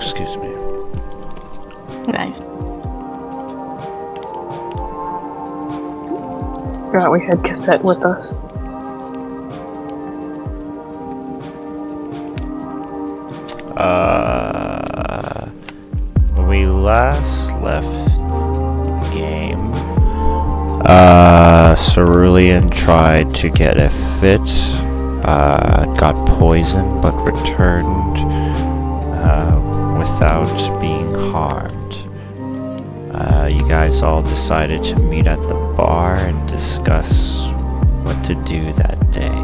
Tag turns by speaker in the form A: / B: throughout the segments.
A: excuse me.
B: Nice.
C: Forgot we had cassette with us.
A: When we last left the game, Cerulean tried to get a fit, got poisoned, but returned, without being harmed. You guys all decided to meet at the bar and discuss what to do that day.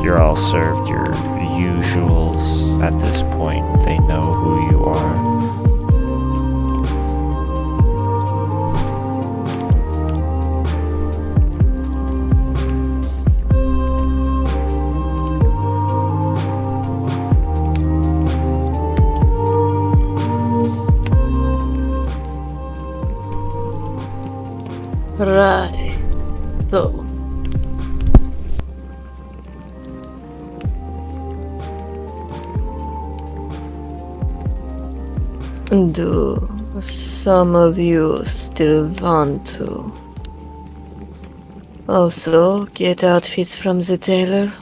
A: You're all served your usuals at this point. They know who you are.
D: Right. So. Do some of you still want to also get outfits from the tailor?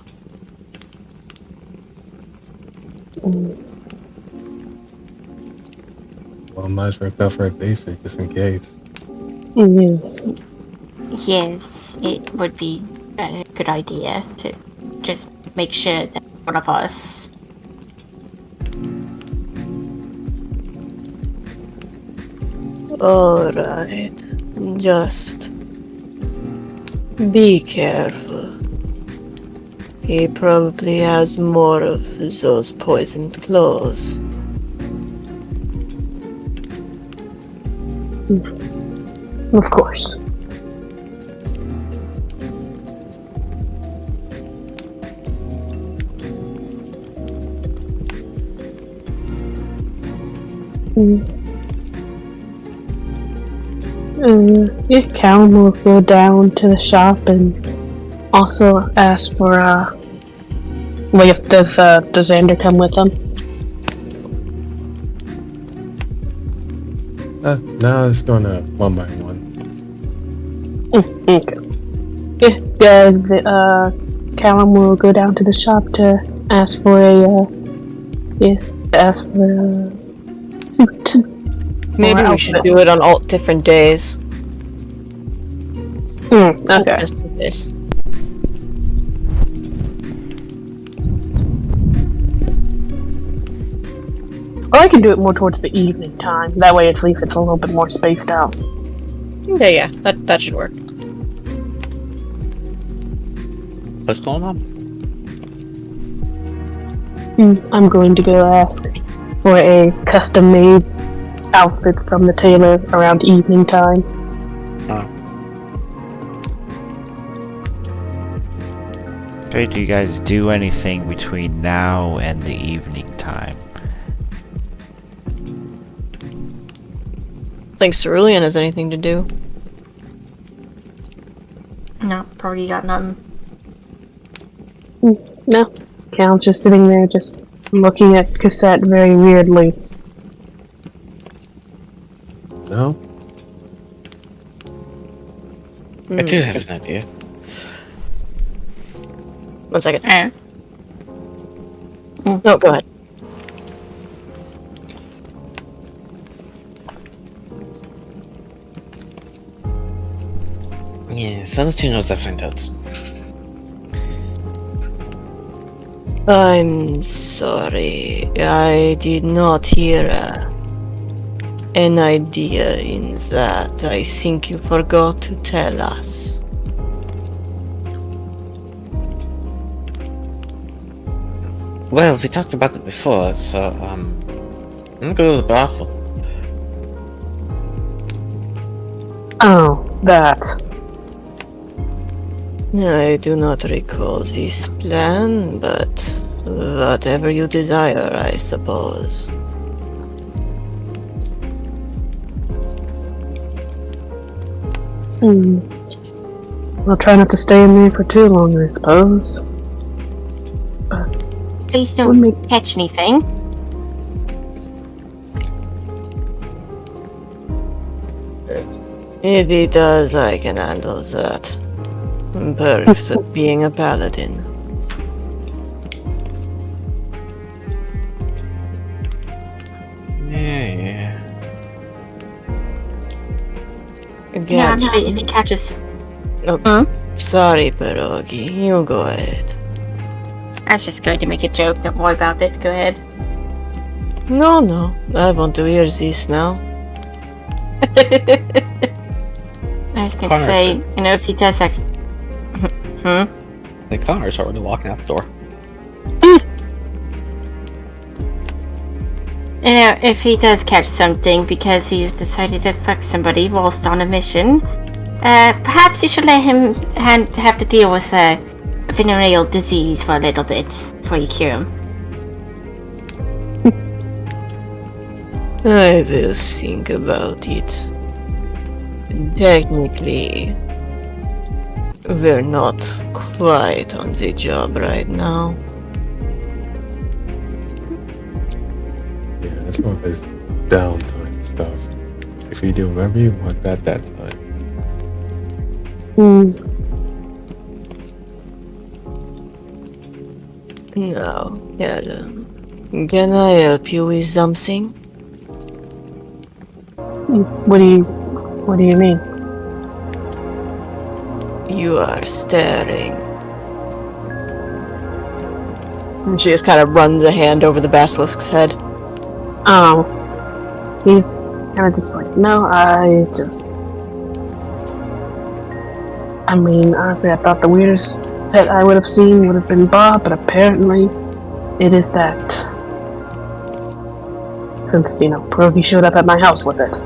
E: Well, might as well cover a basic just in case.
C: Yes.
B: Yes, it would be a good idea to just make sure that one of us.
D: Alright. Just be careful. He probably has more of those poisoned claws.
C: Of course. Yeah, Callum will go down to the shop and also ask for does Xander come with him?
E: Now it's going to one by one.
C: Okay. Yeah, Callum will go down to the shop to ask for a suit.
D: Maybe we should do it on all different days.
C: Okay.
D: Just in case.
C: Or I can do it more towards the evening time. That way, at least it's a little bit more spaced out.
D: Yeah, that should work.
F: What's going on?
C: I'm going to go ask for a custom-made outfit from the tailor around evening time.
A: Okay, do you guys do anything between now and the evening time?
D: Think Cerulean has anything to do.
B: No, probably got nothing.
C: No. Cal's just sitting there, just looking at Cassette very weirdly.
E: No?
F: I do have an idea.
D: 1 second.
B: Eh.
D: No, go ahead.
F: Yes, I'll let you know as I find out.
D: I'm sorry. I did not hear an idea in that. I think you forgot to tell us.
F: Well, we talked about it before, so, I'm gonna go to the brothel.
C: Oh, that.
D: I do not recall this plan, but whatever you desire, I suppose.
C: I'll try not to stay in there for too long, I suppose.
B: Please
C: Would
B: don't
C: make-
B: catch anything.
D: If he does, I can handle that. Perks of being a paladin.
F: Yeah.
B: No, actually, if he catches...
D: Sorry, Pierogi. You go ahead.
B: I was just going to make a joke. Don't worry about it. Go ahead.
D: No. I want to hear this now.
B: I was going to
F: Connor,
B: say, you know, if he does like...
F: The Connor's already walking out the door.
B: You know, if he does catch something because he's decided to fuck somebody whilst on a mission, perhaps you should let him have to deal with a venereal disease for a little bit before you cure him.
D: I will think about it. Technically, we're not quite on the job right now.
E: Yeah, that's one of his downtime stuff. If you do whatever you want at that time.
D: No, Helen. Can I help you with something?
C: What do you mean?
D: You are staring. And she just kind of runs a hand over the basilisk's head.
C: Oh. He's kind of just like, no, I mean, honestly, I thought the weirdest pet I would have seen would have been Bob, but apparently it is that. Since, you know, Pierogi showed up at my house with it.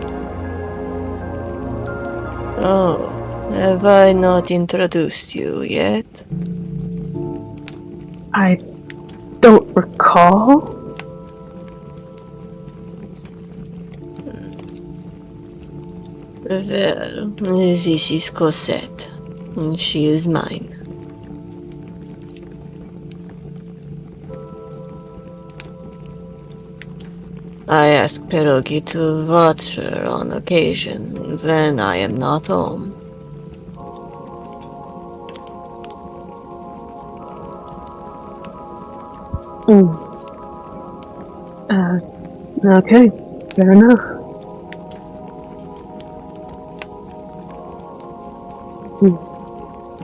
D: Oh, have I not introduced you yet?
C: I don't recall.
D: Well, this is Cosette. And she is mine. I ask Pierogi to watch her on occasion when I am not home.
C: Okay, fair enough.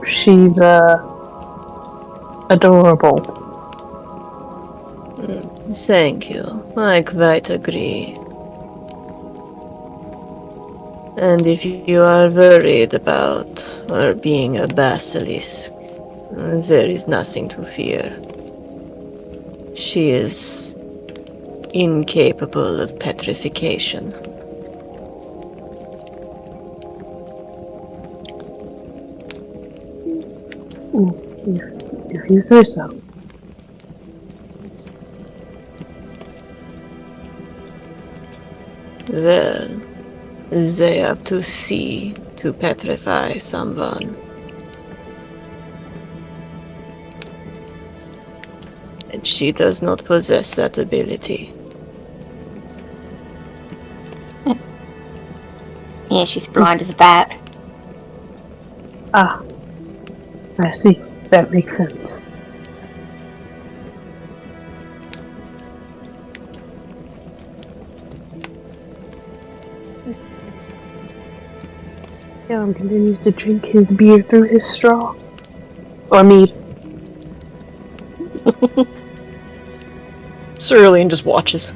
C: She's, adorable.
D: Thank you. I quite agree. And if you are worried about her being a basilisk, there is nothing to fear. She is incapable of petrification.
C: If you say so.
D: Well, they have to see to petrify someone. And she does not possess that ability.
B: Yeah, she's blind as a bat.
C: Ah, I see. That makes sense. Galen continues to drink his beer through his straw. Or mead.
D: Cerulean just watches.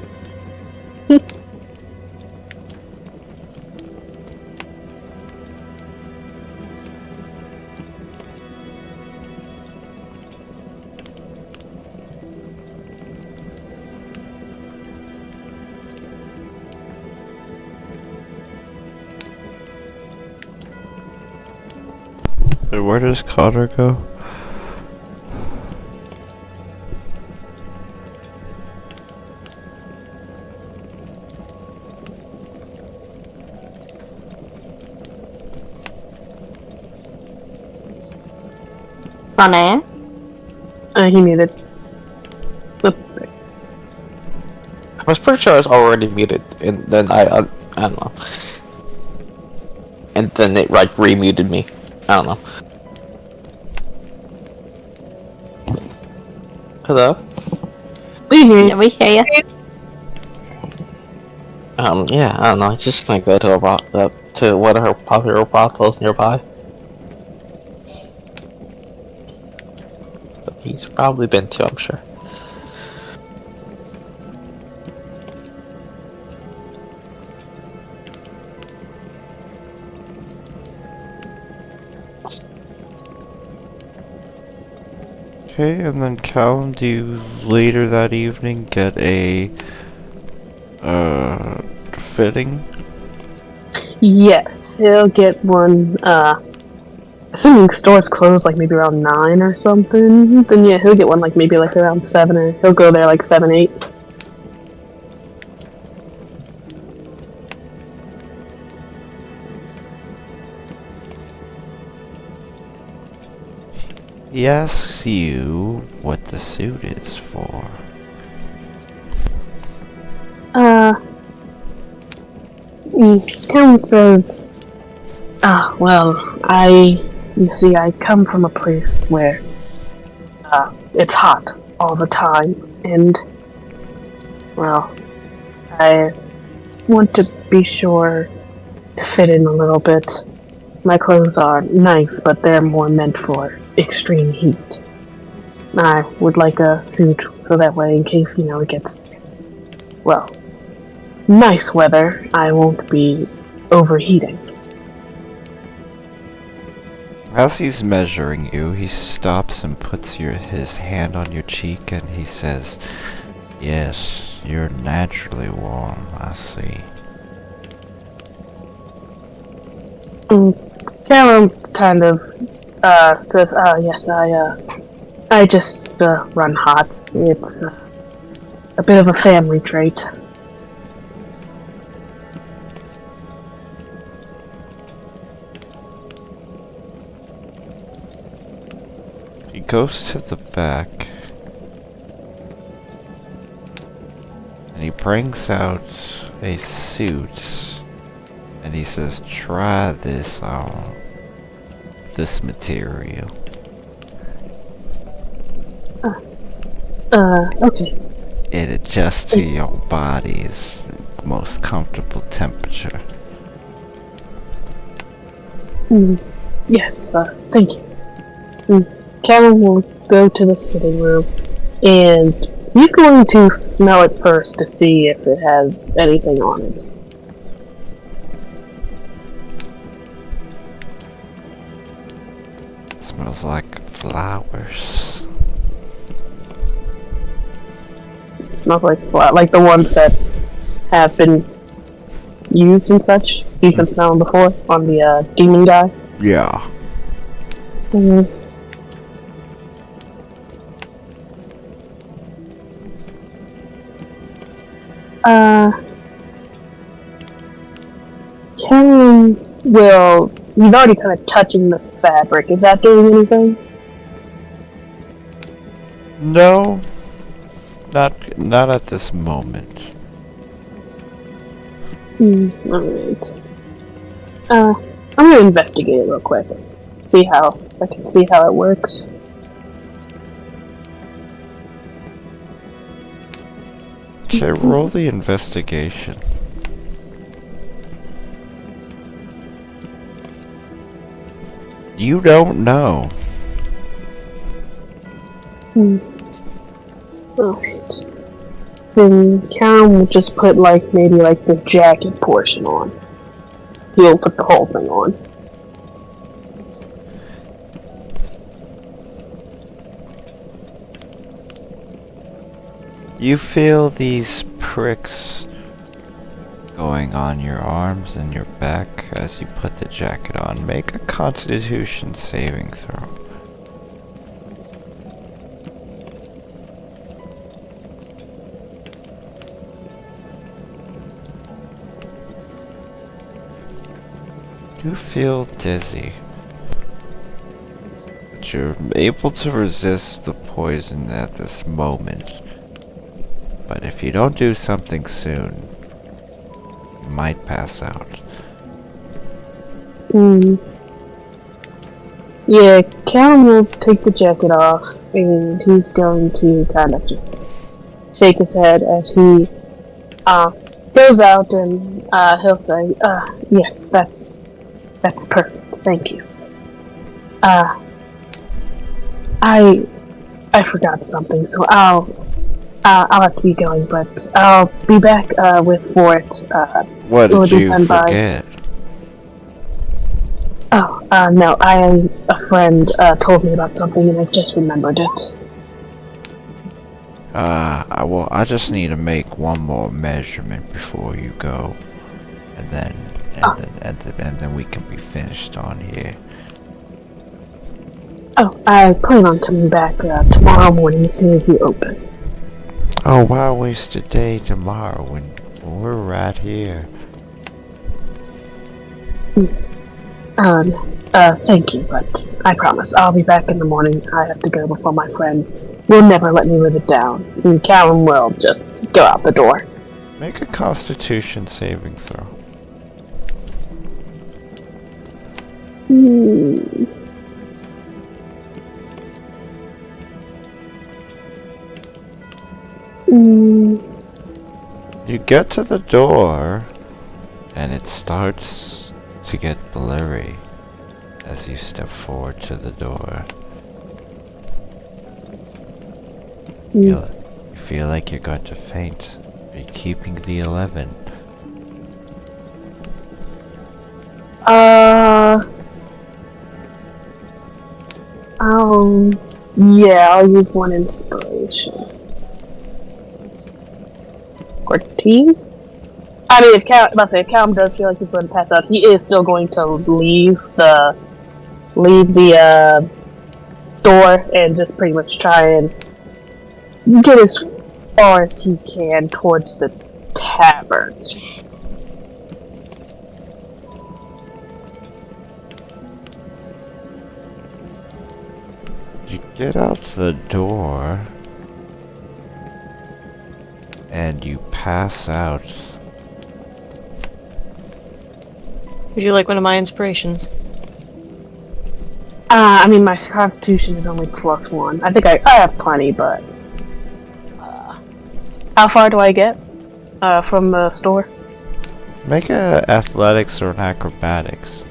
A: Where does Cotter go?
B: Funny.
C: He muted.
F: I was pretty sure I was already muted, and then I don't know. And then it like remuted me. I don't know. Hello.
B: Yeah, we hear you.
F: Yeah, I don't know. It's just gonna go to to one of her popular brothels nearby. That he's probably been to, I'm sure.
A: Okay, and then Callum, do you later that evening get a fitting?
C: Yes, he'll get one, assuming stores close like maybe around 9 or something, then yeah, he'll get one like maybe like around 7, or he'll go there like 7, 8.
A: He asks you what the suit is for.
C: Cam says, well, you see, I come from a place where, it's hot all the time, and, well, I want to be sure to fit in a little bit. My clothes are nice, but they're more meant for extreme heat. I would like a suit so that way, in case, it gets, well, nice weather, I won't be overheating.
A: As he's measuring you, he stops and puts his hand on your cheek and he says, "Yes, you're naturally warm, I see."
C: Callum kind of says, yes, I just run hot. It's a bit of a family trait.
A: He goes to the back and he brings out a suit and he says, "Try this on. This material."
C: Okay.
A: It adjusts to your body's most comfortable temperature.
C: Yes, thank you. Callum will go to the sitting room, and he's going to smell it first to see if it has anything on it.
A: It smells like flowers.
C: It smells like like the ones that have been used and such. He's been smelling before on the demon guy.
A: Yeah.
C: Callum will. He's already kind of touching the fabric. Is that doing anything?
A: No. Not at this moment.
C: Alright. I'm gonna investigate it real quick. I can see how it works.
A: Okay, roll the investigation. You don't know.
C: Alright. Then Callum will just put maybe the jacket portion on. He'll put the whole thing on.
A: You feel these pricks going on your arms and your back as you put the jacket on. Make a Constitution saving throw. You feel dizzy. But you're able to resist the poison at this moment. But if you don't do something soon, you might pass out.
C: Yeah, Callum will take the jacket off, and he's going to kind of just shake his head as he goes out, and he'll say, yes, that's perfect, thank you. I forgot something, so I'll have to be going, but I'll be back with Fort.
A: What
C: will
A: did
C: be
A: you
C: done by-
A: forget?
C: No, a friend told me about something and I just remembered it.
A: I just need to make one more measurement before you go, and then we can be finished on here.
C: Oh, I plan on coming back tomorrow morning as soon as you open.
A: Oh, why waste a day tomorrow when we're right here?
C: Thank you, but I promise I'll be back in the morning. I have to go before my friend will never let me live it down, and Callum will just go out the door.
A: Make a Constitution saving throw. You get to the door, and it starts to get blurry as you step forward to the door. You feel like you're going to faint. Are you keeping the 11?
C: Yeah, I'll use one inspiration. 14? I mean, if Callum does feel like he's going to pass out, he is still going to leave the door and just pretty much try and get as far as he can towards the tavern.
A: You get out the door, and you pass out.
D: Would you like one of my inspirations?
C: I mean, my constitution is only +1. I think I have plenty, but... how far do I get from the store?
A: Make a athletics or an acrobatics.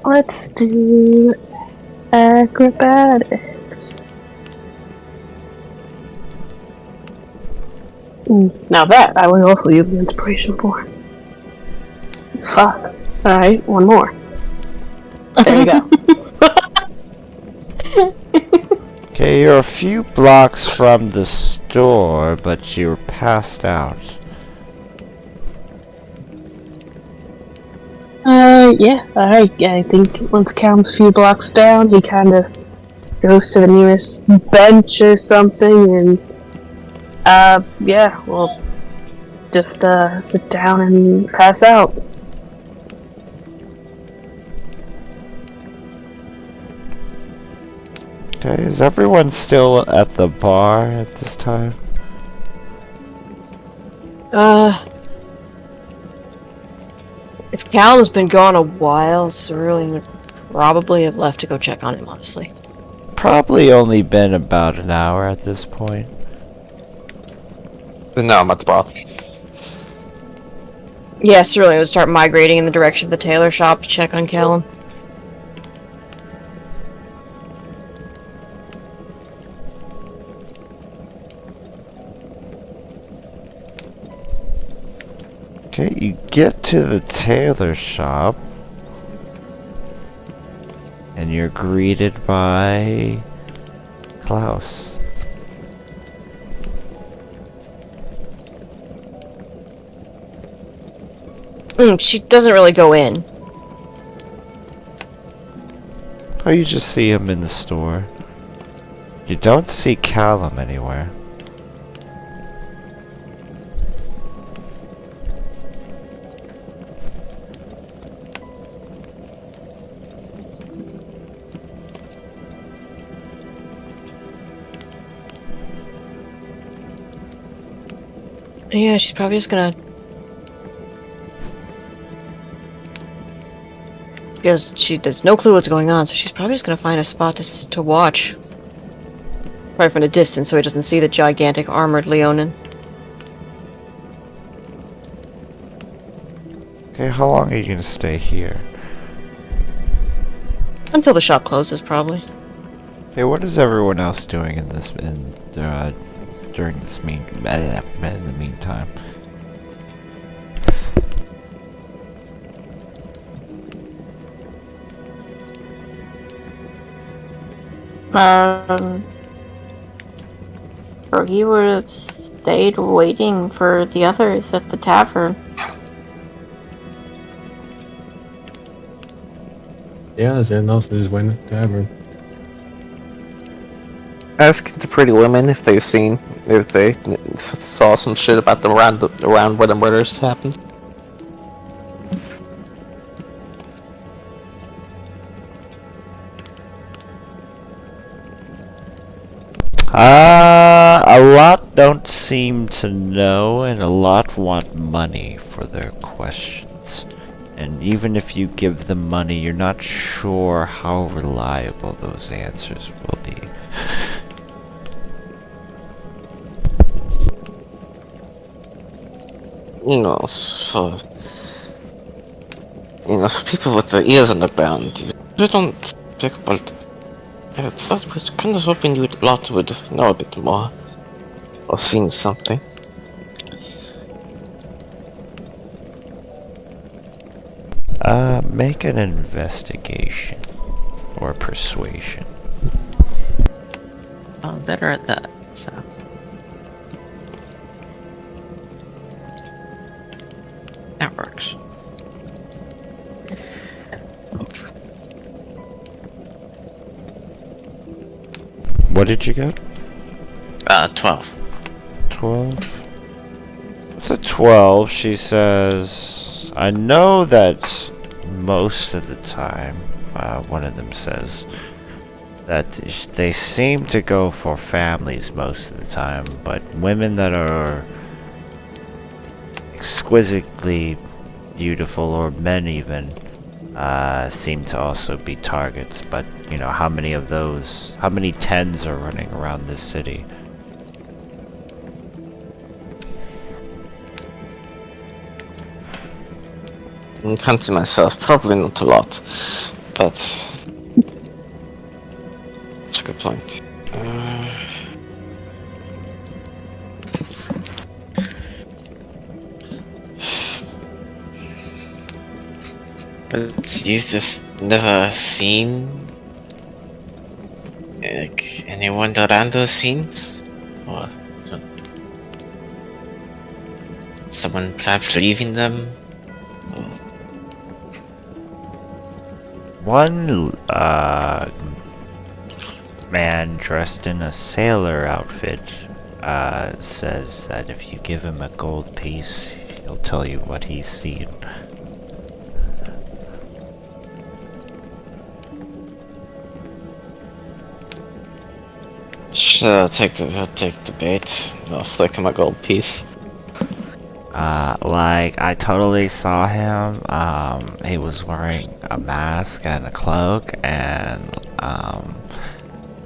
C: Let's do acrobatics. Now that I would also use an inspiration for. Fuck. Alright, one more. There you go.
A: Okay, you're a few blocks from the store, but you're passed out.
C: Yeah, alright. I think once Calum's a few blocks down, he kind of goes to the nearest bench or something, and, yeah, we'll just, sit down and pass out.
A: Okay, is everyone still at the bar at this time?
D: If Callum's been gone a while, Cerulean would probably have left to go check on him, honestly.
A: Probably only been about an hour at this point.
F: No, I'm at the bar.
D: Yeah, Cerulean would start migrating in the direction of the tailor shop to check on Callum.
A: Okay, you get to the tailor shop, and you're greeted by Klaus.
D: She doesn't really go in.
A: Oh, you just see him in the store. You don't see Callum anywhere.
D: Yeah, she's probably just gonna. Because she has no clue what's going on, so she's probably just gonna find a spot to watch. Probably from a distance, so he doesn't see the gigantic armored Leonin.
A: Okay, how long are you gonna stay here?
D: Until the shop closes, probably.
A: Hey, what is everyone else doing in this during this in the meantime?
B: Or he would have stayed waiting for the others at the tavern.
E: Yeah, then also just went to the tavern.
F: Ask the pretty women if they've seen, if they saw some shit about the around where the murders happened.
A: A lot don't seem to know, and a lot want money for their questions. And even if you give them money, you're not sure how reliable those answers will be.
F: So people with their ears on the ground, you don't speak about. I was kind of hoping you lot would know a bit more, or seen something.
A: Make an investigation or persuasion.
F: I'm better at that. So. That works.
A: What did you get?
F: 12.
A: 12? With a 12, she says, I know that most of the time, one of them says, that they seem to go for families most of the time, but women that are exquisitely beautiful, or men even, seem to also be targets. But you know, how many of those, how many tens are running around this city?
F: I can't see myself, probably not a lot, but it's a good point. But you just never seen like anyone around those scenes, or someone perhaps leaving them.
A: One man dressed in a sailor outfit says that if you give him a gold piece, he'll tell you what he's seen.
F: Sure, I'll take the bait. I'll flick him a gold piece.
A: Like, I totally saw him. He was wearing a mask and a cloak, and,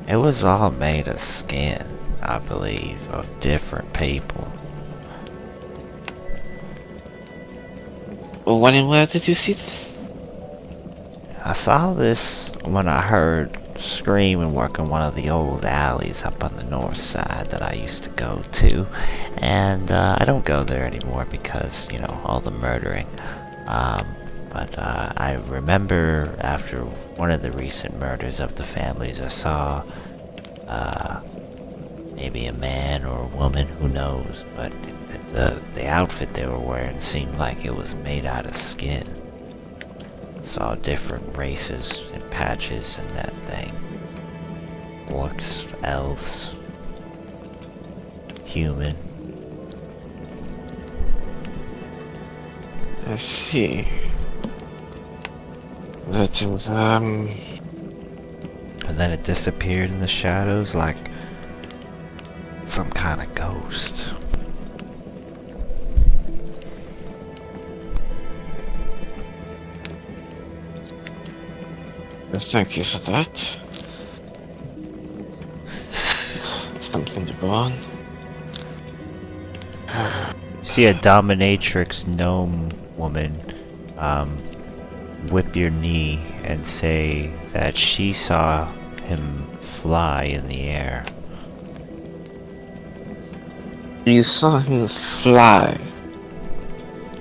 A: it was all made of skin, I believe, of different people.
F: Well, when and where did you see this?
A: I saw this when I heard screaming working one of the old alleys up on the north side that I used to go to, and I don't go there anymore because, you know, all the murdering. But I remember after one of the recent murders of the families, I saw maybe a man or a woman, who knows, but the outfit they were wearing seemed like it was made out of skin. Saw different races and patches and that thing. Orcs, elves, human.
F: I see. That is,
A: And then it disappeared in the shadows like some kind of ghost.
F: Thank you for that. Something to go on.
A: See a dominatrix gnome woman whip your knee and say that she saw him fly in the air.
F: You saw him fly.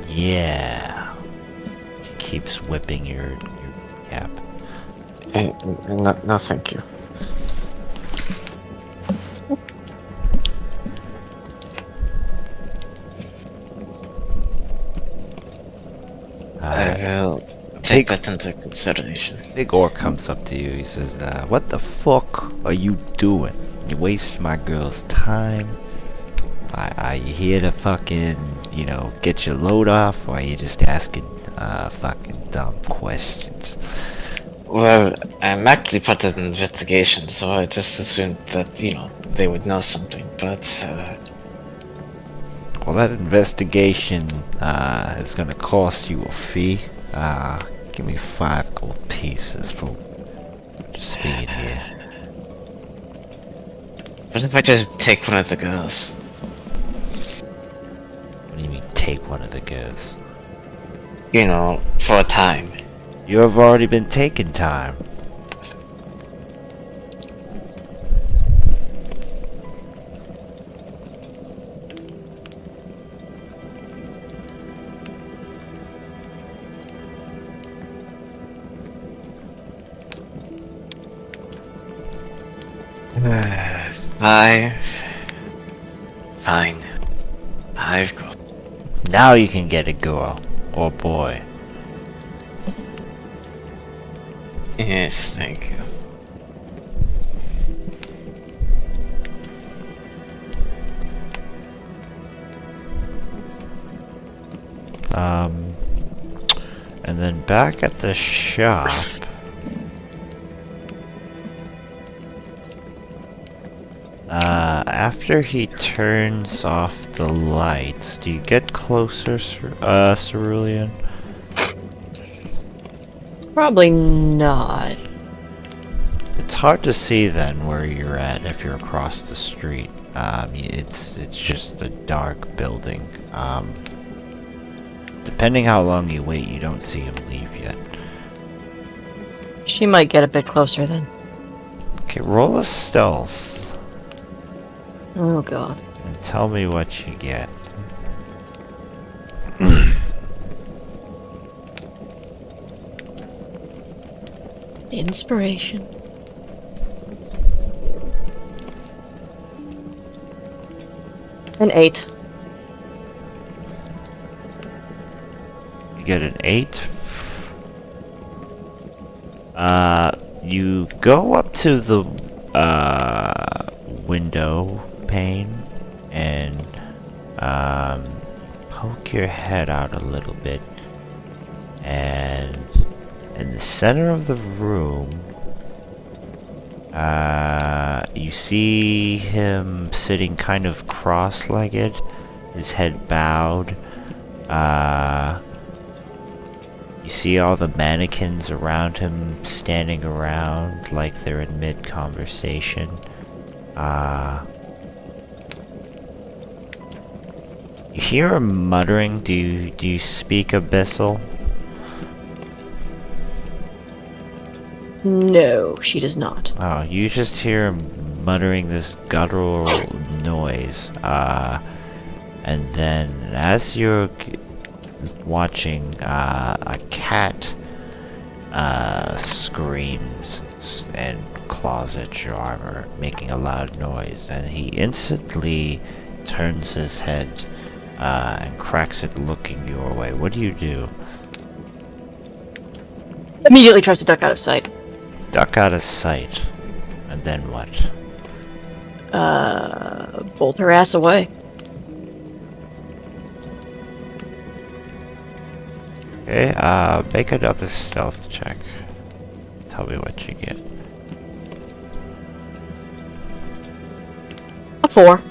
A: Yeah. She keeps whipping your cap.
F: No, thank you. I will take that into consideration.
A: Big Orc comes up to you. He says, what the fuck are you doing? You waste my girl's time. Are you here to fucking, get your load off? Or are you just asking fucking dumb questions?
F: Well, I'm actually part of the investigation, so I just assumed that, they would know something, but,
A: Well, that investigation is gonna cost you a fee. Give me 5 gold pieces for just being here.
F: what if I just take one of the girls?
A: What do you mean, take one of the girls?
F: For a time.
A: You have already been taking time.
F: Fine. 5 gold.
A: Now you can get a girl. Or boy.
F: Yes, thank you.
A: And then back at the shop. After he turns off the lights, do you get closer, Cerulean?
D: Probably not.
A: It's hard to see then where you're at if you're across the street. It's just a dark building. Depending how long you wait, you don't see him leave yet.
D: She might get a bit closer then.
A: Okay, roll a stealth
D: Oh god.
A: and tell me what you get.
D: Inspiration. An 8.
A: You get an 8. You go up to the window pane and poke your head out a little bit, and in the center of the room you see him sitting kind of cross-legged, his head bowed. You see all the mannequins around him standing around like they're in mid-conversation. You hear him muttering. Do you speak Abyssal?
D: No, she does not.
A: Oh, you just hear him muttering this guttural noise. And then as you're watching, a cat screams and claws at your armor, making a loud noise, and he instantly turns his head and cracks it looking your way. What do you do?
D: Immediately tries to duck out of sight.
A: Duck out of sight. And then what?
D: Bolt her ass away.
A: Okay, make another stealth check. Tell me what you get.
D: A 4.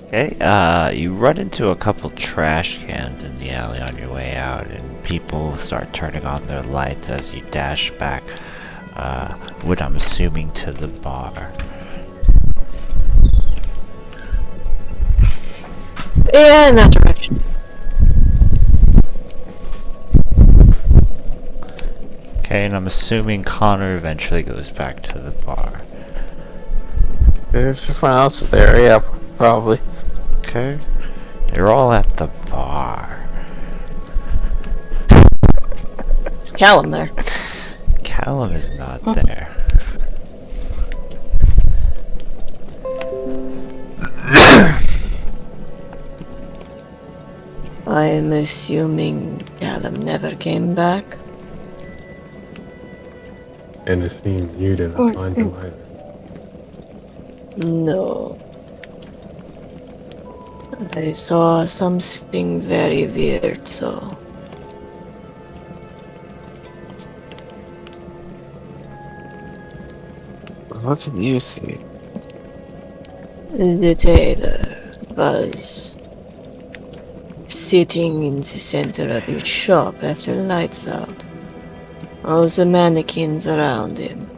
A: Okay, you run into a couple trash cans in the alley on your way out, and people start turning on their lights as you dash back, what I'm assuming to the bar.
D: Yeah, in that direction.
A: Okay, and I'm assuming Connor eventually goes back to the bar.
F: If everyone else is there, yeah, probably.
A: Okay, they're all at the bar.
D: Is Callum there?
A: Callum is not there.
D: I'm assuming Callum never came back.
E: And it seems you didn't find him either.
D: No. I saw something very weird, so...
F: What did you see?
D: The tailor was sitting in the center of his shop after lights out. All the mannequins around him,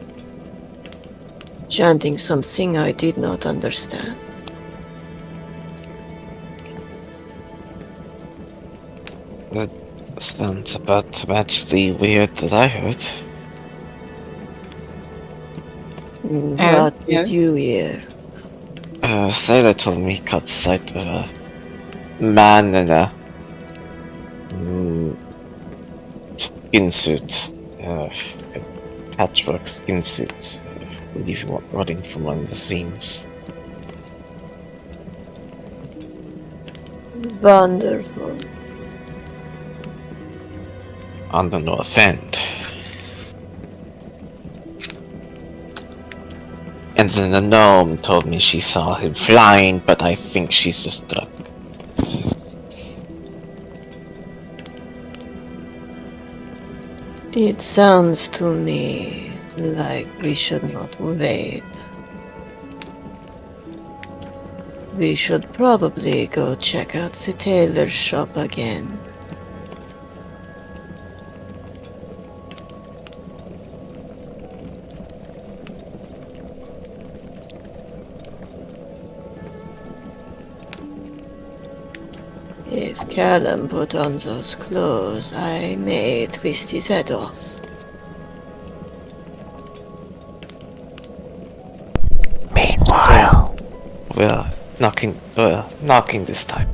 D: chanting something I did not understand.
F: That sounds about to match the weird that I heard.
D: What did you hear?
F: Sailor told me he caught sight of a man in a skin suit, a patchwork skin suit, I believe he was running from one of the scenes.
D: Wonderful.
F: On the north end. And then the gnome told me she saw him flying, but I think she's just drunk.
D: It sounds to me like we should not wait. We should probably go check out the tailor's shop again. If Callum put on those clothes, I may twist his head off.
A: Meanwhile,
F: We're knocking this time.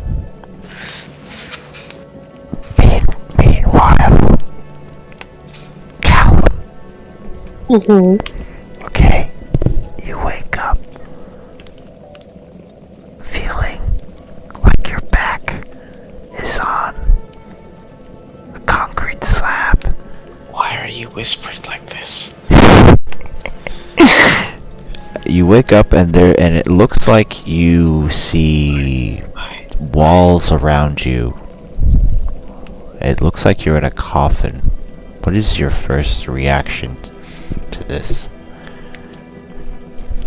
A: meanwhile, Callum,
C: Mm-hmm.
A: okay, you wake up feeling like your back is on a concrete slab.
F: Why are you whispering like this?
A: You wake up and it looks like you see walls around you. It looks like you're in a coffin. What is your first reaction to this?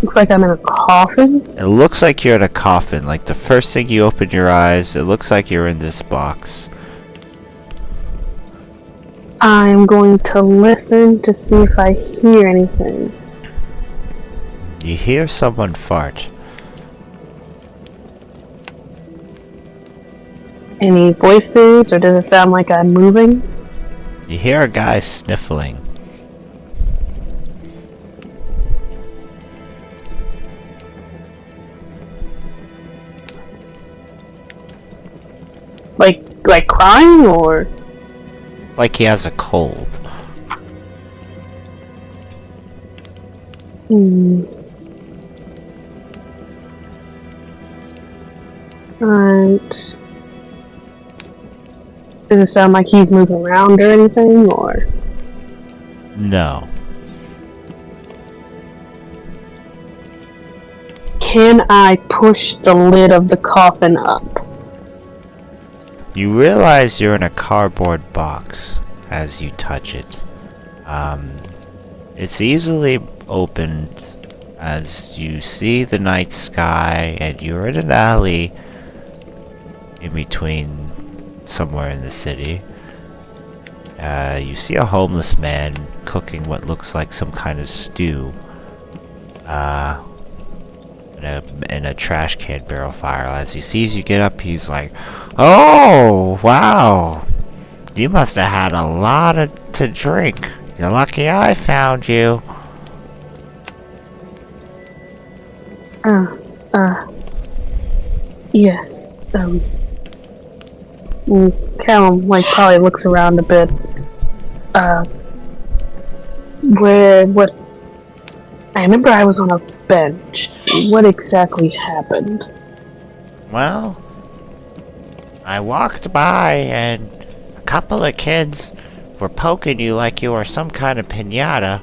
C: Looks like I'm in a coffin.
A: It looks like you're in a coffin. Like the first thing you open your eyes, it looks like you're in this box.
C: I'm going to listen to see if I hear anything.
A: You hear someone fart.
C: Any voices, or does it sound like I'm moving?
A: You hear a guy sniffling.
C: Like crying, or?
A: Like he has a cold.
C: Alright. Does it sound like he's moving around or anything, or?
A: No.
C: Can I push the lid of the coffin up?
A: You realize you're in a cardboard box as you touch it. It's easily opened as you see the night sky, and you're in an alley in between somewhere in the city. You see a homeless man cooking what looks like some kind of stew in a trash can barrel fire. As he sees you get up, he's like, "Oh, wow! You must have had a lot to drink. You're lucky I found you."
C: Yes. Callum, probably looks around a bit. What? I remember I was on a bench. What exactly happened?
A: Well, I walked by and a couple of kids were poking you like you were some kind of piñata,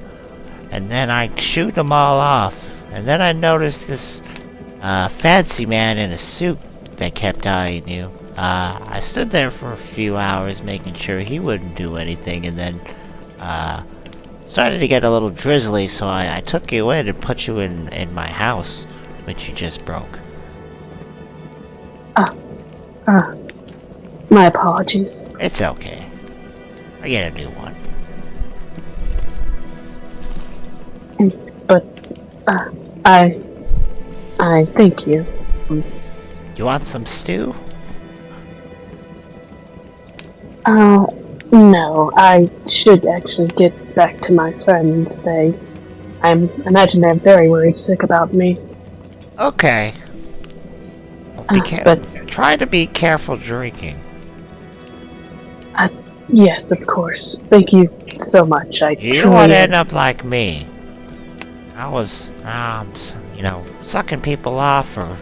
A: and then I shoot them all off. And then I noticed this fancy man in a suit that kept eyeing you. I stood there for a few hours making sure he wouldn't do anything, and then started to get a little drizzly, so I took you in and put you in my house, which you just broke.
C: My apologies.
A: It's okay. I get a new one.
C: But, I thank you.
A: You want some stew?
C: No, I should actually get back to my friends. I imagine they're very worried sick about me.
A: Okay. Try to be careful drinking.
C: Yes, of course. Thank you so much.
A: You don't want to end up like me. I was, sucking people off for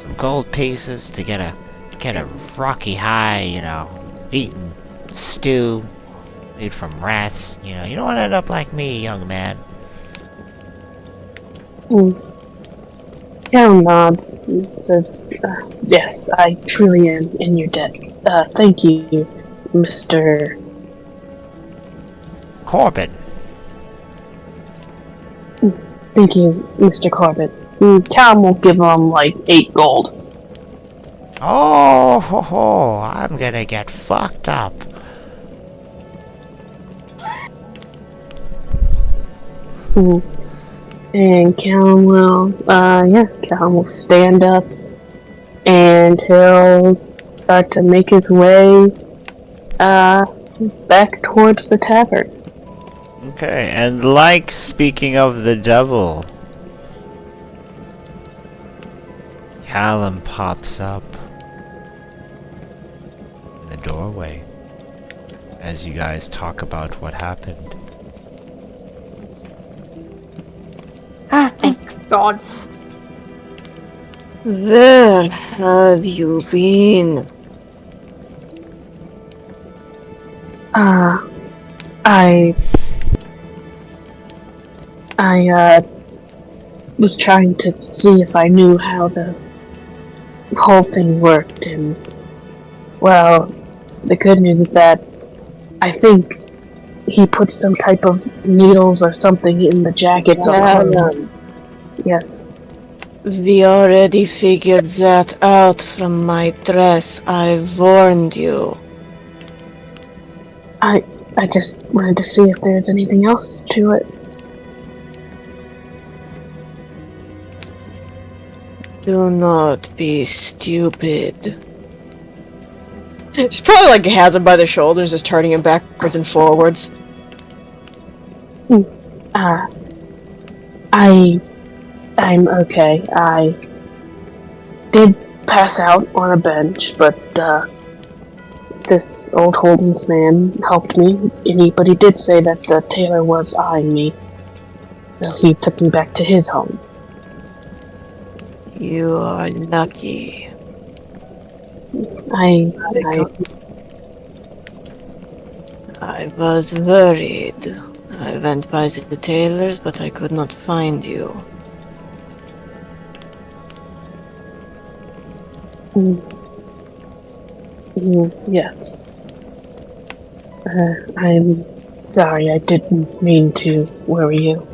A: some gold pieces to get a rocky high, eating stew made from rats. You don't want to end up like me, young man.
C: Cal nods and says, yes, I truly am in your debt. Thank you, Mr.
A: Corbin.
C: Thank you, Mr. Corbett. Callum will give him 8 gold.
A: Oh, I'm gonna get fucked up.
C: And Callum will stand up and he'll start to make his way back towards the tavern.
A: Okay, and speaking of the devil, Callum pops up in the doorway as you guys talk about what happened.
B: Ah, thank gods.
D: Where have you been?
C: I was trying to see if I knew how the whole thing worked, and, well, the good news is that I think he put some type of needles or something in the jackets of the Yes.
D: We already figured that out from my dress. I warned you.
C: I just wanted to see if there's anything else to it.
D: Do not be stupid. She's probably has him by the shoulders, just turning him backwards and forwards.
C: I'm okay. I did pass out on a bench, but this old homeless man helped me, but he did say that the tailor was eyeing me, so he took me back to his home.
D: You are lucky.
C: I
D: was worried. I went by the tailors, but I could not find you.
C: Yes. I'm sorry, I didn't mean to worry you.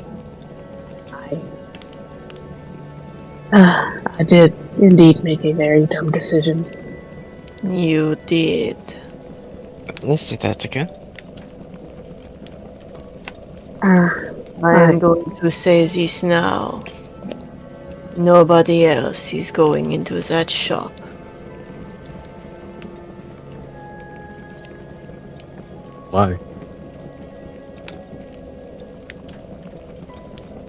C: I did indeed make a very dumb decision.
D: You did.
F: Let's see that again.
D: I am going to say this now. Nobody else is going into that shop.
E: Why?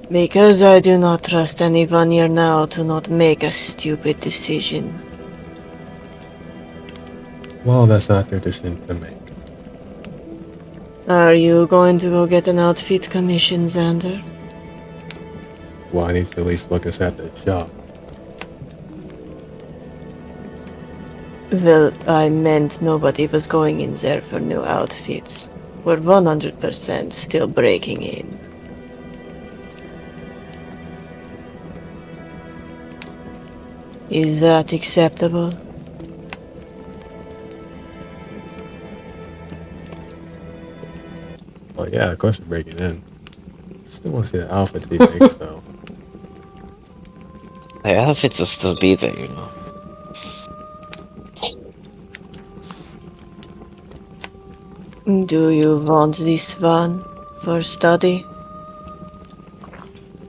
D: Because I do not trust anyone here now to not make a stupid decision.
E: Well, that's not their decision to make.
D: Are you going to go get an outfit commission, Xander?
E: Well, I need to at least look us at the shop.
D: Well, I meant nobody was going in there for new outfits. We're 100% still breaking in. Is that acceptable?
E: Oh yeah, of course we're breaking in. Still want to see the outfits he makes though.
F: The outfits will still be there, you know.
D: Do you want this one for study?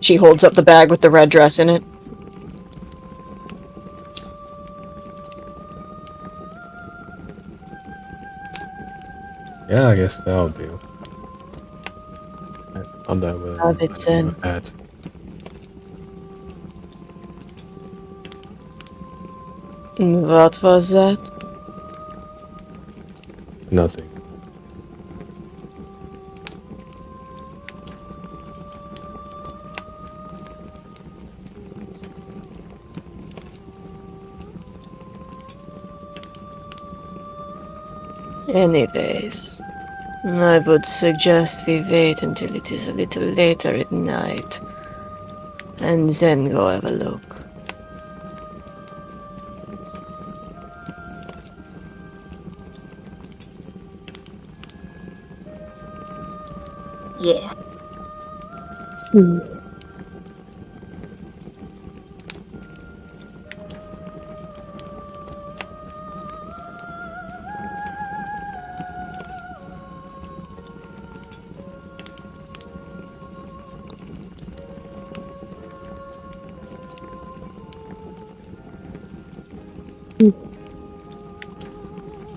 D: She holds up the bag with the red dress in it.
E: Yeah, I guess that'll do. I'm done with
D: Have it then.
E: that.
D: What was that?
E: Nothing.
D: Anyways, I would suggest we wait until it is a little later at night, and then go have a look.
B: Yes.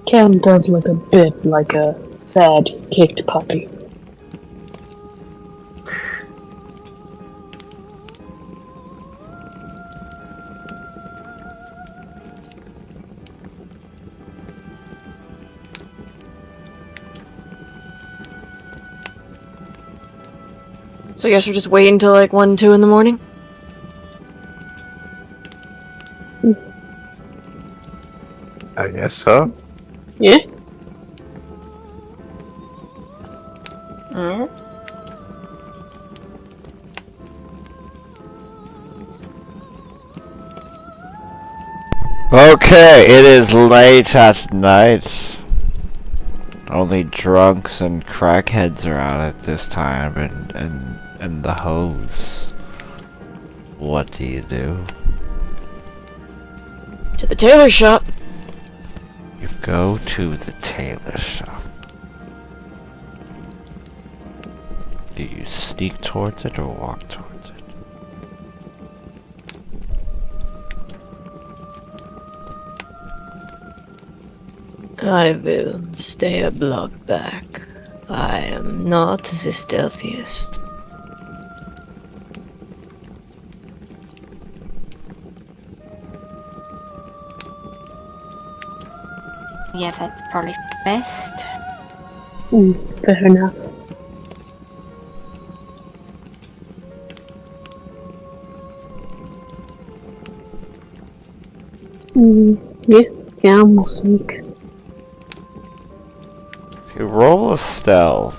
C: Cam does look a bit like a sad, kicked puppy.
D: So I guess we're just waiting until like 1, 2 in the morning?
G: I guess so.
C: Yeah?
B: Mm.
A: Okay, it is late at night. Only drunks and crackheads are out at this time, and the hoes. What do you do?
D: To the tailor shop.
A: You go to the tailor shop. Do you sneak towards it or walk towards it?
D: I will stay a block back. I am not the stealthiest.
B: Yeah, that's probably best.
C: Fair enough. Yeah, Cam will sneak.
A: You roll a stealth.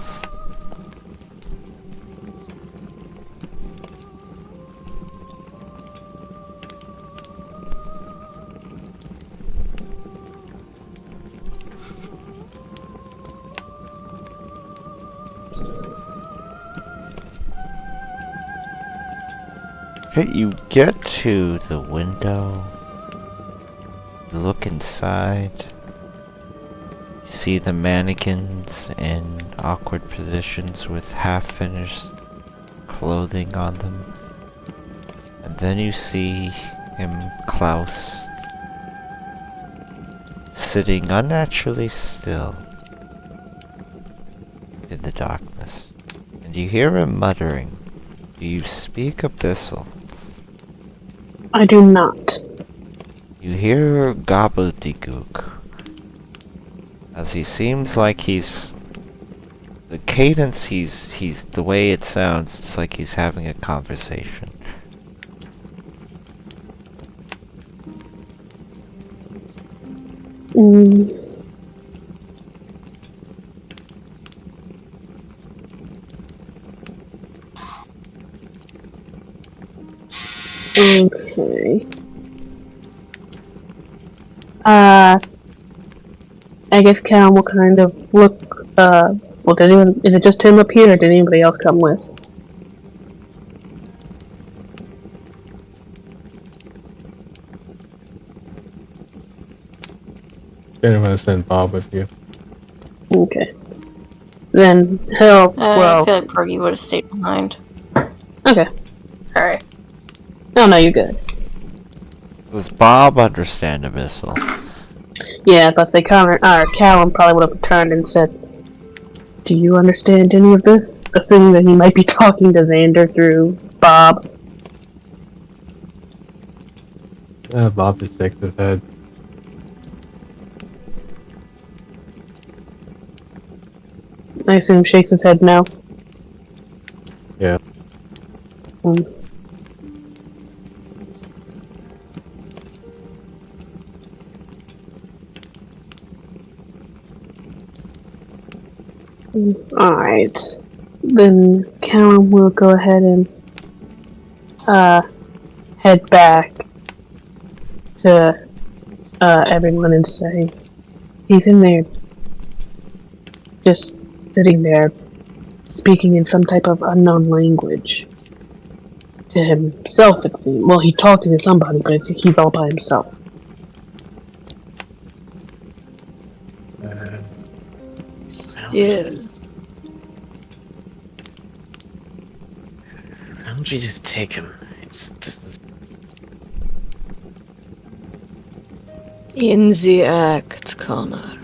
A: Okay, you get to the window. You look inside. You see the mannequins in awkward positions with half-finished clothing on them. And then you see him, Klaus, sitting unnaturally still in the darkness. And you hear him muttering. Do you speak Abyssal?
C: I do not.
A: You hear gobbledygook. As he seems like he's... The cadence he's... The way it sounds, it's like he's having a conversation.
C: Okay. I guess Callum will kind of look, well, is it just him up here, or did anybody else come with?
E: I'm gonna send Bob with you.
C: Okay. Then he'll,
B: I
C: well,
B: feel like Corgi would have stayed behind.
C: okay.
B: Sorry.
C: No, you're good.
A: Does Bob understand Abyssal?
C: Yeah, but they Callum probably would have returned and said, "Do you understand any of this?" Assuming that he might be talking to Xander through Bob.
E: Bob just shakes his head.
C: I assume shakes his head no.
E: Yeah.
C: Alright. Then Callum will go ahead and head back to everyone and say he's in there just sitting there speaking in some type of unknown language to himself, it seems. Well, he's talking to somebody, but he's all by himself.
D: Still,
F: Why don't we just take him? It's just...
D: in the act, Connor.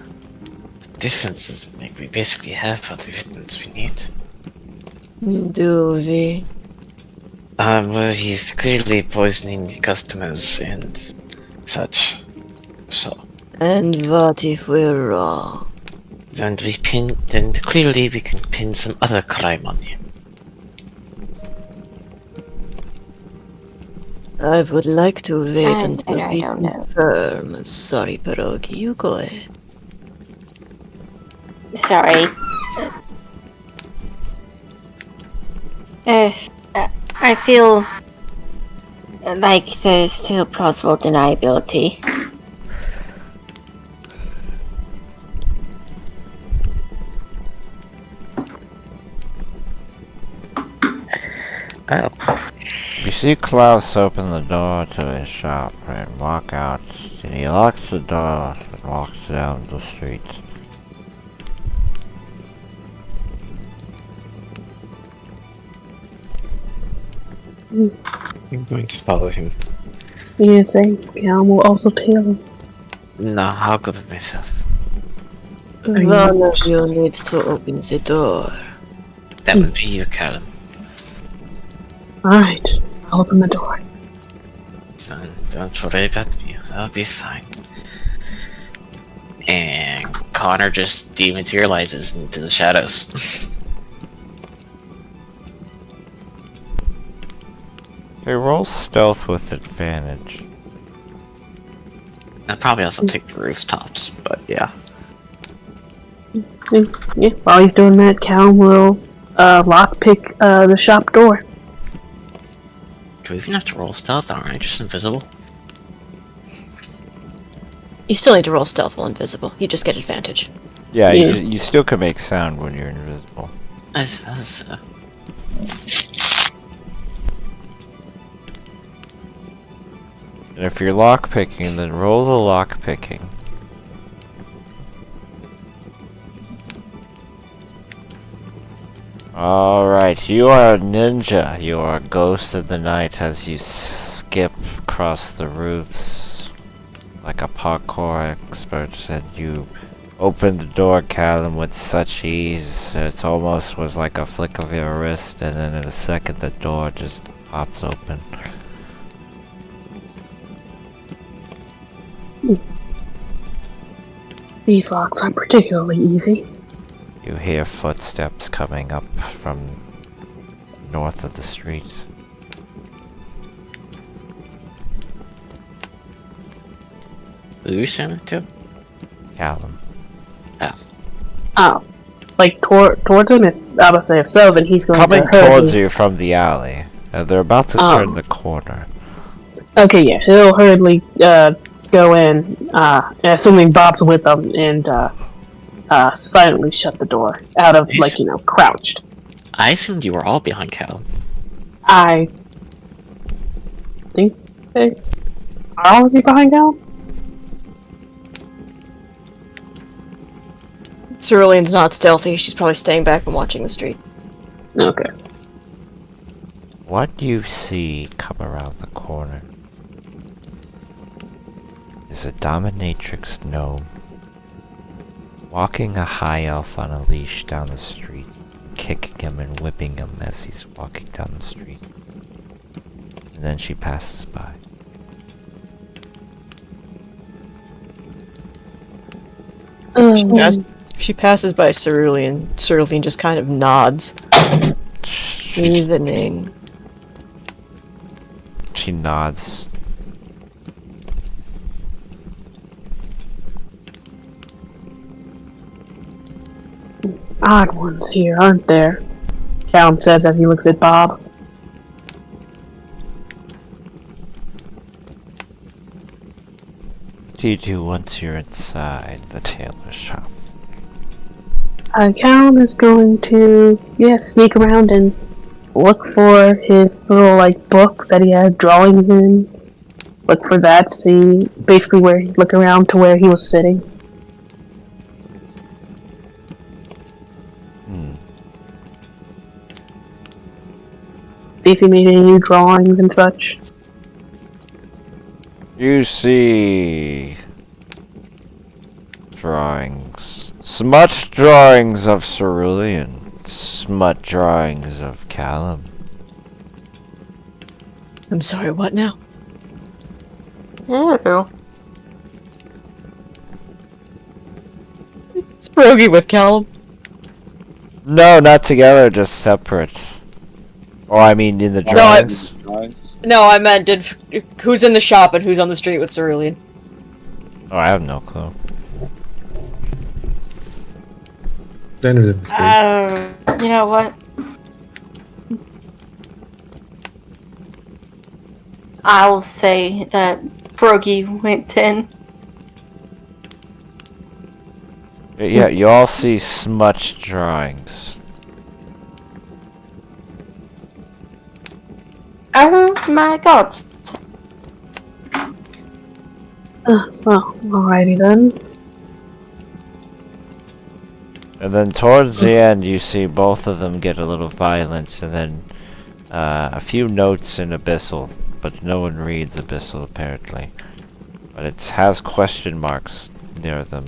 F: The difference is, like, we basically have all the evidence we need.
D: Do we?
F: Well, he's clearly poisoning the customers and such. So,
D: And what if we're wrong?
F: then clearly we can pin some other crime on him.
D: I would like to wait
B: I
D: until we
B: don't know.
D: confirm. Sorry, Pierogi, you go ahead.
B: Sorry. I feel like there's still plausible deniability.
F: Oh.
A: You see Klaus open the door to his shop and walk out, and he locks the door and walks down the street.
F: I'm going to follow him.
C: You didn't say Callum will also tail him.
F: No, I'll go with myself.
D: One of you needs to open the door.
F: That would be you, Callum.
C: Alright, I'll open the door.
F: Don't worry about me. I'll be fine. And Connor just dematerializes into the shadows.
A: Hey, roll stealth with advantage.
F: I'll probably also take the rooftops, but yeah.
C: Yeah, while he's doing that, Callum will lockpick the shop door.
F: Do we even have to roll stealth? Aren't I just invisible?
D: You still need to roll stealth while invisible. You just get advantage.
A: Yeah,
C: Yeah.
A: You still can make sound when you're invisible.
F: I suppose so.
A: And if you're lockpicking, then roll the lockpicking. Alright, you are a ninja. You are a ghost of the night as you skip across the roofs like a parkour expert, and you open the door, Callum, with such ease. It almost was like a flick of your wrist, and then in a second the door just pops open.
C: These locks aren't particularly easy.
A: You hear footsteps coming up from north of the street.
F: Who are you saying it to?
A: Callum.
C: Oh. Like towards him? I would say if so, then he's going
A: Coming
C: to hurt
A: towards
C: me.
A: you from the alley. They're about to turn the corner.
C: Okay, yeah, he'll hurriedly go in, assuming Bob's with them, and silently shut the door out of, like, crouched.
F: I assumed you were all behind Cal.
C: I think they are all of you behind Cal?
D: Cerulean's not stealthy. She's probably staying back and watching the street.
C: Okay.
A: What you see come around the corner is a dominatrix gnome walking a high elf on a leash down the street, kicking him and whipping him as he's walking down the street. And then she passes by.
D: She passes by Cerulean. Cerulean just kind of nods. Evening.
A: She nods.
C: Odd ones here, aren't there? Callum says as he looks at Bob.
A: What do you do once you're inside the tailor shop?
C: Callum is going to, sneak around and look for his little, like, book that he had drawings in. Look for that, see basically look around to where he was sitting. See if he made any new drawings and such.
A: You see drawings. Smut drawings of Cerulean. Smut drawings of Callum.
D: I'm sorry, what now?
B: Ew.
D: It's Brogy with Callum.
A: No, not together, just separate. Or I mean in the drawings.
D: No, I meant who's in the shop and who's on the street with Cerulean.
A: Oh, I have no clue.
E: Standard in the street.
B: You know what? I'll say that Brogy went in.
A: Yeah, you all see smudged drawings.
B: Oh my god.
C: Well, alrighty then.
A: And then towards the end, you see both of them get a little violent, and then a few notes in Abyssal, but no one reads Abyssal apparently. But it has question marks near them.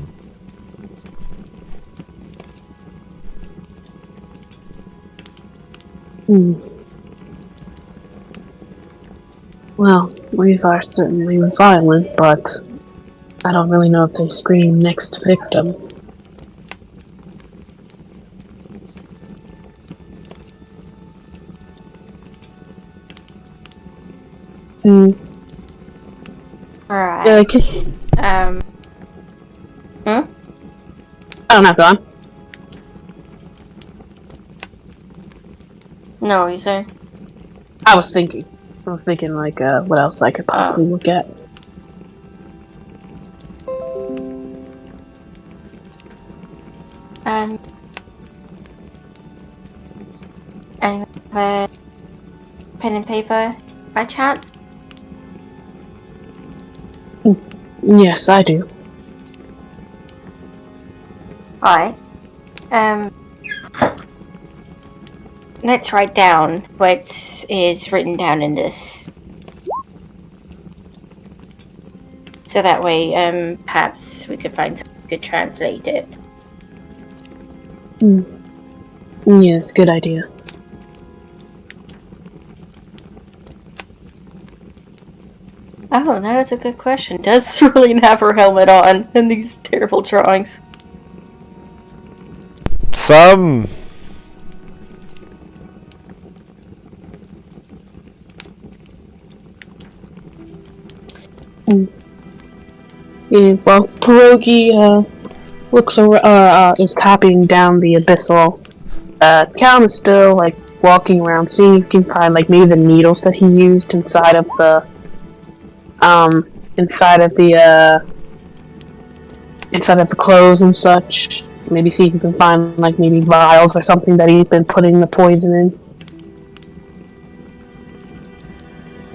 C: Well, these are certainly violent, but I don't really know if they scream next victim.
B: Alright.
C: Yeah, Oh, not gone.
B: No, you say?
C: I was thinking, like, what else I could possibly look at.
B: Anyone have a pen and paper by chance?
C: Yes, I do.
B: Alright. let's write down what is written down in this. So that way, perhaps we could find someone who could translate it.
C: Yes, good idea.
B: Oh, that is a good question. Does Cerulean have her helmet on in these terrible drawings?
A: Some.
C: Yeah, well, Pierogi looks is copying down the abyssal. Calum is still like walking around, seeing if he can find like maybe the needles that he used inside of the clothes and such. Maybe see if you can find like maybe vials or something that he's been putting the poison in.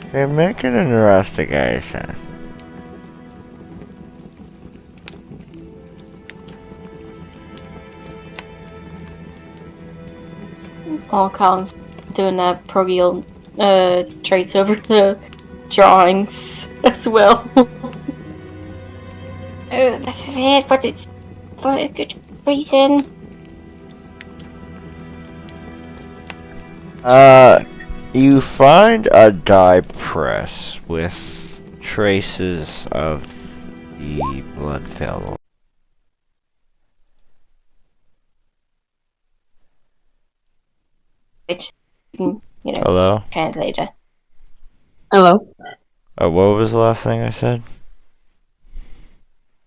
A: Okay, make an investigation.
B: All Colin's doing that progeal trace over the drawings as well. Oh, that's weird, but it's for a good reason.
A: You find a dye press with traces of the blood Vaeloria.
B: Which you can,
A: Hello?
B: translate it.
C: Hello.
A: What was the last thing I said?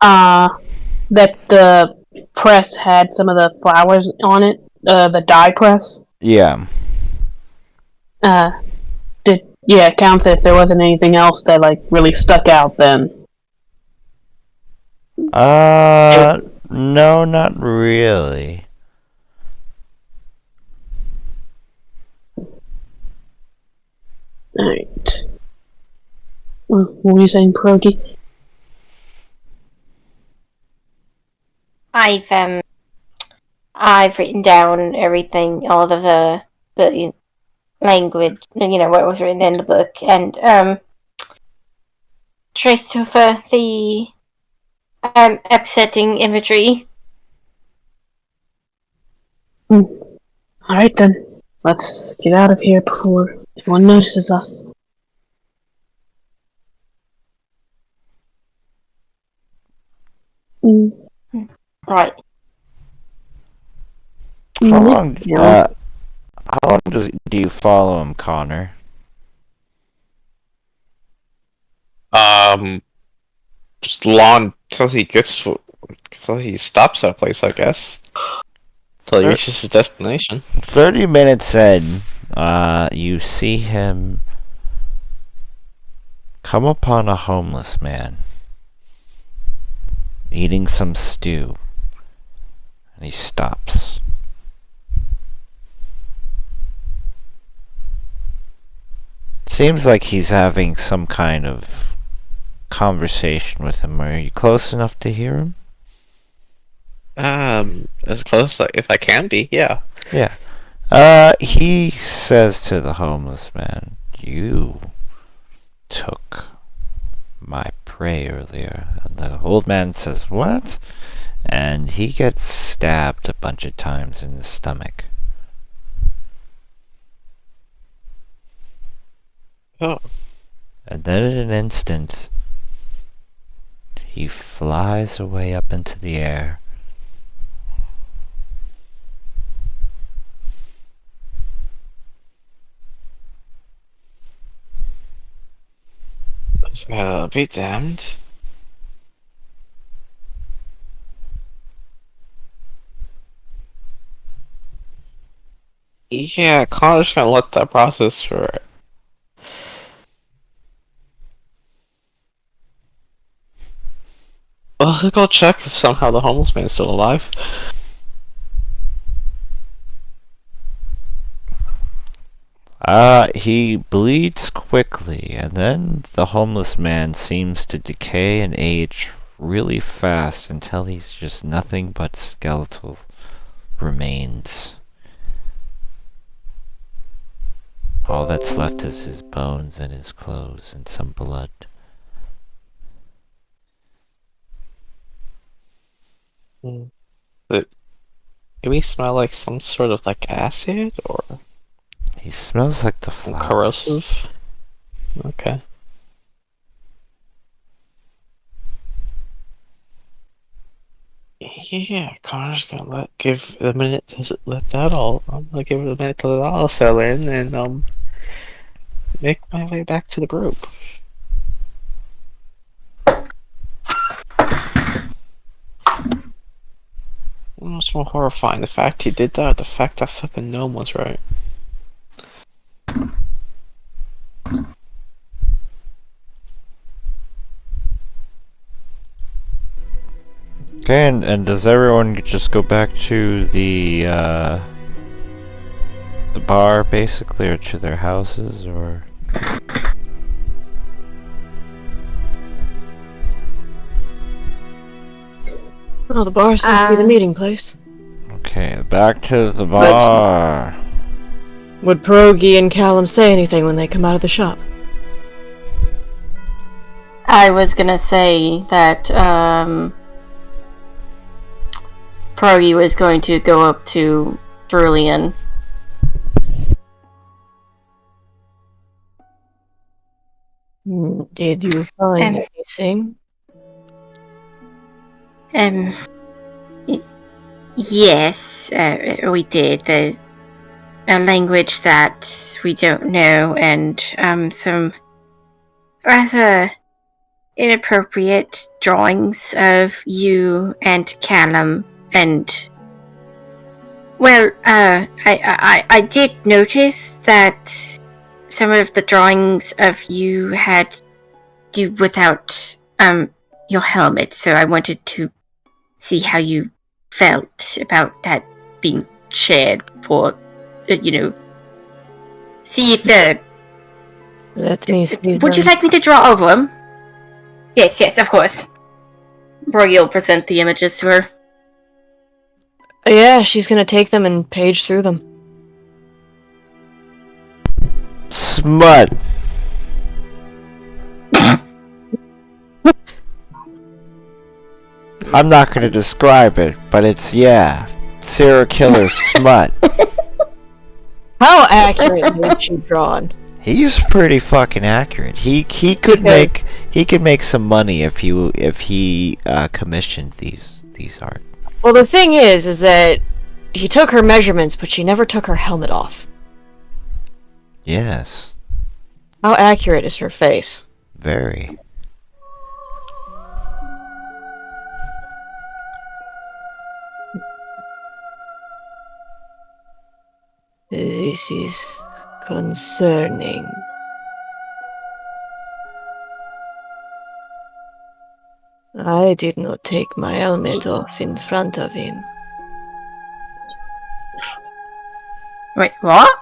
C: That the press had some of the flowers on it. The dye press.
A: Yeah.
C: Count said if there wasn't anything else that like really stuck out then.
A: No, not really.
C: Alright. What were you saying, Pierogi?
B: I've written down everything, all of the language, what was written in the book, and traced over the upsetting imagery.
C: Alright then. Let's get out of here before anyone notices us.
B: Right.
A: How long do you follow him, Connor?
F: Just long till he stops at a place, I guess. Till he reaches his destination.
A: 30 minutes in, you see him come upon a homeless man eating some stew, and he stops. Seems like he's having some kind of conversation with him. Are you close enough to hear him?
F: As close as if I can be, yeah.
A: Yeah. He says to the homeless man, "You took my prey earlier." And the old man says, "What?" And he gets stabbed a bunch of times in the stomach.
F: Oh.
A: And then in an instant, he flies away up into the air.
F: Well, be damned. Yeah, Connor's gonna let that process for it. Well, let's go check if somehow the homeless man's still alive.
A: He bleeds quickly, and then the homeless man seems to decay and age really fast until he's just nothing but skeletal remains. All that's left is his bones and his clothes and some blood.
F: Hmm. But do we smell like some sort of like acid or
A: He smells like the
F: some
A: flowers.
F: corrosive? Okay. Yeah, Connor's gonna give it a minute to let that all. I'm gonna give it a minute to let all settle in, and make my way back to the group. What's more horrifying, the fact he did that, or the fact that fucking gnome was right?
A: Okay, and does everyone just go back to the bar, basically, or to their houses, or?
D: Well, the bar seems to be the meeting place.
A: Okay, back to the bar.
D: Would Pierogi and Callum say anything when they come out of the shop?
B: I was gonna say that Pierogi was going to go up to Julian.
D: Did you find anything?
B: Yes, we did. There's a language that we don't know, and some rather inappropriate drawings of you and Callum, and well, I did notice that some of the drawings of you had you without your helmet, so I wanted to see how you felt about that being shared for, see if
D: Let me see
B: would you
D: them.
B: like me to draw over them? Yes, of course. Rory will present the images to her.
D: Yeah, she's gonna take them and page through them.
A: Smut! I'm not gonna describe it, but it's, yeah, serial killer smut.
D: How accurately is she drawn?
A: He's pretty fucking accurate. He could make some money if he commissioned these art.
D: Well, the thing is that he took her measurements, but she never took her helmet off.
A: Yes,
D: How accurate is her face?
A: very.
D: This is concerning. I did not take my helmet off in front of him.
B: Wait, what?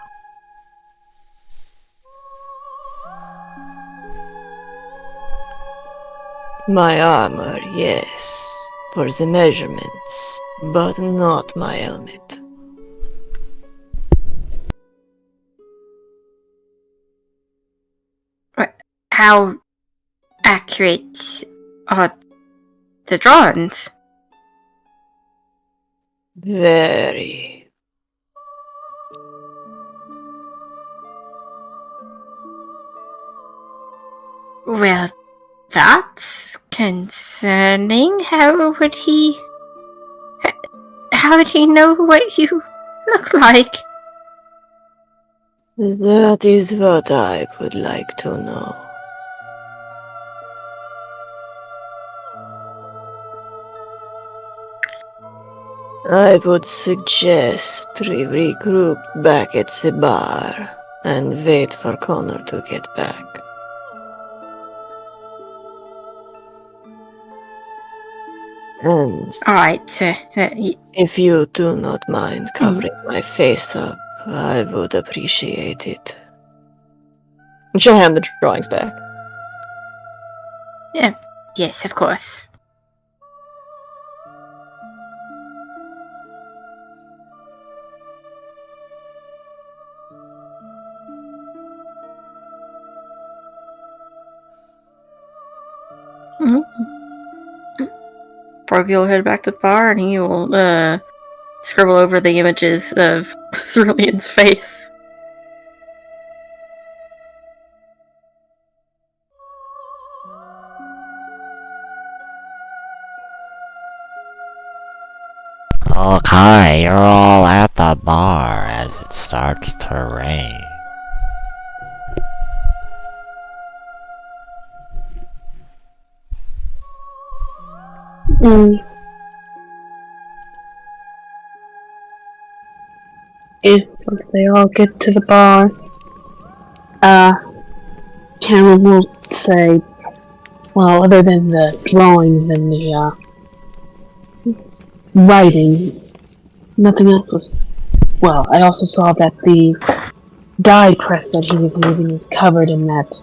D: My armor, yes, for the measurements, but not my helmet.
B: How accurate are the drawings?
D: Very.
B: Well, that's concerning. How would he know what you look like?
D: That is what I would like to know. I would suggest we regroup back at the bar and wait for Connor to get back. And
B: Alright,
D: if you do not mind covering my face up, I would appreciate it. And she'll hand the drawings back.
B: yes, of course.
H: Brogy will head back to the bar and he will scribble over the images of Cerulean's face.
A: Okay, you're all at the bar as it starts to rain.
C: Mm. Once they all get to the bar, Cameron will say, well, other than the drawings and the, writing, nothing else was... Well, I also saw that the dye press that he was using was covered in that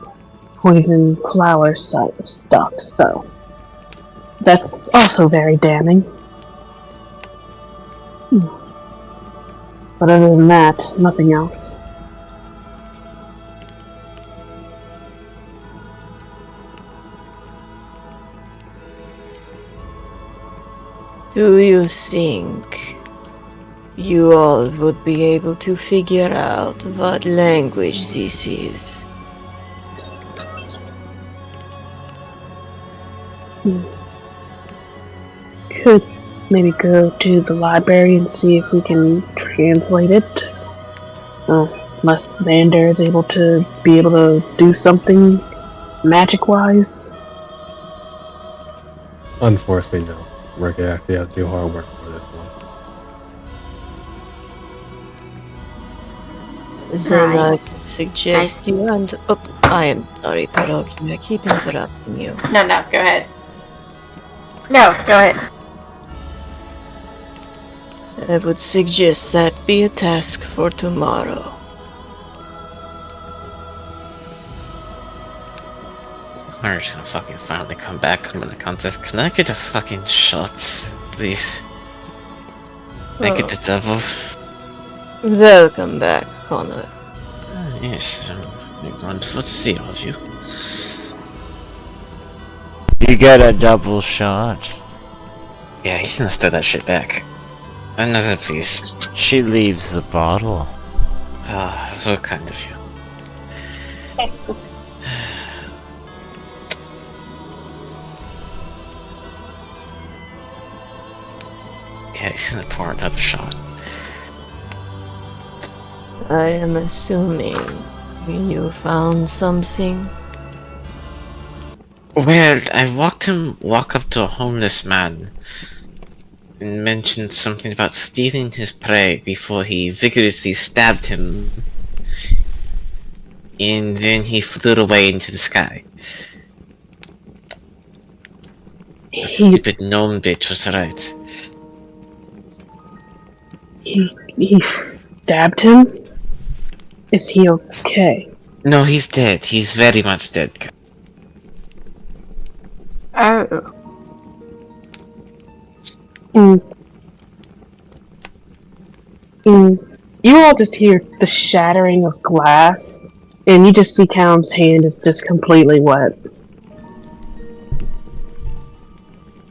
C: poison flower stuff, so... That's also very damning. But other than that, nothing else.
D: Do you think you all would be able to figure out what language this is?
C: Could maybe go to the library and see if we can translate it. Unless Xander is able to do something magic-wise.
E: Unfortunately, no. We're gonna actually have to do hard work for this one.
D: Then I
B: Right.
D: could suggest you and... Oh, I am sorry, Pierogi, I keep interrupting you.
B: No, go ahead. No, go ahead.
D: I would suggest that be a task for tomorrow.
F: I'm just gonna fucking finally come back from the contest. Can I get a fucking shot, please? Make it the double.
D: Welcome back, Connor.
F: Yes, wonderful to see all of you.
A: You get a double shot.
F: Yeah, he's gonna throw that shit back. Another, please.
A: She leaves the bottle.
F: Ah, so kind of you. Okay, he's gonna pour another shot.
D: I am assuming you found something.
F: Well, I walk up to a homeless man and mentioned something about stealing his prey before he vigorously stabbed him. And then he flew away into the sky. That stupid gnome bitch was right.
C: He stabbed him? Is he okay?
F: No, he's dead. He's very much dead.
B: Oh.
C: You all just hear the shattering of glass, and you just see Callum's hand is just completely wet.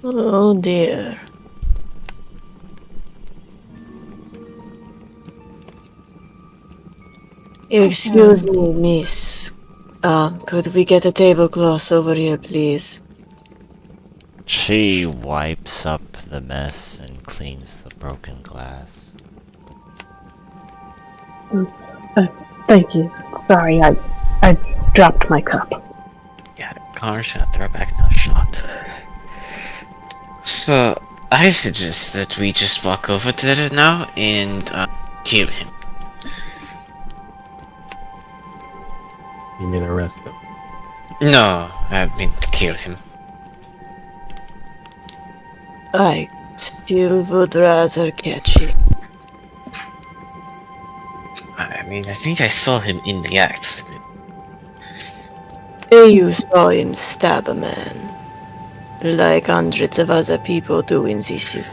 D: Oh dear. Excuse me, miss. Could we get a tablecloth over here, please?
A: She wipes up the mess and cleans the broken glass.
C: Thank you. Sorry, I dropped my cup.
F: Yeah, Connor's gonna throw back another shot. So, I suggest that we just walk over there now and kill him.
E: You mean arrest him?
F: No, I mean to kill him.
D: I still would rather catch him.
F: I mean, I think I saw him in the act.
D: You saw him stab a man, like hundreds of other people do in this city.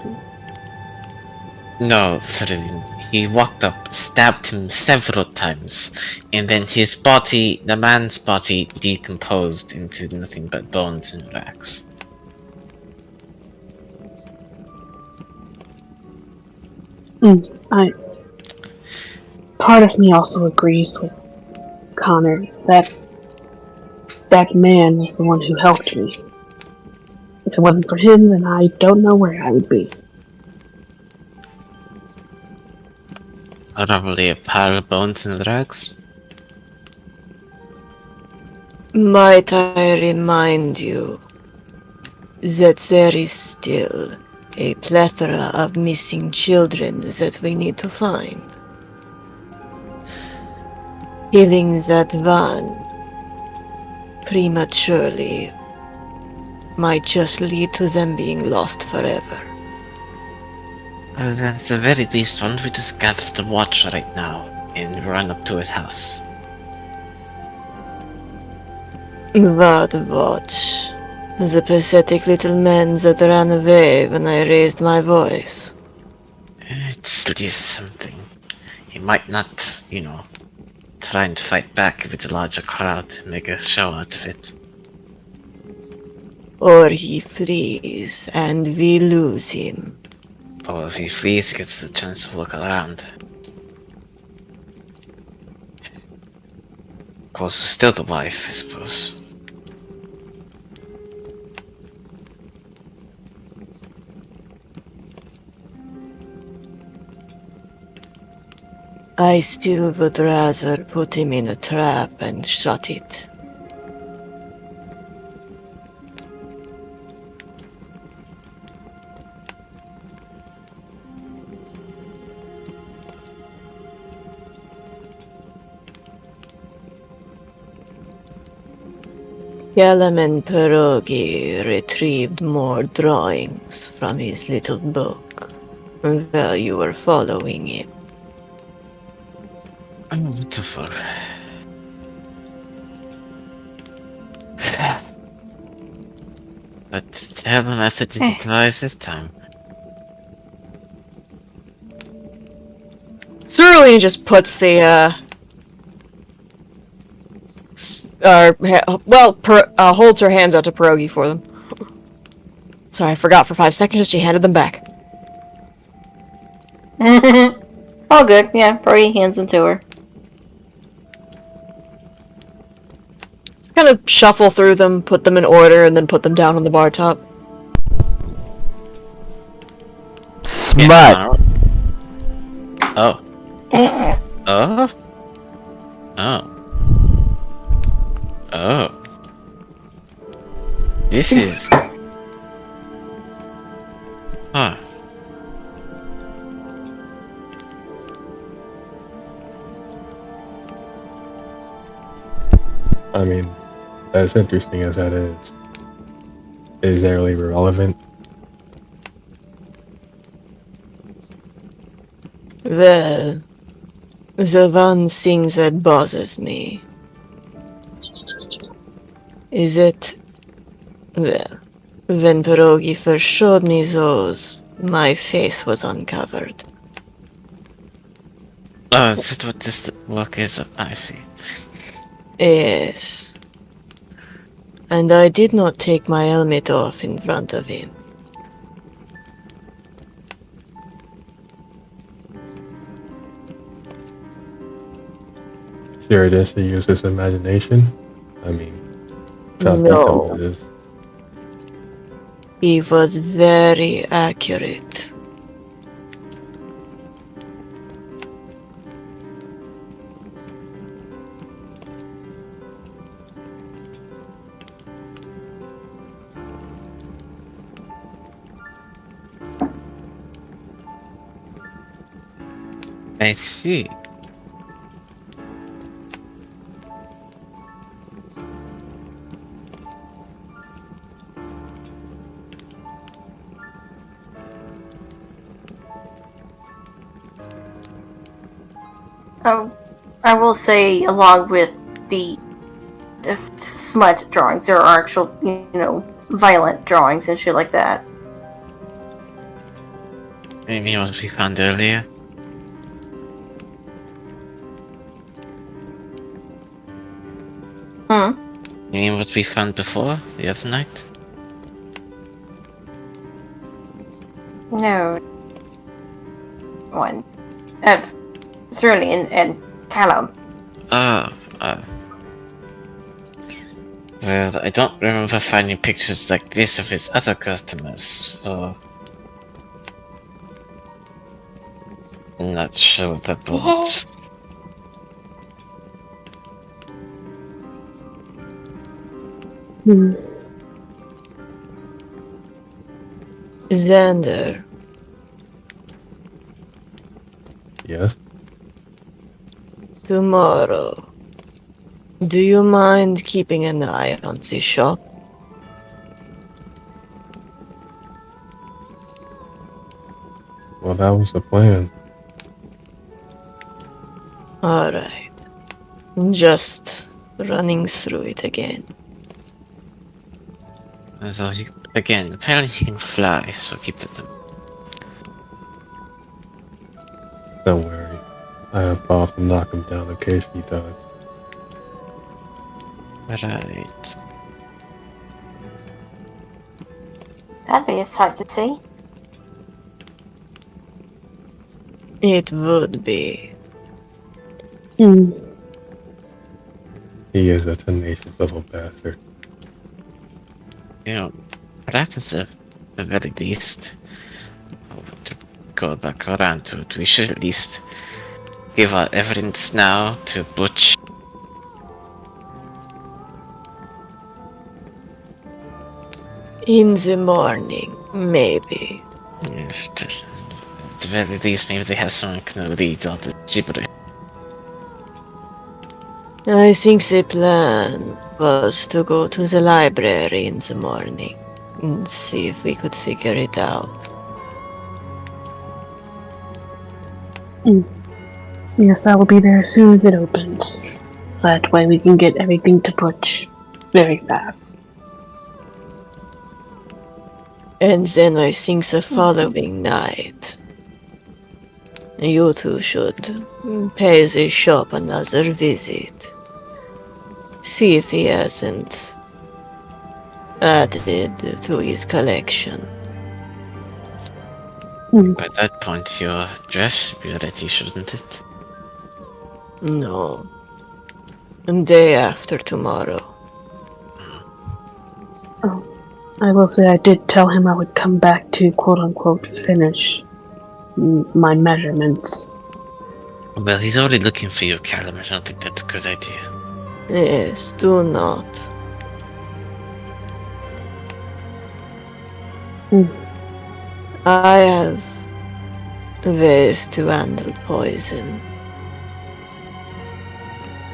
F: No, Celine. He walked up, stabbed him several times, and then his body, the man's body, decomposed into nothing but bones and rags.
C: I part of me also agrees with Connor that that man was the one who helped me. If it wasn't for him, then I don't know where I would be.
F: Probably a pile of bones and rags.
D: Might I remind you that there is still a plethora of missing children that we need to find. Killing that one prematurely might just lead to them being lost forever.
F: Well, at the very least, why don't we just gather the watch right now and run up to his house?
D: What watch? The pathetic little man that ran away when I raised my voice.
F: It's at least something. He might not, try and fight back if it's a larger crowd, make a show out of it.
D: Or he flees and we lose him.
F: Or if he flees, he gets the chance to look around. Of course, still the wife, I suppose.
D: I still would rather put him in a trap and shut it. Yalaman Pierogi retrieved more drawings from his little book while you were following him.
F: Beautiful. But tell the method didn't twice this time.
I: Cerulean just puts the, holds her hands out to Pierogi for them. Sorry, I forgot for 5 seconds that she handed them back.
H: All good, yeah. Brody hands them to her.
I: Kind of shuffle through them, put them in order, and then put them down on the bar top.
A: Smut!
F: Oh. Oh? Oh. Oh. This is... Huh.
E: I mean, as interesting as that is that really relevant?
D: Well, the one thing that bothers me is that, well, when Pierogi first showed me those, my face was uncovered.
F: Oh, is that what this work is? I see.
D: Yes. And I did not take my helmet off in front of him.
E: Sure, it is to use his imagination. I mean, that's
D: No.
E: how it is.
D: He was very accurate.
F: I see.
H: I will say, along with the smut drawings, there are actual, violent drawings and shit like that.
F: Maybe what we found earlier.
B: Hmm.
F: You mean what we found before, the other night?
B: No. One. Cerulean and Callum.
F: Oh, well, I don't remember finding pictures like this of his other customers, so... I'm not sure that would...
C: Hmm.
D: Xander,
E: Yes?
D: tomorrow, do you mind keeping an eye on the shop?
E: Well, that was the plan.
D: Alright. Just running through it again.
F: So he, again, apparently he can fly, so keep that in.
E: Don't worry. I have Bob to knock him down in case he does.
F: Right.
B: That'd be a sight to see.
D: It would be.
C: Hmm.
E: He is a tenacious little bastard.
F: You know, perhaps at the very least, to go back around to it, we should at least give our evidence now to Butch.
D: In the morning, maybe.
F: Yes, just, at the very least, maybe they have someone who can read all the gibberish.
D: I think the plan was to go to the library in the morning and see if we could figure it out.
C: Yes, I will be there as soon as it opens. So that way we can get everything to Butch very fast.
D: And then I think the following night, you two should pay the shop another visit. See if he hasn't added to his collection.
F: By that point, your dress should be ready, shouldn't it?
D: No. Day after tomorrow.
C: I will say I did tell him I would come back to quote-unquote finish my measurements.
F: Well, he's already looking for you, Callum. I don't think that's a good idea.
D: Yes, do not. I have ways to handle poison.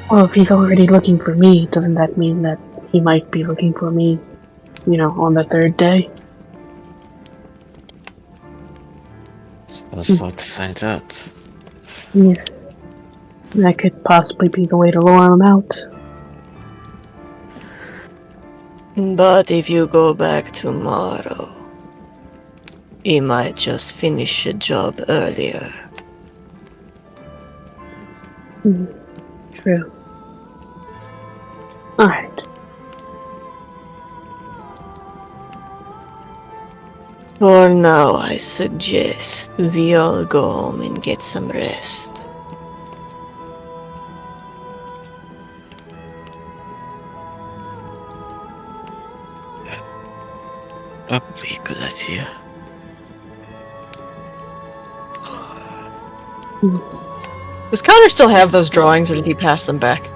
C: Well, if he's already looking for me, doesn't that mean that he might be looking for me, on the third day?
F: Let's want to find out.
C: Yes. That could possibly be the way to lure him out.
D: But if you go back tomorrow, he might just finish the job earlier.
C: True. Alright.
D: For now, I suggest we all go home and get some rest.
F: Probably a good idea.
I: Does Connor still have those drawings, or did he pass them back?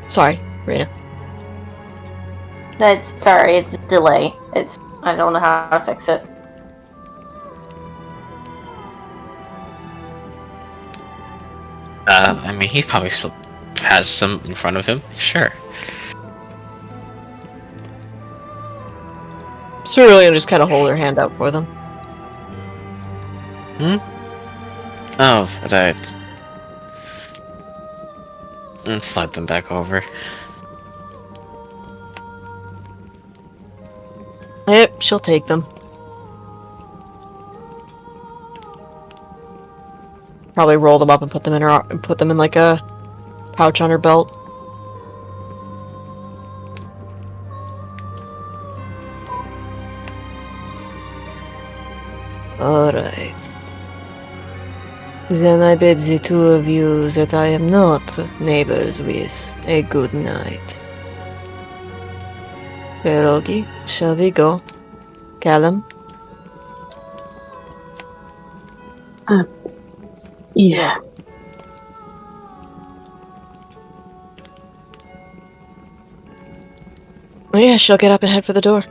I: Sorry, Rena.
B: It's a delay. I don't know how to fix it.
F: I mean, he probably still has some in front of him. Sure.
I: Cerulean just kind of hold her hand out for them.
F: Oh, right. And slide them back over.
I: Yep, she'll take them. Probably roll them up and put them in like a pouch on her belt. Alright. Then I bid the two of you that I am not neighbors with a good night. Pierogi, shall we go? Callum?
C: Yeah.
I: Oh yeah, she'll get up and head for the door.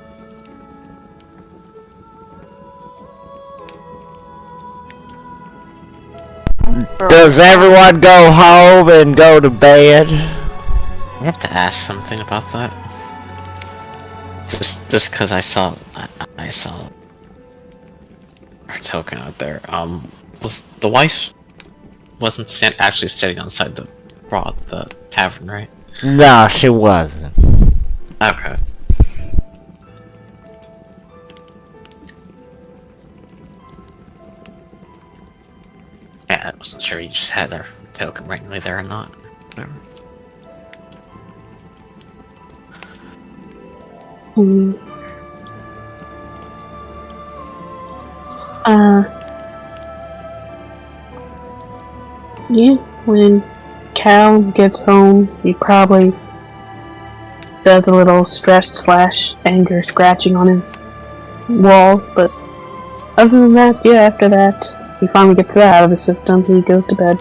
A: Does everyone go home and go to bed?
F: I have to ask something about that. Just because I saw her token out there. Was the wife wasn't actually standing outside the tavern, right?
A: No, she wasn't.
F: Okay. Yeah, I wasn't sure you just had their token randomly there or not. Whatever.
C: Hmm. Yeah, when Cal gets home, he probably does a little stress / anger scratching on his walls, but other than that, yeah, after that, he finally gets that out of his system, he goes to bed.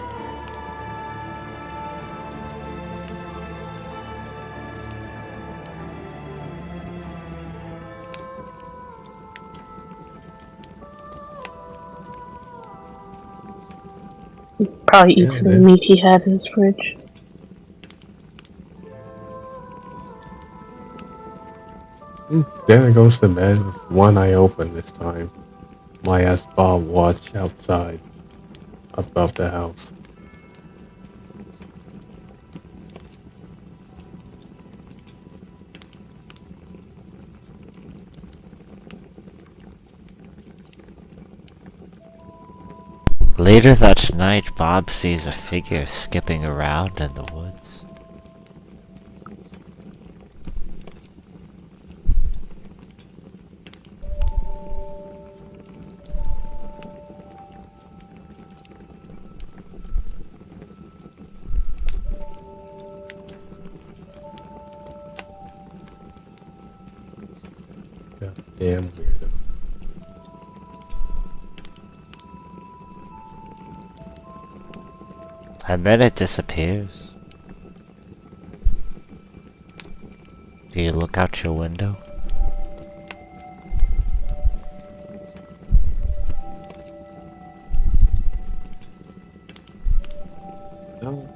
C: Probably eats the meat he has in his fridge.
E: Then it goes to bed with one eye open this time. My ass Bob watch outside, above the house.
A: Later that night, Bob sees a figure skipping around in the woods.
E: Yeah, damn weirdo.
A: And then it disappears. Do you look out your window?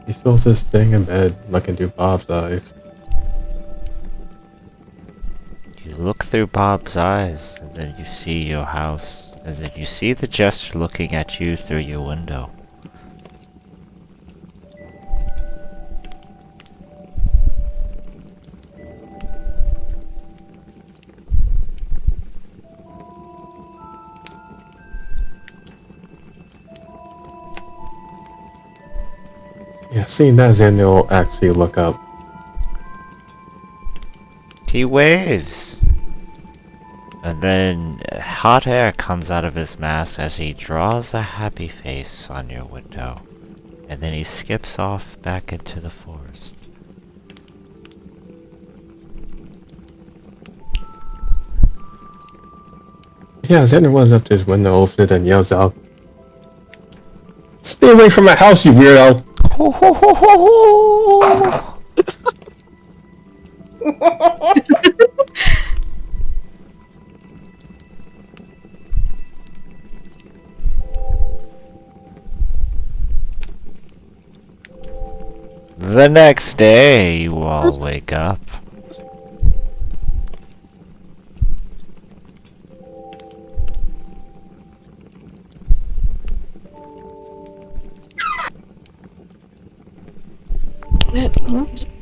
E: He still just staying in bed, looking through Bob's eyes.
A: You look through Bob's eyes, and then you see your house, and then you see the jester looking at you through your window.
E: Yeah, seeing that, Xander will actually look up.
A: He waves! And then hot air comes out of his mask as he draws a happy face on your window. And then he skips off back into the forest.
E: Yeah, Xander runs up to his window, opens it, and yells out, "Stay away from my house, you weirdo!"
A: Ho ho ho ho ho! The next day, you all wake up.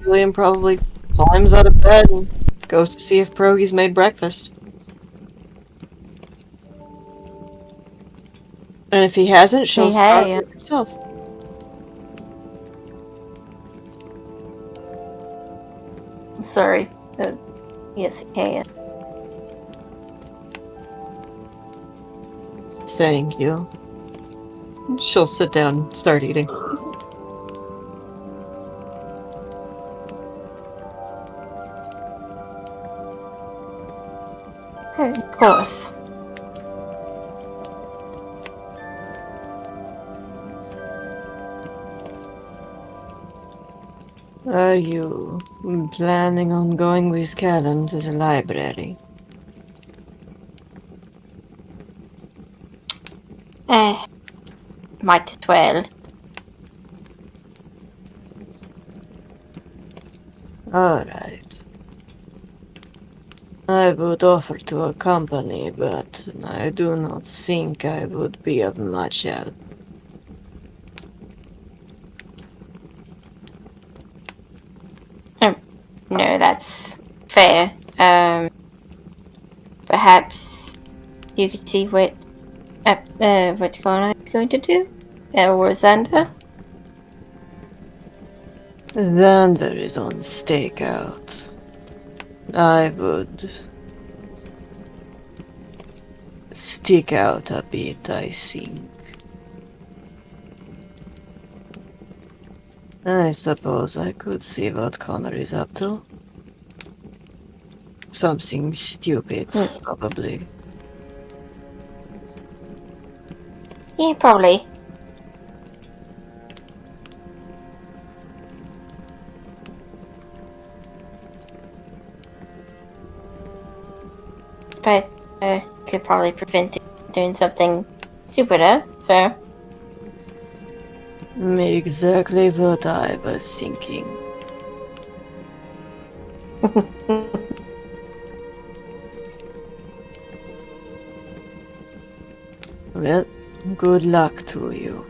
I: William probably climbs out of bed and goes to see if Pierogi's made breakfast. And if he hasn't, she'll
B: Hey,
I: start
B: hey.
I: it herself.
B: Sorry. Yes, okay.
I: Thank you. She'll sit down and start eating.
B: Of course.
D: Are you planning on going with Callum to the library?
B: Might as well.
D: Alright. I would offer to accompany, but I do not think I would be of much help.
B: No, that's fair. Perhaps you could see what Connor is going to do? Or Xander?
D: Xander is on stakeout. I would stick out a bit, I think. I suppose I could see what Connor is up to. Something stupid, probably.
B: Yeah, probably. But could probably prevent it from doing something stupider, so.
D: Exactly what I was thinking. Well, good luck to you.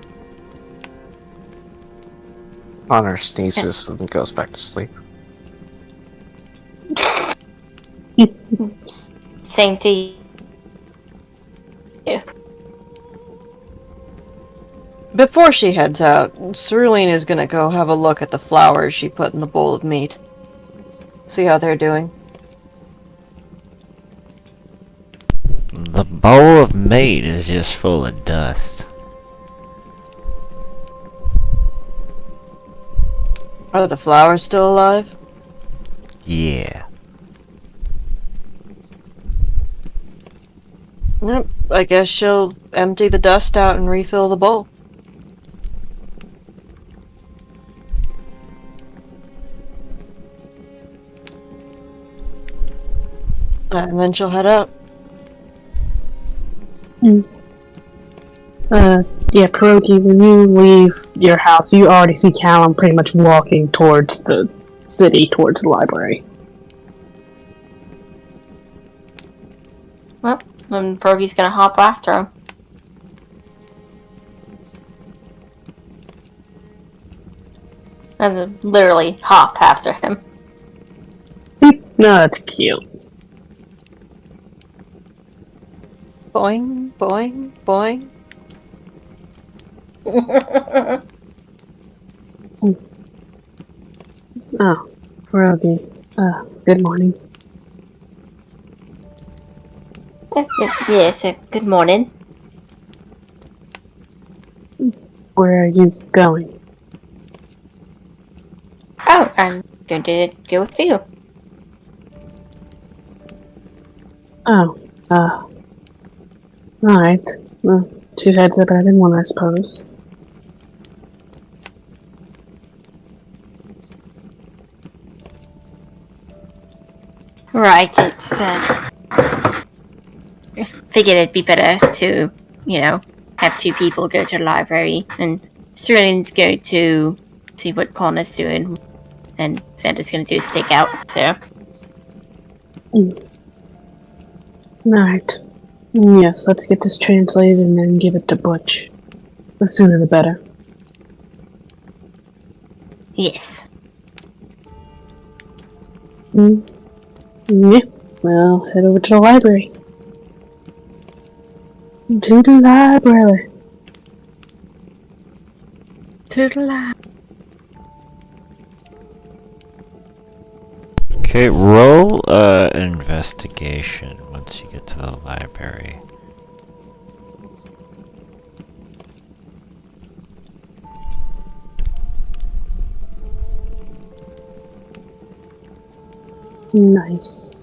G: Connor sneezes and goes back to sleep.
B: Same to you.
I: Before she heads out, Cerulean is gonna go have a look at the flowers she put in the bowl of meat. See how they're doing.
A: The bowl of meat is just full of dust.
I: Are the flowers still alive?
A: Yeah.
I: Yep, I guess she'll empty the dust out and refill the bowl. And then she'll head out.
C: Yeah, Pierogi, when you leave your house, you already see Callum pretty much walking towards the city, towards the library.
B: Well, then Pierogi's gonna hop after him. And then literally hop after him.
C: No, that's cute.
I: Boing, boing, boing.
C: Oh, Pierogi, good morning.
B: Yes, good morning.
C: Where are you going?
B: Oh, I'm going to go with you.
C: Oh, alright. Well, two heads are better than one, I suppose.
B: Right, it's, figured it'd be better to, have two people go to the library, and Cerulean's go to see what Connor's doing, and Santa's gonna do a stakeout, so.
C: Alright. Yes, let's get this translated and then give it to Butch. The sooner the better.
B: Yes.
C: Yeah, well, head over to the library. To the library.
H: to the light.
A: Okay, roll investigation once you get to the library.
C: Nice.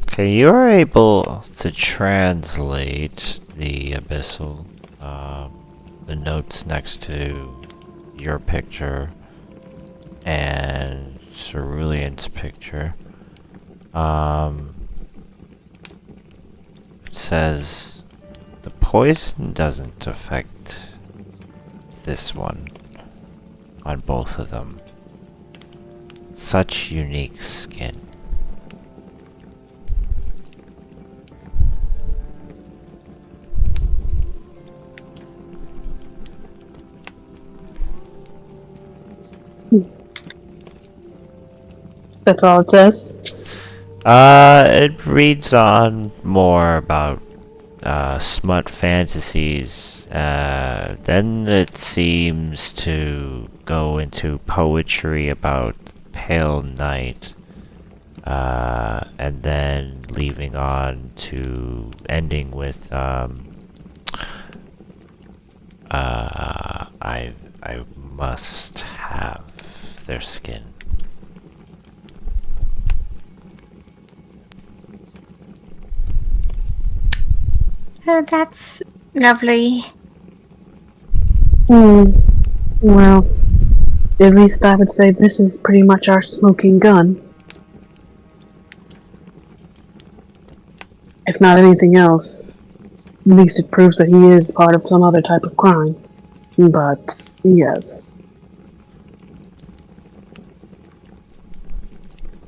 A: Okay, you're able to translate the abyssal, the notes next to your picture and Cerulean's picture. It says the poison doesn't affect this one on both of them. Such unique skin.
C: That's all it says.
A: It reads on more about smut fantasies. Then it seems to go into poetry about pale night. And then leaving on to ending with I must have their skin.
B: Oh, that's lovely.
C: Well, at least I would say this is pretty much our smoking gun. If not anything else, at least it proves that he is part of some other type of crime. But, yes.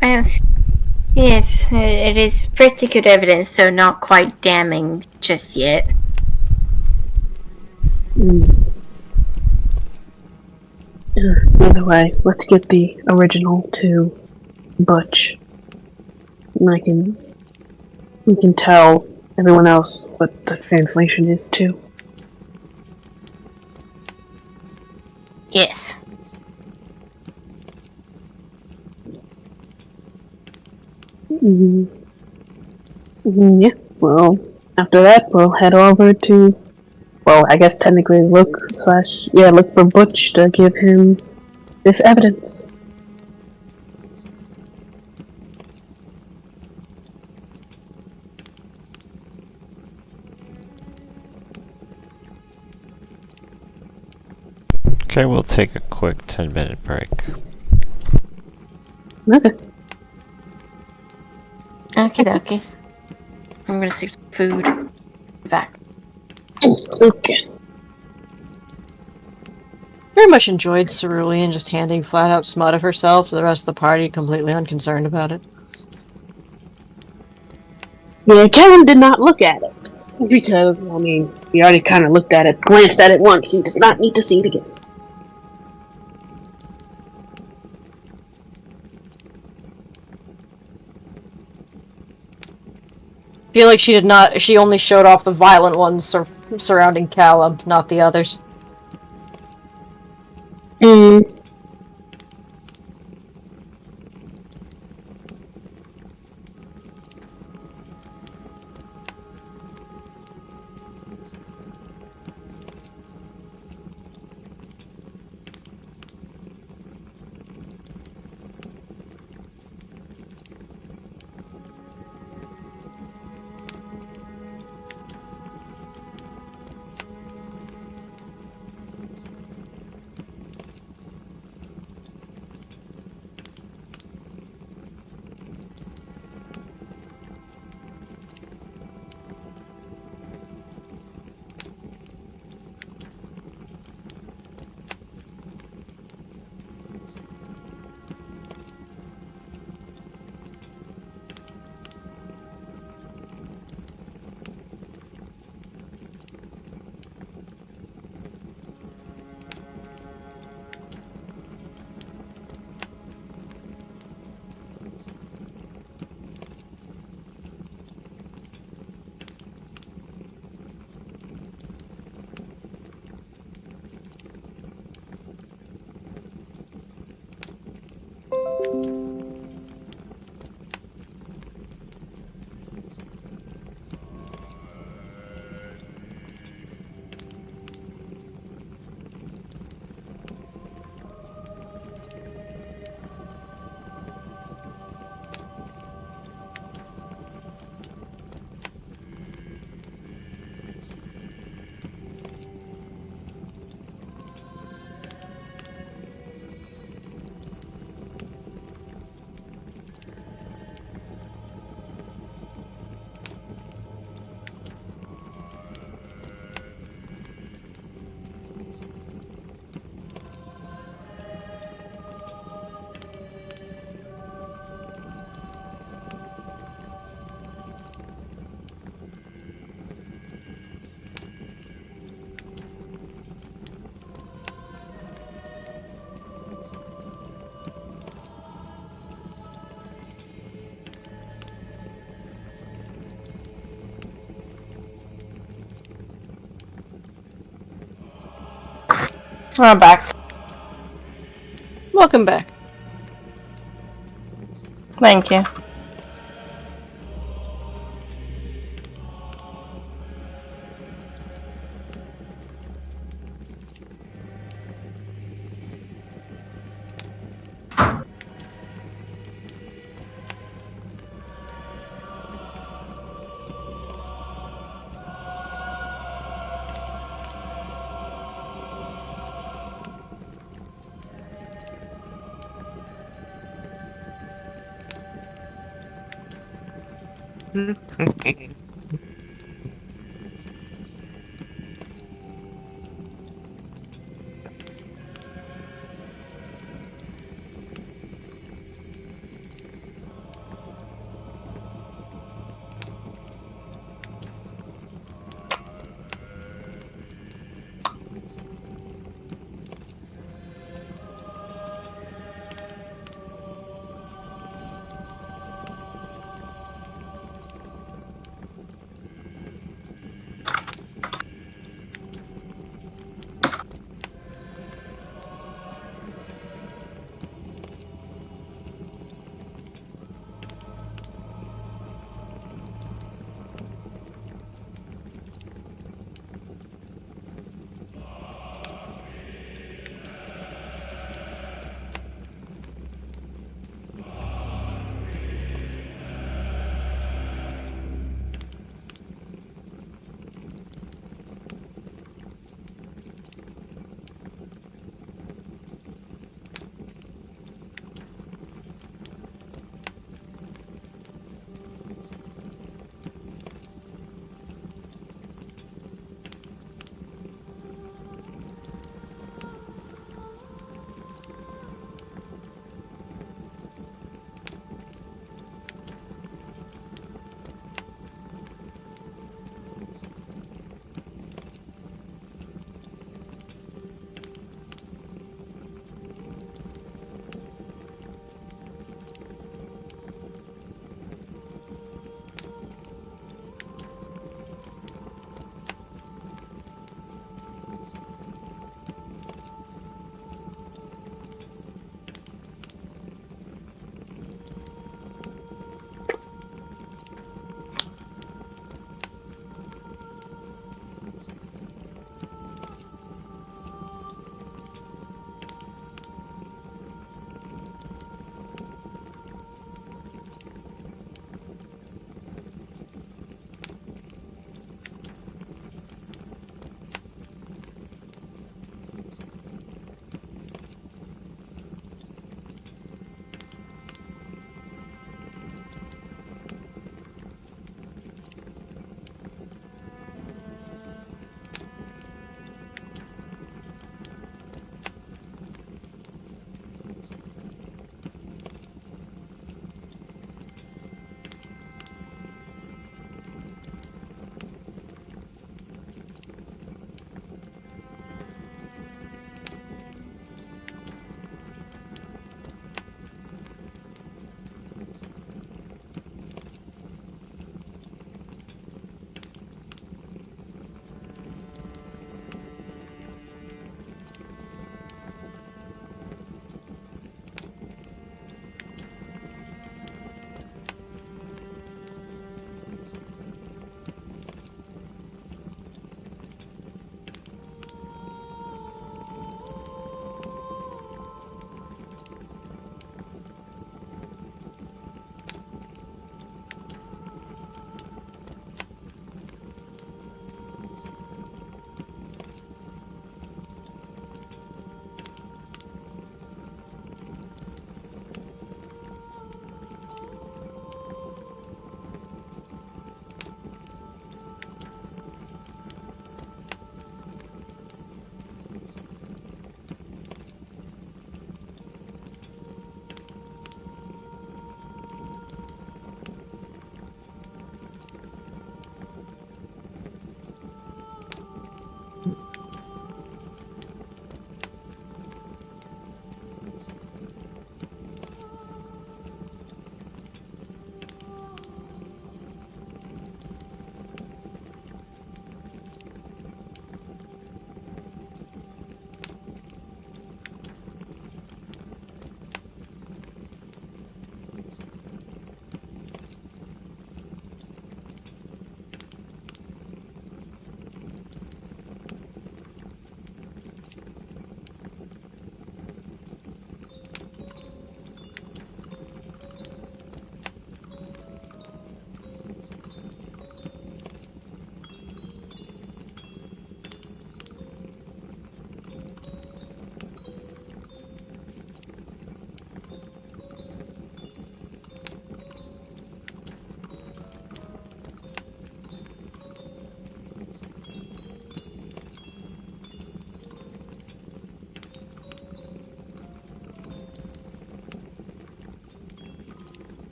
B: Well, yes, it is pretty good evidence, though not quite damning just yet.
C: Either way, let's get the original to Butch. And we can tell everyone else what the translation is too.
B: Yes.
C: Yeah, well, after that, we'll head over to, well, I guess technically look for Butch to give him this evidence.
A: Okay, we'll take a quick 10-minute break.
C: Okay.
B: Okay. I'm gonna seek food. Back.
C: Okay.
I: Very much enjoyed Cerulean just handing flat out smut of herself to the rest of the party, completely unconcerned about it.
C: Yeah, Kevin did not look at it. Because, I mean, he already kind of looked at it, glanced at it once. He does not need to see it again.
I: Feel like she only showed off the violent ones surrounding Callum, not the others.
B: I'm back.
I: Welcome back.
B: Thank you.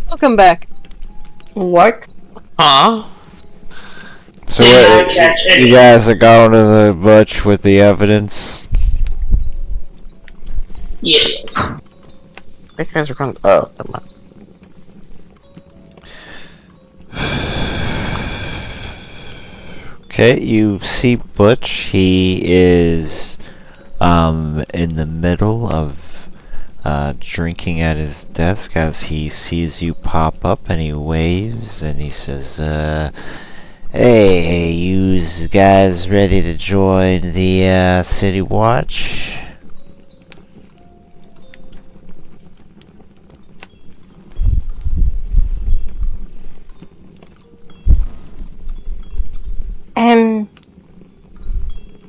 I: Welcome back.
H: What?
F: Huh?
A: So
C: Did not
A: what,
C: catch
A: you
C: any.
A: guys are going to the butch with the evidence?
C: Yes.
G: You guys are going. Oh, never mind.
A: Okay, you see Butch. He is in the middle of drinking at his desk as he sees you pop up, and he waves and he says, hey, you guys ready to join the City Watch?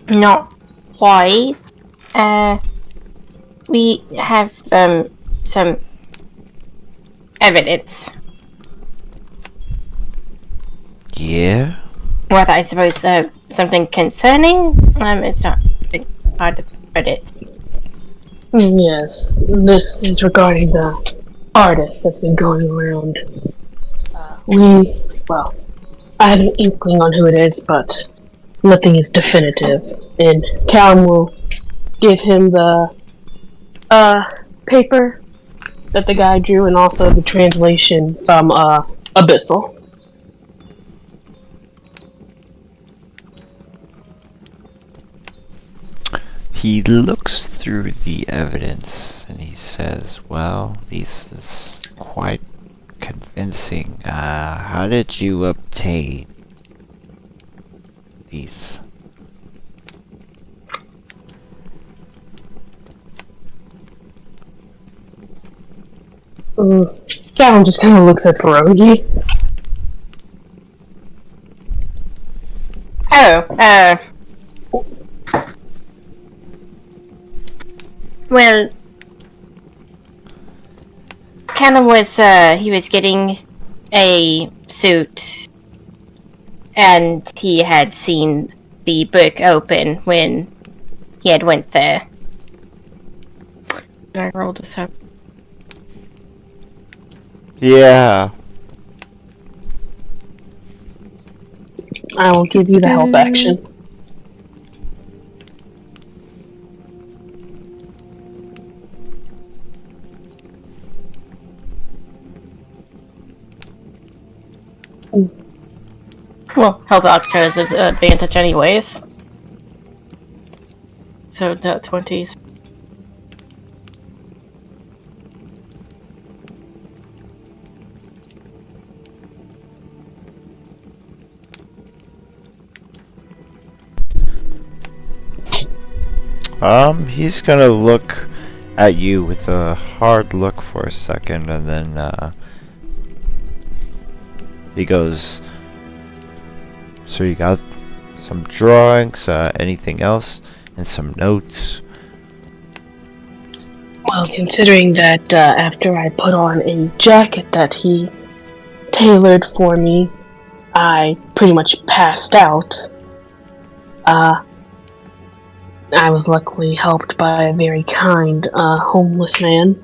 B: Not quite. We have, some evidence.
A: Yeah?
B: What I suppose, something concerning? It's not hard to put it.
C: Yes, this is regarding the artist that's been going around. Well, I have an inkling on who it is, but nothing is definitive. And Callum will give him the paper that the guy drew and also the translation from Abyssal.
A: He looks through the evidence and he says, well, this is quite convincing. How did you obtain these?
C: Callum just kind of looks at Pierogi.
B: Well, Callum was, he was getting a suit, and he had seen the book open when he had went there.
H: Did I roll this up?
A: Yeah.
C: I will give you the help action.
B: Well, help out because it's an advantage anyways. So, the 20s.
A: He's gonna look at you with a hard look for a second, and then, he goes, so you got some drawings, anything else, and some notes?
C: Well, considering that after I put on a jacket that he tailored for me, I pretty much passed out. I was luckily helped by a very kind homeless man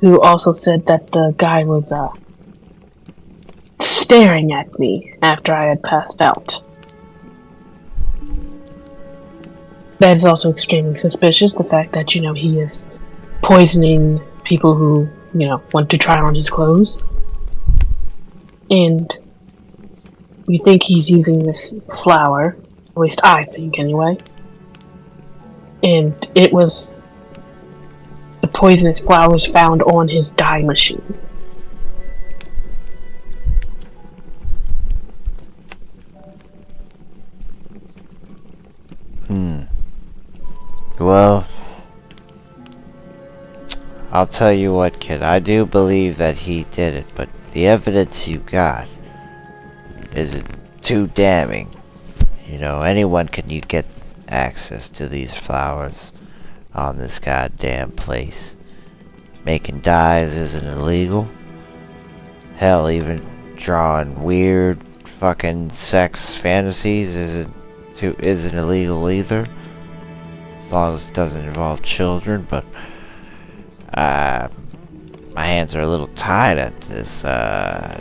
C: who also said that the guy was staring at me after I had passed out. That is also extremely suspicious, the fact that, he is poisoning people who, want to try on his clothes. And we think he's using this flower, at least I think anyway. And it was the poisonous flowers found on his dye machine.
A: Well, I'll tell you what, kid, I do believe that he did it, but the evidence you got isn't too damning. Anyone can get access to these flowers on this goddamn place. Making dyes isn't illegal. Hell, even drawing weird fucking sex fantasies isn't illegal either. as long as it doesn't involve children, but my hands are a little tied at this. I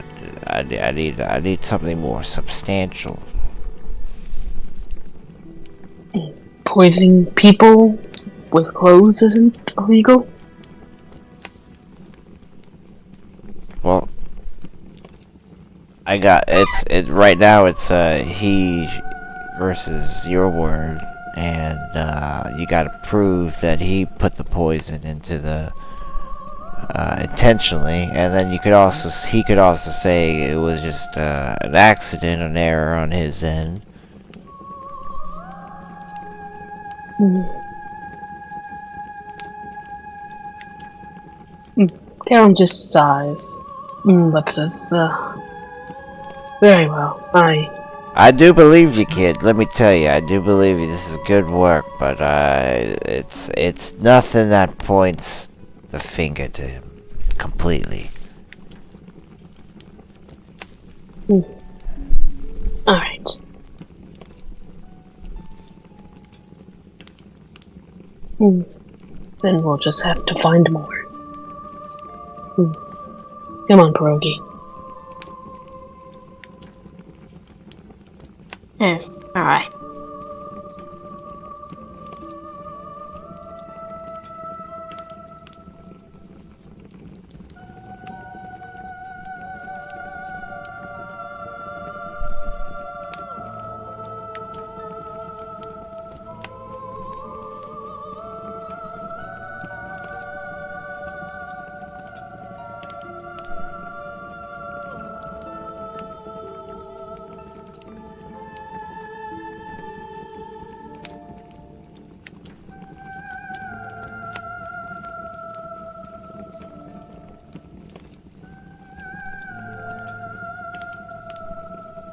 A: need something more substantial.
C: Poisoning people with clothes isn't illegal?
A: Well, I got it right now. It's he versus your word, and you got to prove that he put the poison into the intentionally, and then he could also say it was just an accident, an error on his end.
C: Count just sighs. Ellipsis. Very well.
A: I do believe you, kid. Let me tell you, I do believe you. This is good work, but it's nothing that points the finger to him completely.
C: Alright. Then we'll just have to find more. Come on, Pierogi.
B: Alright.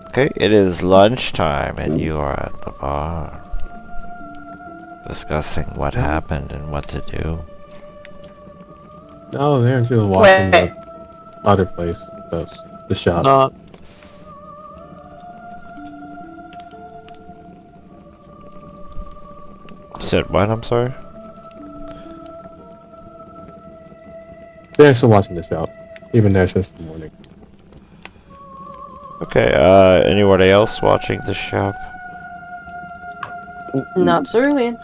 A: Okay, it is lunchtime, and you are at the bar discussing what happened and what to do.
E: No, they're just watching the other place, the shop.
G: No,
A: Said what? I'm sorry.
E: They're still watching the shop. Even there since the morning.
A: Okay. Anybody else watching the shop?
I: Not Cerulean.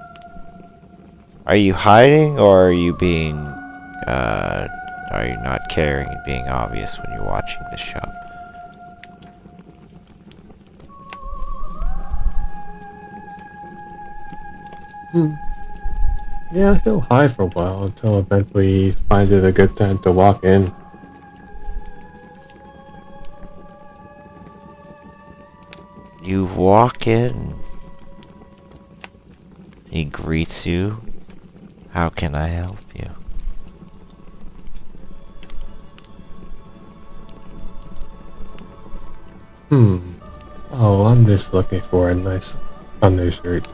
A: Are you hiding, or are you being? Are you not caring and being obvious when you're watching the shop?
E: Yeah, he'll hide for a while until eventually he finds it a good time to walk in.
A: You walk in. He greets you. How can I help you?
E: Oh, I'm just looking for a nice undershirt.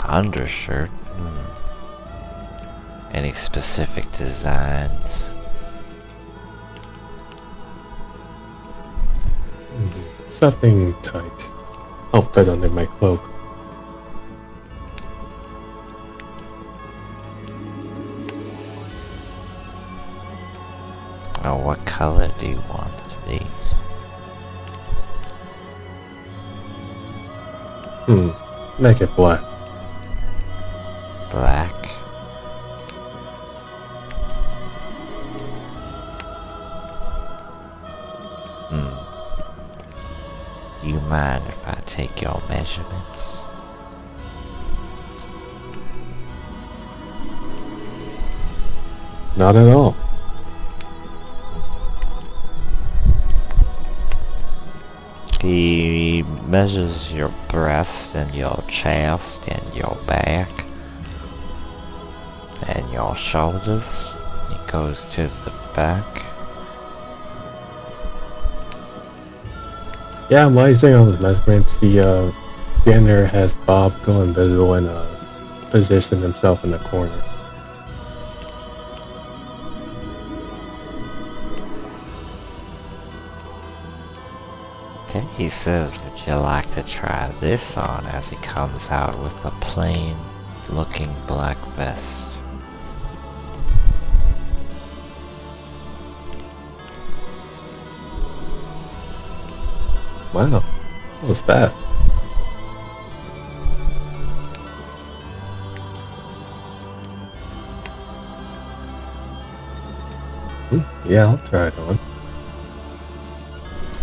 A: Undershirt? Any specific designs?
E: Something tight. I'll fit under my cloak.
A: Oh, what color do you want it to be?
E: Make it black.
A: Black? Do you mind if I take your measurements?
E: Not at all.
A: He measures your breast and your chest and your back and your shoulders. He goes to the back.
E: Yeah, while he's doing all his measurements, the janitor has Bob go invisible and position himself in the corner.
A: Okay, he says, would you like to try this on, as he comes out with a plain looking black vest.
E: Wow, that was fast. Yeah, I'll try it on.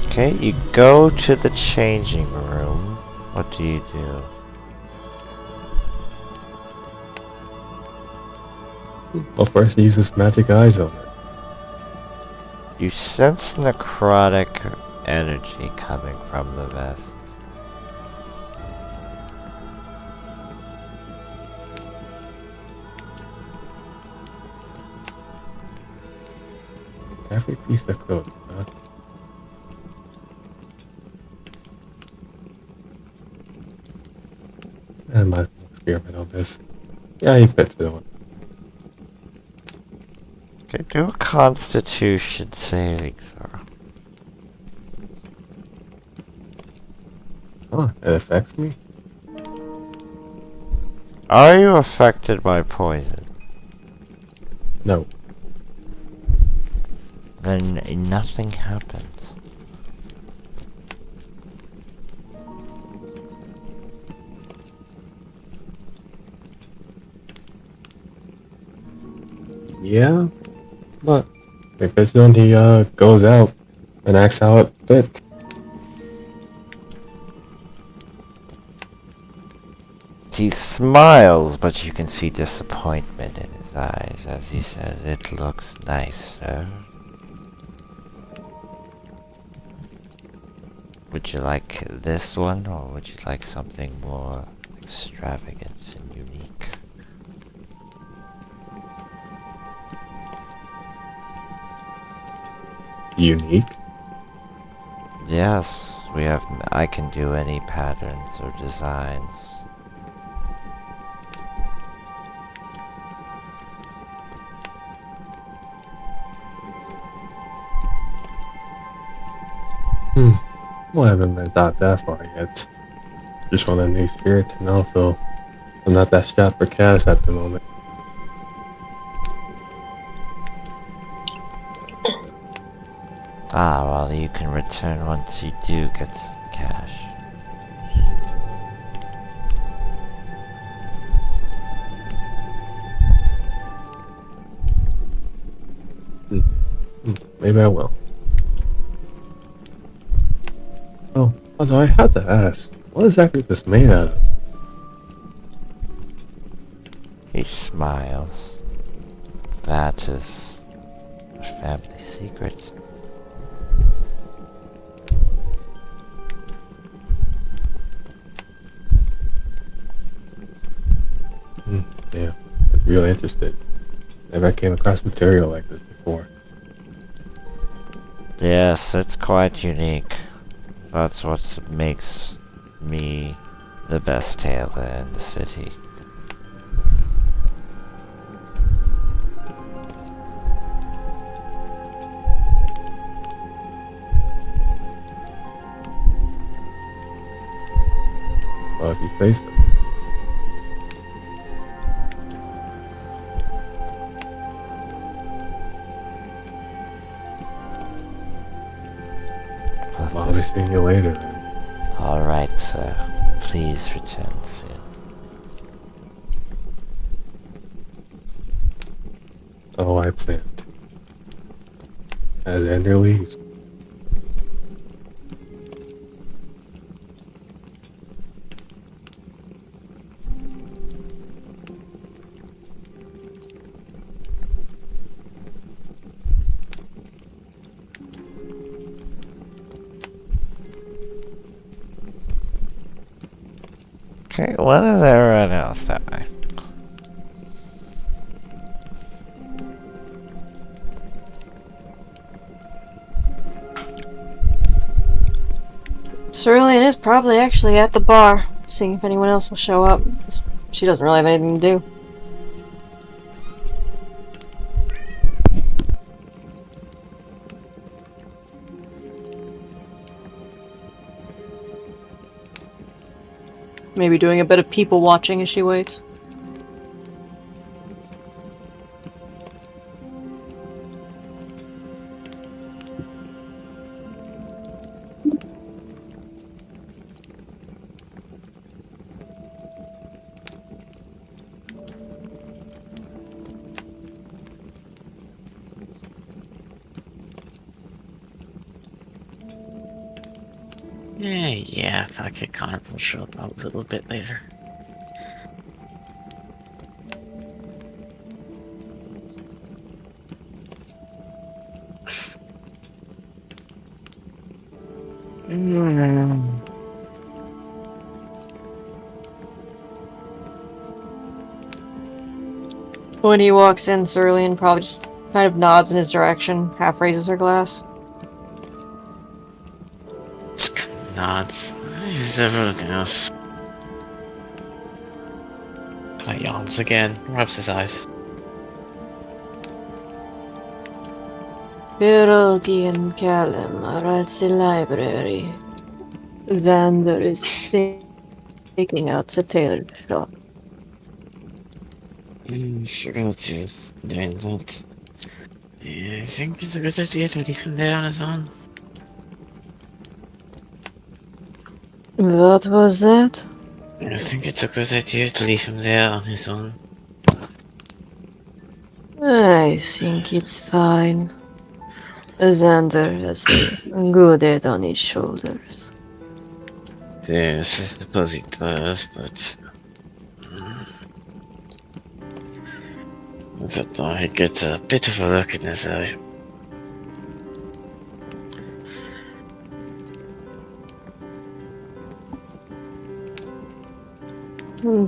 A: Okay, you go to the changing room. What do you do?
E: Well, first he uses magic eyes on it.
A: You sense necrotic energy coming from the vest.
E: Every piece of clothing, huh? I might as well experiment on this. Yeah, he fits it on.
A: Okay, do a constitution saving throw.
E: Oh, it affects me?
A: Are you affected by poison?
E: No.
A: Then nothing happens.
E: Yeah, but if it's done, he goes out and acts how it fits.
A: He smiles, but you can see disappointment in his eyes as he says, "It looks nice, sir. Would you like this one, or would you like something more extravagant and unique?"
E: Unique?
A: Yes, I can do any patterns or designs.
E: Well, I haven't been thought that far yet. Just want a new shirt, and also, I'm not that strapped for cash at the moment.
A: Ah, well, you can return once you do get some cash.
E: Maybe I will. Oh, although I had to ask, what exactly is this made out of?
A: He smiles. That is a family secret.
E: Yeah, I'm really interested. Never came across material like this before.
A: Yes, it's quite unique. That's what makes me the best tailor in the city.
E: Well, if you say so. Well, I'll be seeing you later then.
A: Alright, sir. Please return soon.
E: Oh, I planned. As Ender leaves.
A: Okay, what does everyone else die?
I: Cerulean is probably actually at the bar, seeing if anyone else will show up. She doesn't really have anything to do. Maybe doing a bit of people watching as she waits.
F: Yeah, fuck it, Connor will show up a little bit later.
I: When he walks in, Cerulean probably just kind of nods in his direction, half raises her glass.
F: Just kind of nods. Is everything else? Kind of yawns again, rubs his eyes.
D: Pierogi and Callum are at the library. Xander is taking out the tailor shop.
F: You're going to doing that. Yeah, I think it's a good idea to leave him there on his own.
D: What was that?
F: I think it's a good idea to leave him there on his own.
D: I think it's fine. Xander has a good head on his shoulders.
F: Yes, I suppose he does, but... I don't know, he gets a bit of a look in his eye.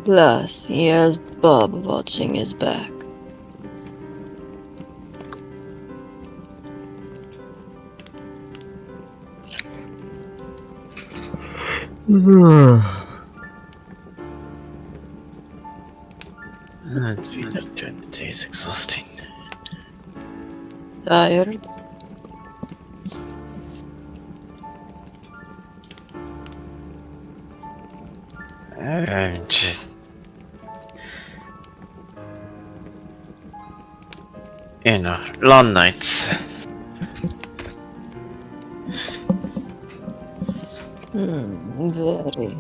D: Plus, he has Bob watching his back.
F: During the day is exhausting.
D: Tired?
F: Just... You know, long nights.
D: Very.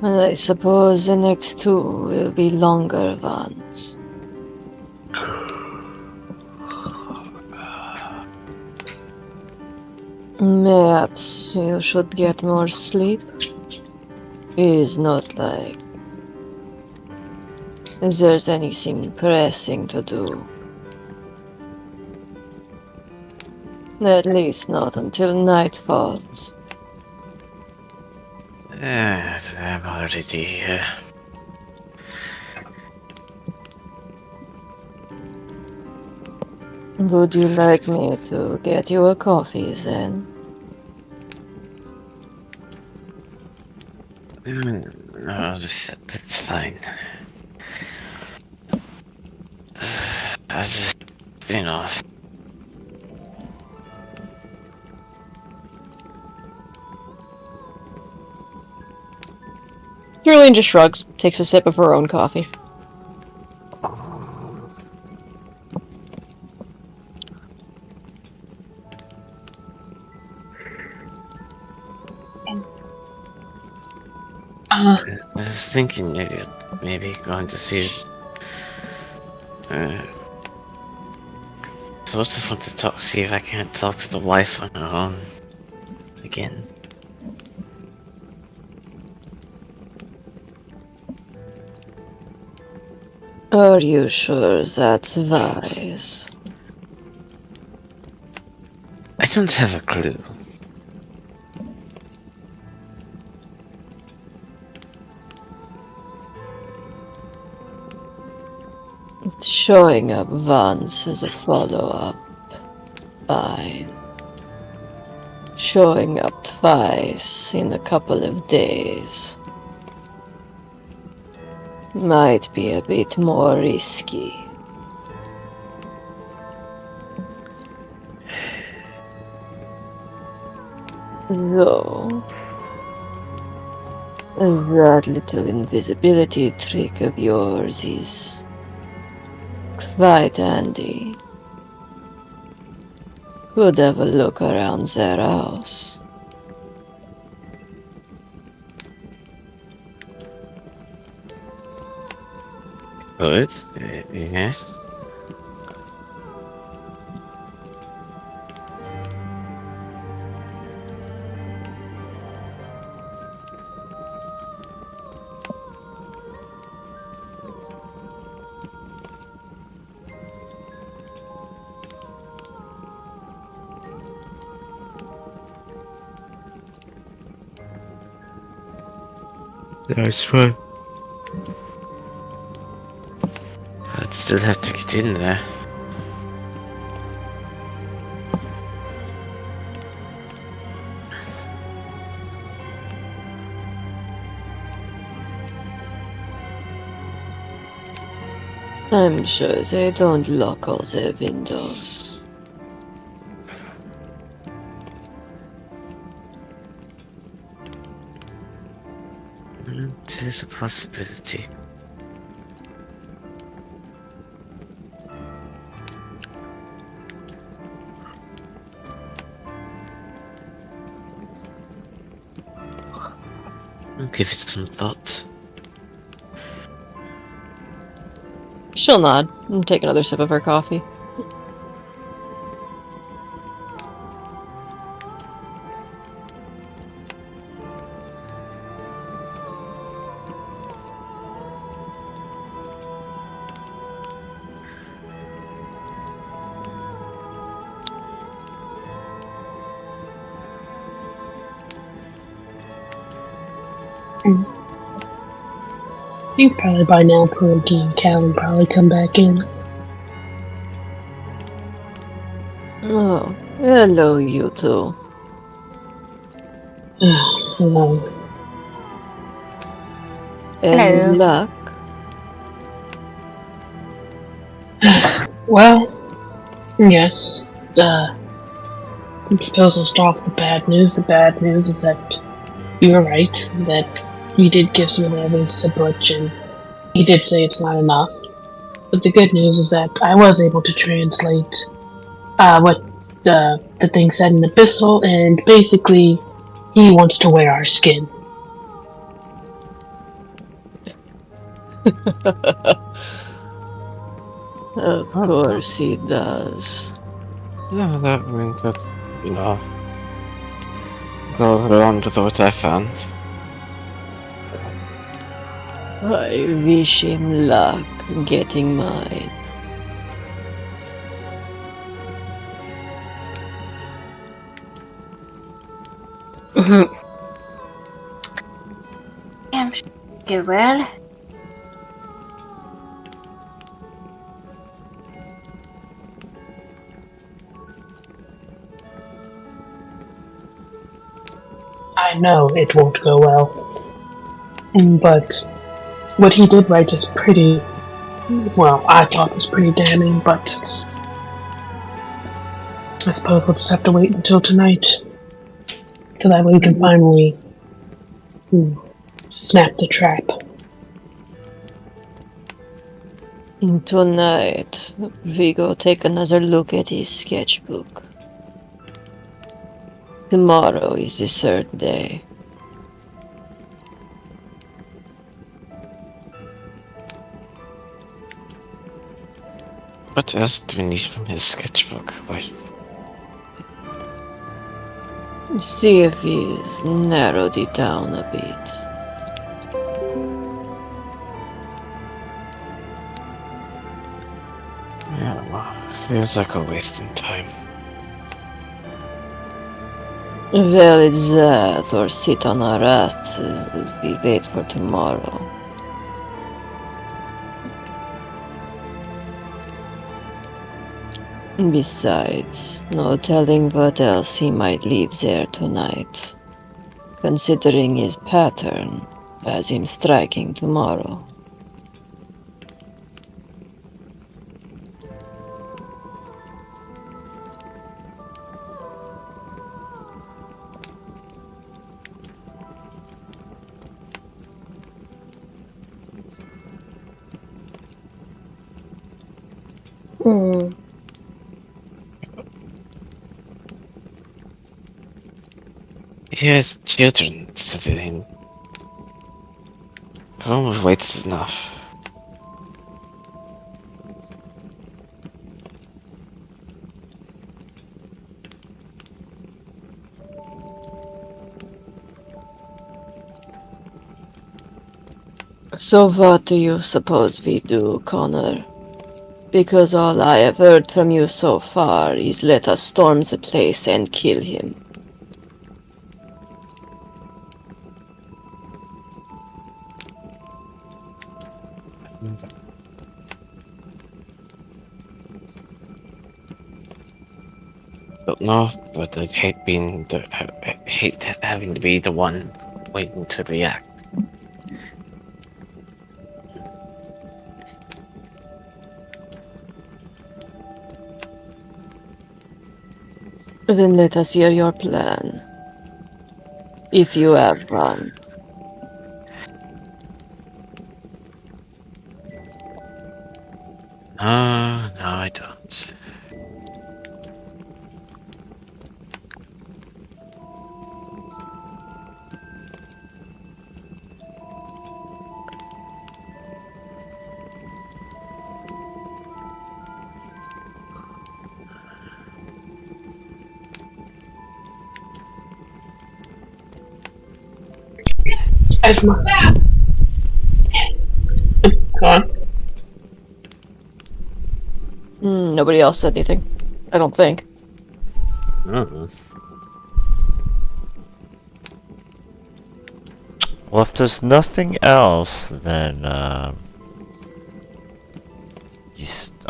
D: And I suppose the next two will be longer ones. Perhaps you should get more sleep. It's not like there's anything pressing to do. At least not until night falls.
F: I'm already here.
D: Would you like me to get you a coffee then?
F: No, that's fine. I just, you know...
I: Cerulean just shrugs, takes a sip of her own coffee.
F: I was thinking maybe going to see... sort of want to see if I can't talk to the wife on her own again.
D: Are you sure that's wise?
F: I don't have a clue.
D: Showing up once as a follow-up, fine. Showing up twice in a couple of days might be a bit more risky. Though, that little invisibility trick of yours is quite handy. Could have a look around their house.
F: Good. Yes. Nice one. I'd still have to get in there.
D: I'm sure they don't lock all their windows.
F: It is a possibility. I'll give it some thought.
I: She'll nod and take another sip of her coffee.
C: I think probably by now Pierogi and Callan probably come back in.
D: Oh, hello, you two.
C: Hello.
D: Any
B: Hello.
D: luck?
C: Well, yes. I suppose I'll start off the bad news. The bad news is that you're right, that we did give some evidence to Butch, and he did say it's not enough. But the good news is that I was able to translate what the thing said in Abyssal, and basically, he wants to wear our skin.
D: Of course he does.
G: Yeah, that means that, you know, go around with what I found.
D: I wish him luck getting mine.
B: Mm-hmm. I'm sure you will.
C: I know it won't go well. But what he did write is pretty, well, I thought was pretty damning, but I suppose we'll just have to wait until tonight. So that way we can finally snap the trap.
D: Tonight, we go take another look at his sketchbook. Tomorrow is the third day.
G: What else do we need from his sketchbook? Wait.
D: See if he's narrowed it down a bit.
G: Yeah, well, feels like a waste in time.
D: Well, it's that, or sit on our asses as we wait for tomorrow. Besides, no telling what else he might leave there tonight. Considering his pattern, as him striking tomorrow.
H: Oh.
G: He has children, civilian. Almost waits enough.
D: So what do you suppose we do, Connor? Because all I have heard from you so far is let us storm the place and kill him.
G: Don't know, but I hate having to be the one waiting to react.
D: Then let us hear your plan. If you have one.
G: No, I don't.
C: Esma. Go on.
I: Nobody else said anything. I don't think.
A: Well, if there's nothing else, then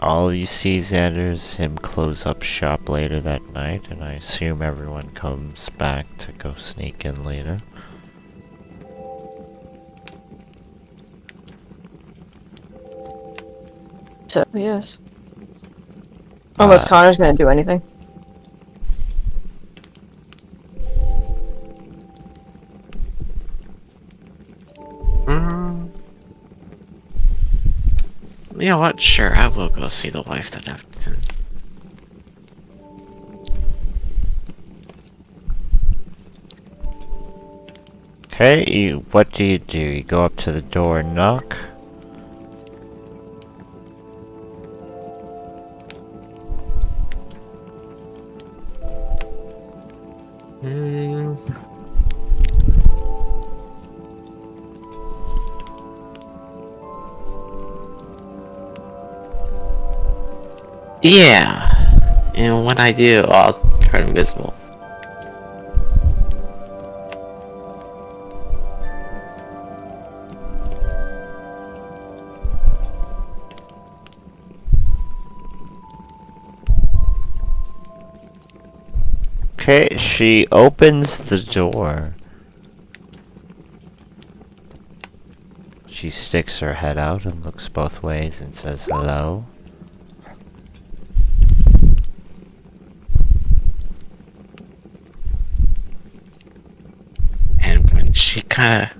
A: all you see, Xander, is him close up shop later that night, and I assume everyone comes back to go sneak in later.
I: So, yes. Unless Connor's gonna do anything.
F: You know what? Sure, I will go see the wife that afternoon.
A: Okay, what do? You go up to the door and knock?
F: Yeah, and when I do, I'll turn invisible.
A: Okay, she opens the door. She sticks her head out and looks both ways and says hello.
F: And when she kinda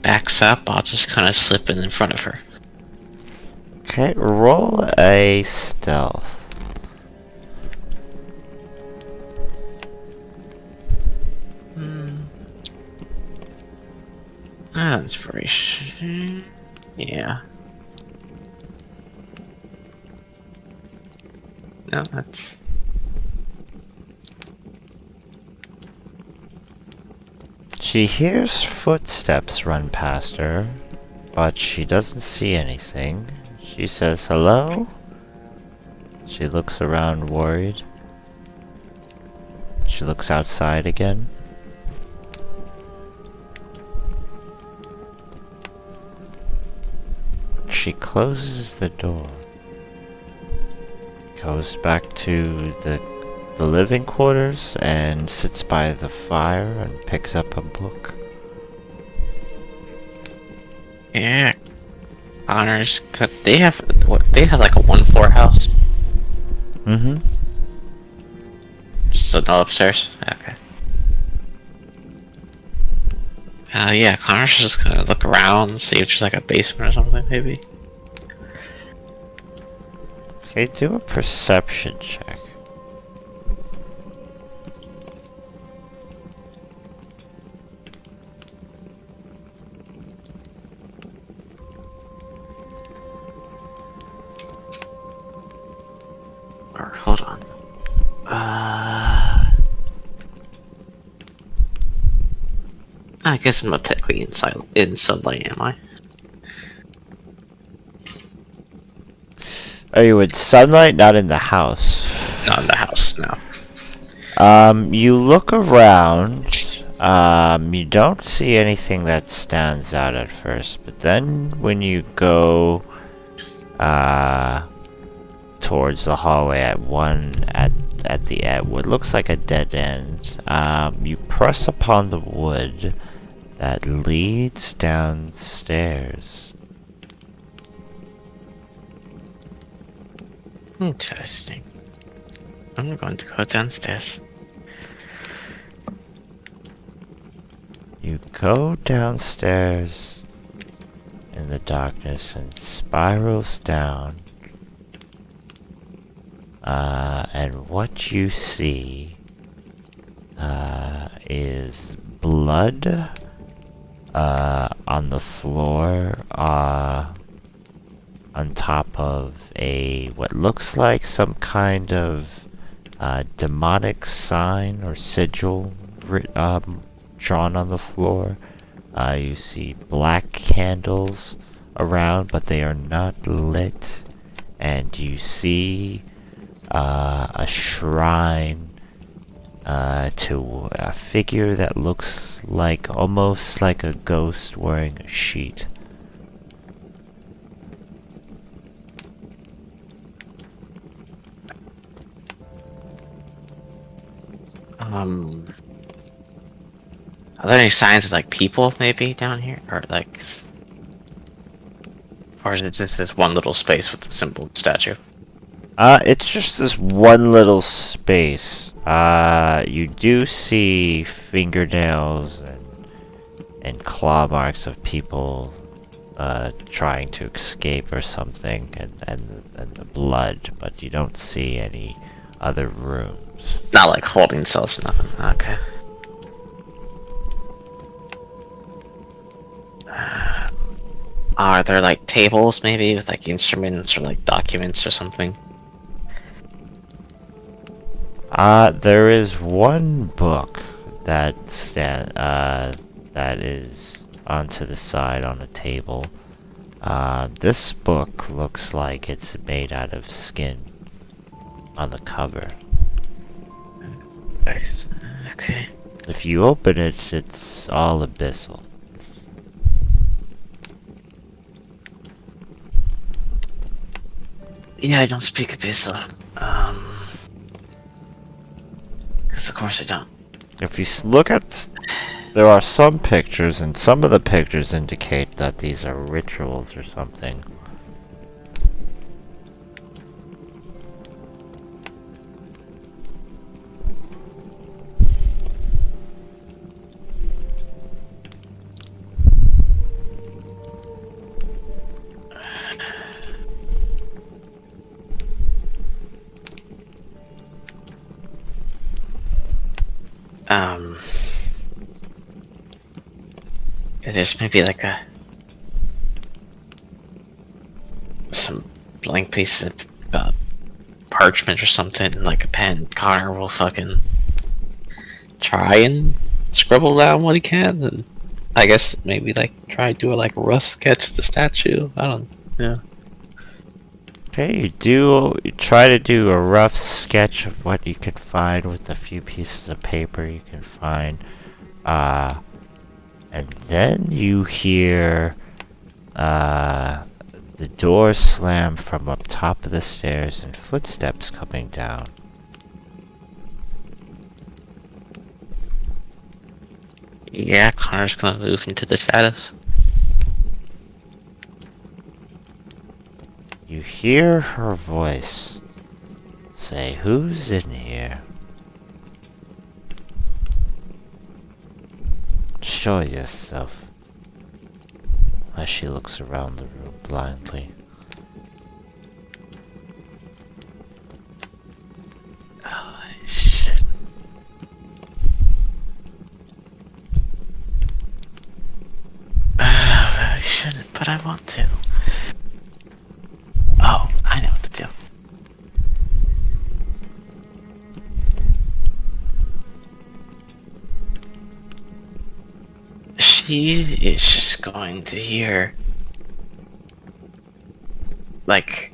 F: backs up, I'll just kinda slip in front of her.
A: Okay, roll a stealth.
F: Inspiration. Yeah. No, that's...
A: She hears footsteps run past her, but she doesn't see anything. She says hello. She looks around worried. She looks outside again. She closes the door. Goes back to the living quarters and sits by the fire and picks up a book.
F: Yeah. Honors, they have what? They have like a 1-floor house.
A: Mm-hmm.
F: So So no upstairs? Okay. Yeah, Connor's just gonna look around, see if there's like a basement or something, maybe.
A: Okay, do a perception check.
F: Or hold on. I guess I'm not technically in sunlight, am I?
A: Are you in sunlight? Not in the house.
F: Not in the house, no.
A: You look around. You don't see anything that stands out at first, but then when you go, towards the hallway at the end, what looks like a dead end, you press upon the wood that leads downstairs.
F: Interesting. I'm going to go downstairs.
A: You go downstairs in the darkness and spirals down. And what you see is blood on the floor on top of what looks like some kind of demonic sign or sigil drawn on the floor. You see black candles around, but they are not lit, and you see a shrine to a figure that looks like almost like a ghost wearing a sheet.
F: Are there any signs of like people maybe down here, or like, or is it just this one little space with the simple statue?
A: It's just this one little space. You do see fingernails and claw marks of people trying to escape or something, and the blood, but you don't see any other rooms.
F: Not like holding cells or nothing. Okay. Are there like tables maybe with like instruments or like documents or something?
A: There is one book that is onto the side on a table. This book looks like it's made out of skin on the cover.
F: Okay.
A: If you open it, it's all abyssal.
F: Yeah, I don't speak Abyssal. Because of course I don't.
A: If you look at, there are some pictures, and some of the pictures indicate that these are rituals or something.
F: There's maybe like some blank piece of parchment or something, like a pen. Connor will fucking try and scribble down what he can, and I guess maybe like try to do a rough sketch of the statue. I don't. Yeah.
A: Okay, you try to do a rough sketch of what you can find with a few pieces of paper you can find. And then you hear the door slam from up top of the stairs and footsteps coming down.
F: Yeah, Connor's gonna move into the shadows.
A: You hear her voice say, "Who's in here?" Show yourself. As she looks around the room blindly.
F: Oh, shit. I shouldn't, but I want to. Oh, I know what to do. She is just going to hear, like,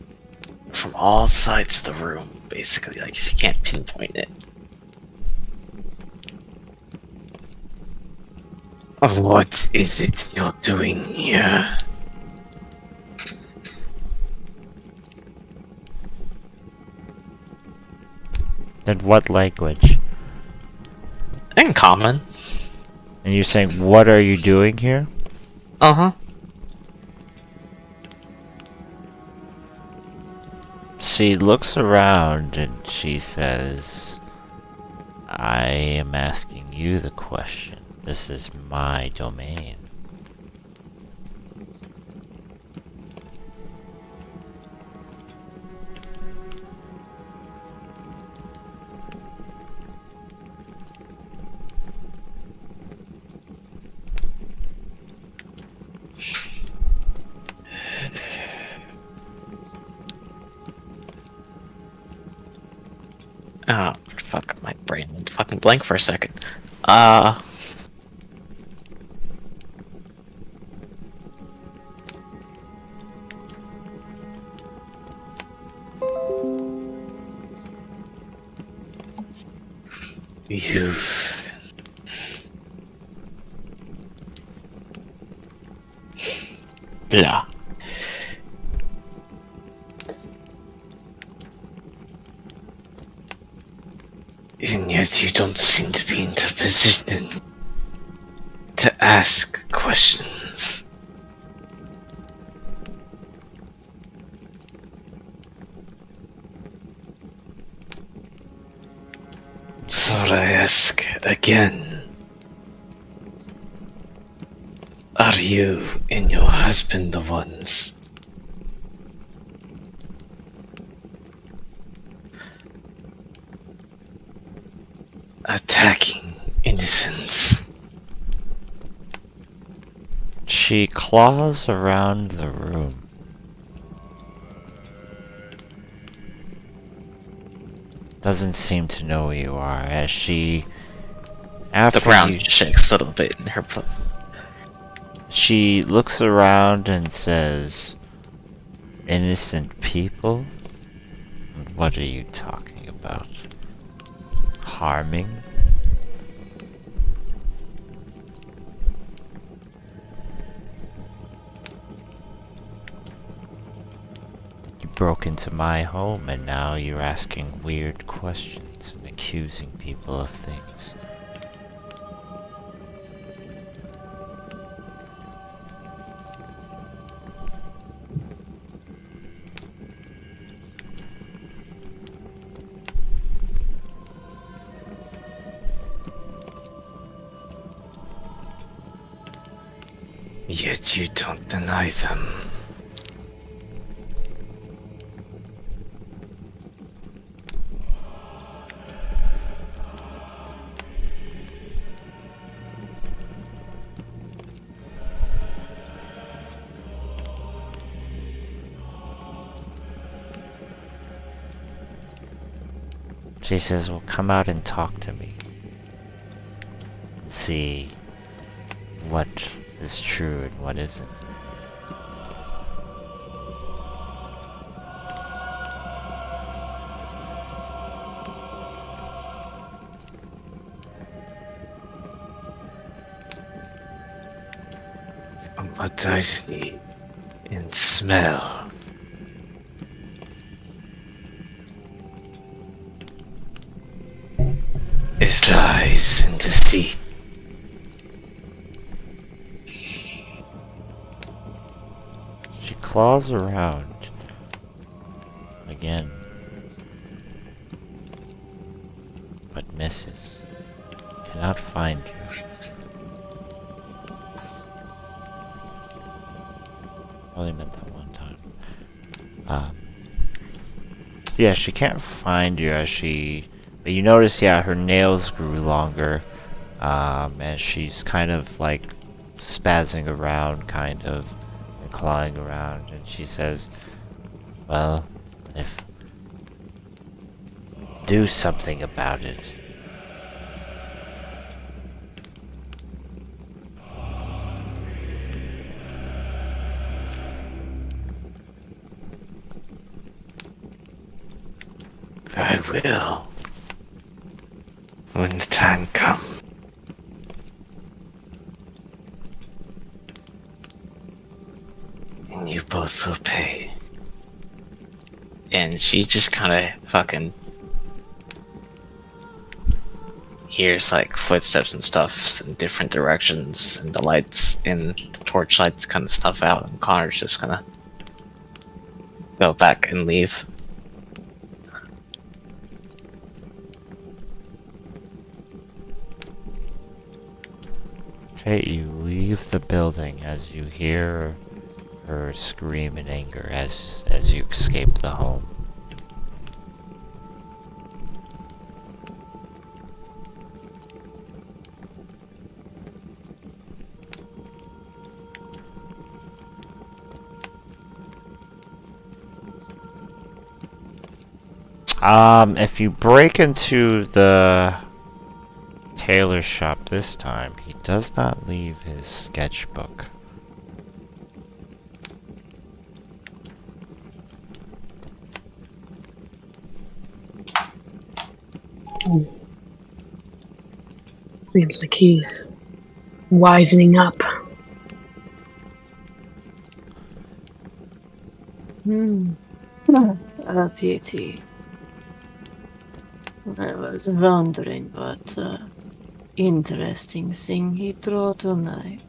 F: from all sides of the room, basically. Like, she can't pinpoint it. What is it you're doing here?
A: In what language?
F: In common.
A: And you're saying, what are you doing here?
F: Uh-huh.
A: She looks around and she says, I am asking you the question. This is my domain.
F: Oh, fuck, my brain went fucking blank for a second. You've... Blah. And yet you don't seem to be in the position to ask questions. So I ask again. Are you and your husband the ones attacking innocents?
A: She claws around the room. Doesn't seem to know who you are as she... After
F: The brown
A: you,
F: shakes a little bit in her
A: she looks around and says, innocent people? What are you talking about? Harming? You broke into my home and now you're asking weird questions and accusing people of things.
F: Yet you don't deny them.
A: She says, well, come out and talk to me. See what is true and what isn't.
F: What I see and smell is lies and deceit.
A: She claws around again, but misses. Cannot find you. only meant that one time. Yeah, she can't find you as she... But you notice, yeah, her nails grew longer. And she's kind of like spazzing around, kind of, and clawing around. And she says, well, if... do something about it.
G: I will. When the time comes. And you both will pay. And she just kind of fucking hears like footsteps and stuff in different directions, and the lights and the torch lights kind of stuff out, and Connor's just gonna go back and leave.
A: Okay, you leave the building as you hear her scream in anger as you escape the home. If you break into the tailor shop this time, he does not leave his sketchbook.
C: Seems like he's wisening up.
D: A pity. I was wondering what interesting thing he drew tonight.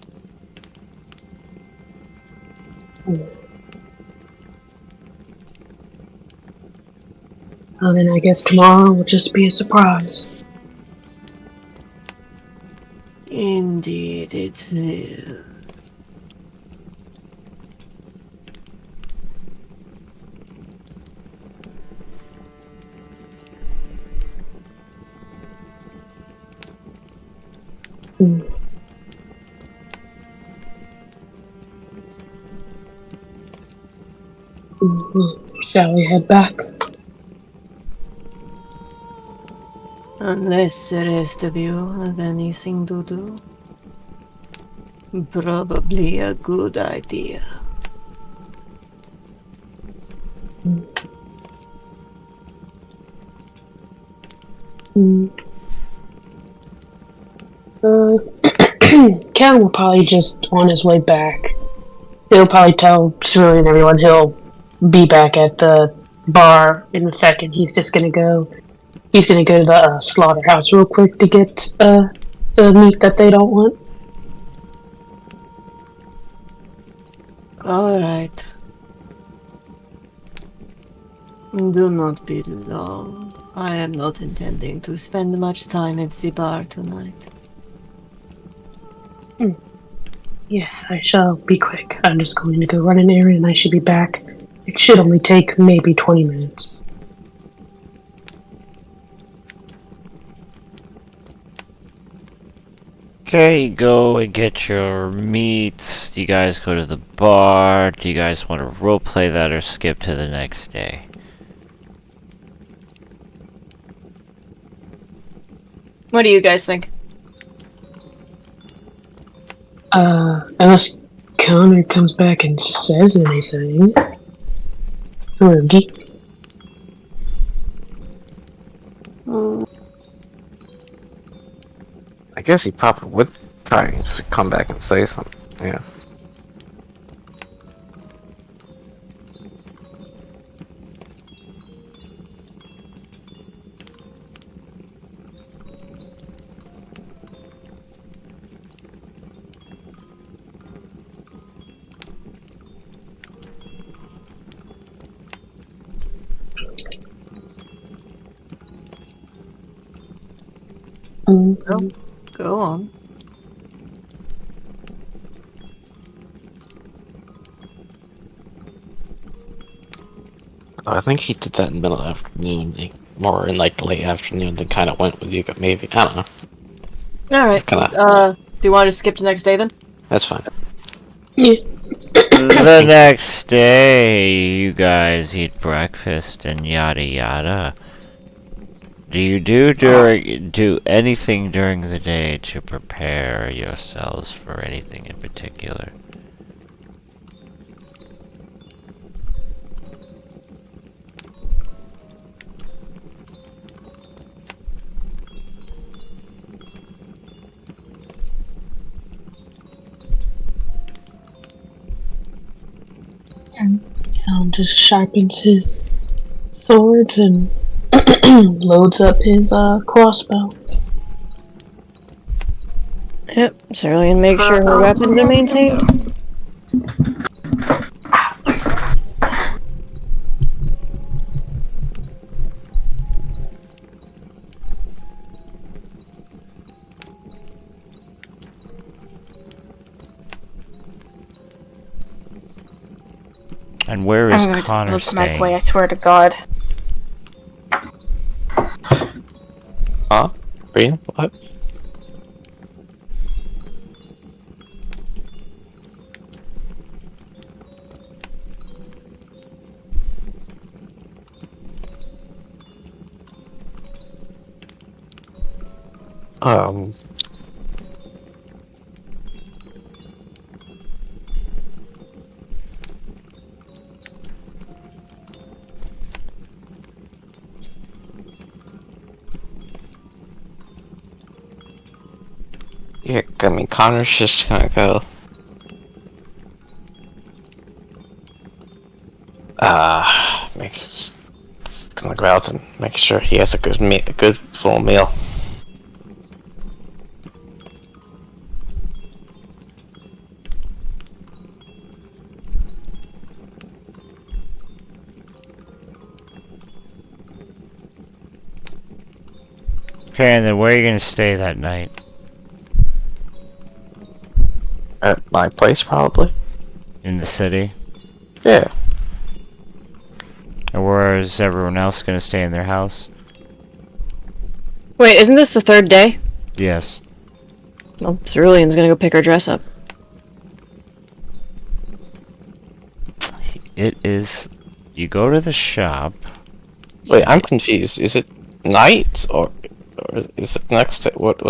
C: Well, then I guess tomorrow will just be a surprise.
D: Indeed it will.
C: Shall we head back?
D: Unless the rest of you have anything to do. Probably a good idea.
C: Ken will probably just on his way back. He'll probably tell Shirley and everyone he'll be back at the bar in a second. He's gonna go to the slaughterhouse real quick to get the meat that they don't want.
D: Alright. Do not be long. I am not intending to spend much time at the bar tonight.
C: Yes, I shall be quick. I'm just going to go run an errand and I should be back. It should only take maybe 20 minutes.
A: Okay, go and get your meat. Do you guys go to the bar? Do you guys want to roleplay that or skip to the next day?
I: What do you guys think?
C: Unless Connor comes back and says anything. Roogie.
G: I guess he probably would try to come back and say something. Yeah.
D: Go on.
F: I think he did that in the middle of the afternoon, more in like the late afternoon, then kind of went with you, but maybe. I don't know.
I: Alright.
F: Kinda.
I: Do you want to just skip to next day then?
F: That's fine.
C: Yeah.
A: The next day, you guys eat breakfast and yada yada. Do you do anything during the day to prepare yourselves for anything in particular?
C: Cal just sharpens his swords and loads up his crossbow.
I: Yep, Cerulean makes sure her weapons are maintained.
A: And where is
H: I'm going to
A: Connor
H: close my
A: staying?
H: way, I swear to God.
F: Huh? Rena? What? Um. Yeah, I mean, Connor's just gonna go. Gonna go out and make sure he has a good full meal.
A: Okay, and then where are you gonna stay that night?
F: At my place, probably.
A: In the city?
F: Yeah.
A: Or where is everyone else gonna stay in their house?
I: Wait, isn't this the third day?
A: Yes.
I: Well, Cerulean's gonna go pick her dress up.
A: It is... You go to the shop...
F: Wait, I'm confused. Is it night or is it next? What?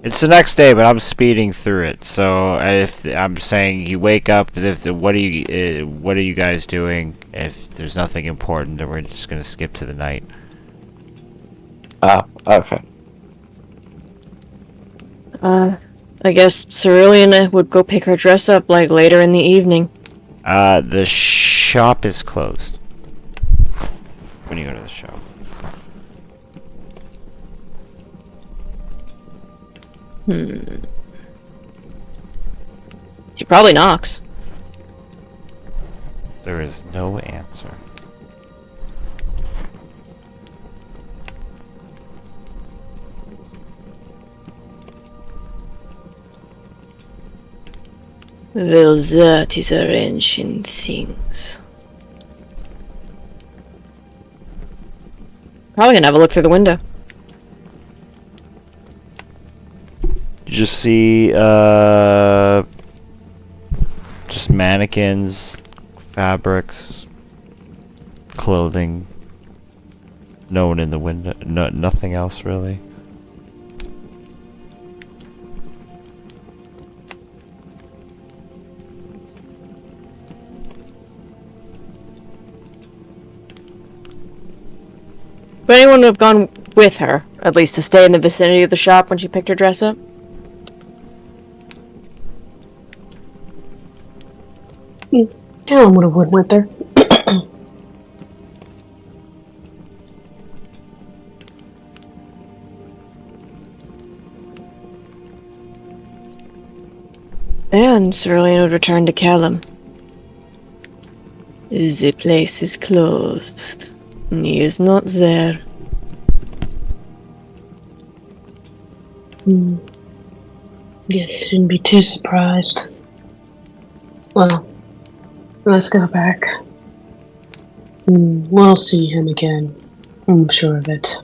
A: It's the next day, but I'm speeding through it. So if I'm saying you wake up, what are you guys doing? If there's nothing important, then we're just gonna skip to the night.
F: Ah, okay.
I: I guess Cerulean would go pick her dress up, like, later in the evening.
A: The shop is closed. When you go to the shop.
I: She probably knocks.
A: There is no answer.
D: Well, that is a wrench in things.
I: Probably gonna have a look through the window.
A: You just see, just mannequins, fabrics, clothing. No one in the window. No, nothing else really.
I: Would anyone have gone with her, at least to stay in the vicinity of the shop when she picked her dress up?
C: Callum would have went with her.
D: And Cerulean would return to Callum. The place is closed. He is not there.
C: Guess shouldn't be too surprised. Well, let's go back. We'll see him again. I'm sure of it.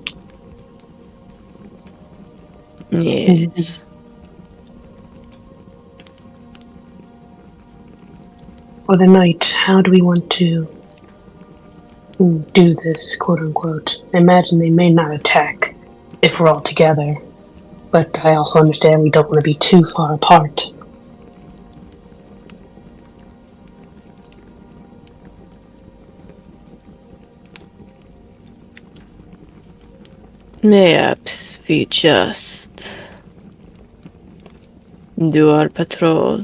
D: Yes.
C: For the night, how do we want to do this, quote unquote? I imagine they may not attack if we're all together, but I also understand we don't want to be too far apart.
D: Perhaps we just do our patrol.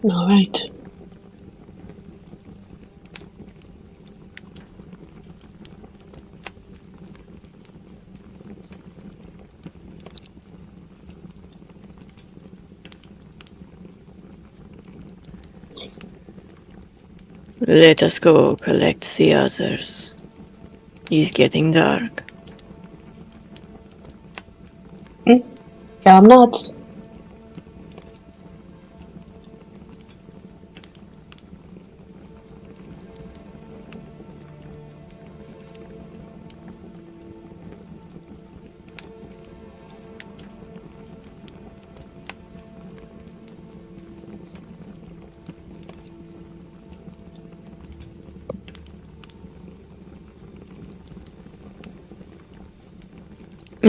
C: All right.
D: Let us go collect the others. It's getting dark.
C: I'm nuts.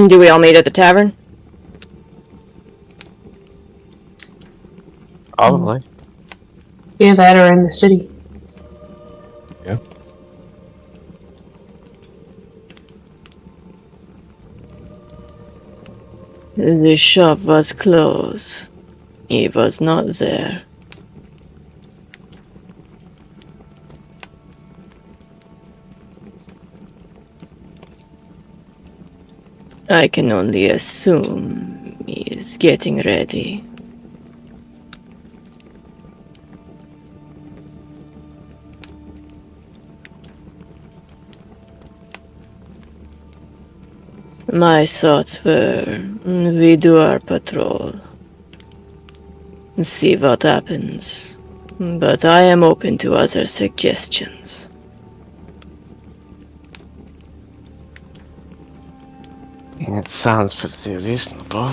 I: Do we all meet at the tavern?
G: Probably.
C: Yeah, that or in the city.
E: Yeah.
D: The shop was closed. He was not there. I can only assume he's getting ready. My thoughts were, we do our patrol. See what happens. But I am open to other suggestions.
F: It sounds pretty reasonable.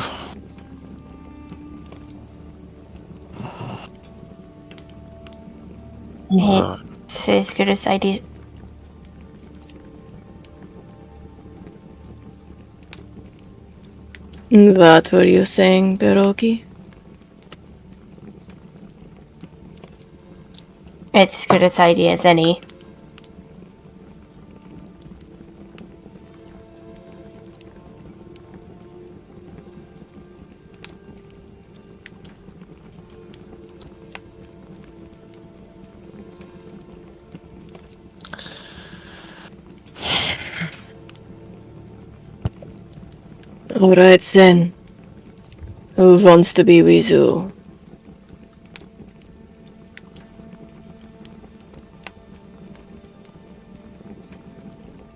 B: It's as good as idea.
D: What were you saying, Beroki?
B: It's as good as idea as any.
D: Alright then. Who wants to be with you?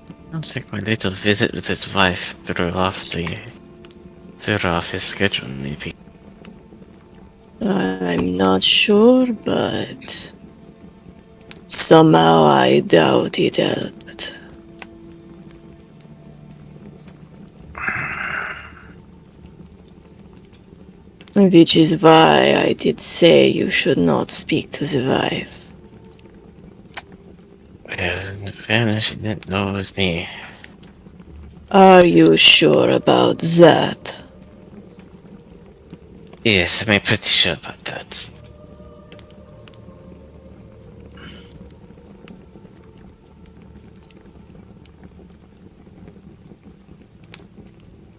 F: I don't think my little visit with his wife threw off his schedule, maybe.
D: I'm not sure, but somehow I doubt it helped. Which is why I did say you should not speak to the wife.
F: In fairness, she didn't know it was me.
D: Are you sure about that?
F: Yes, I'm pretty sure about that.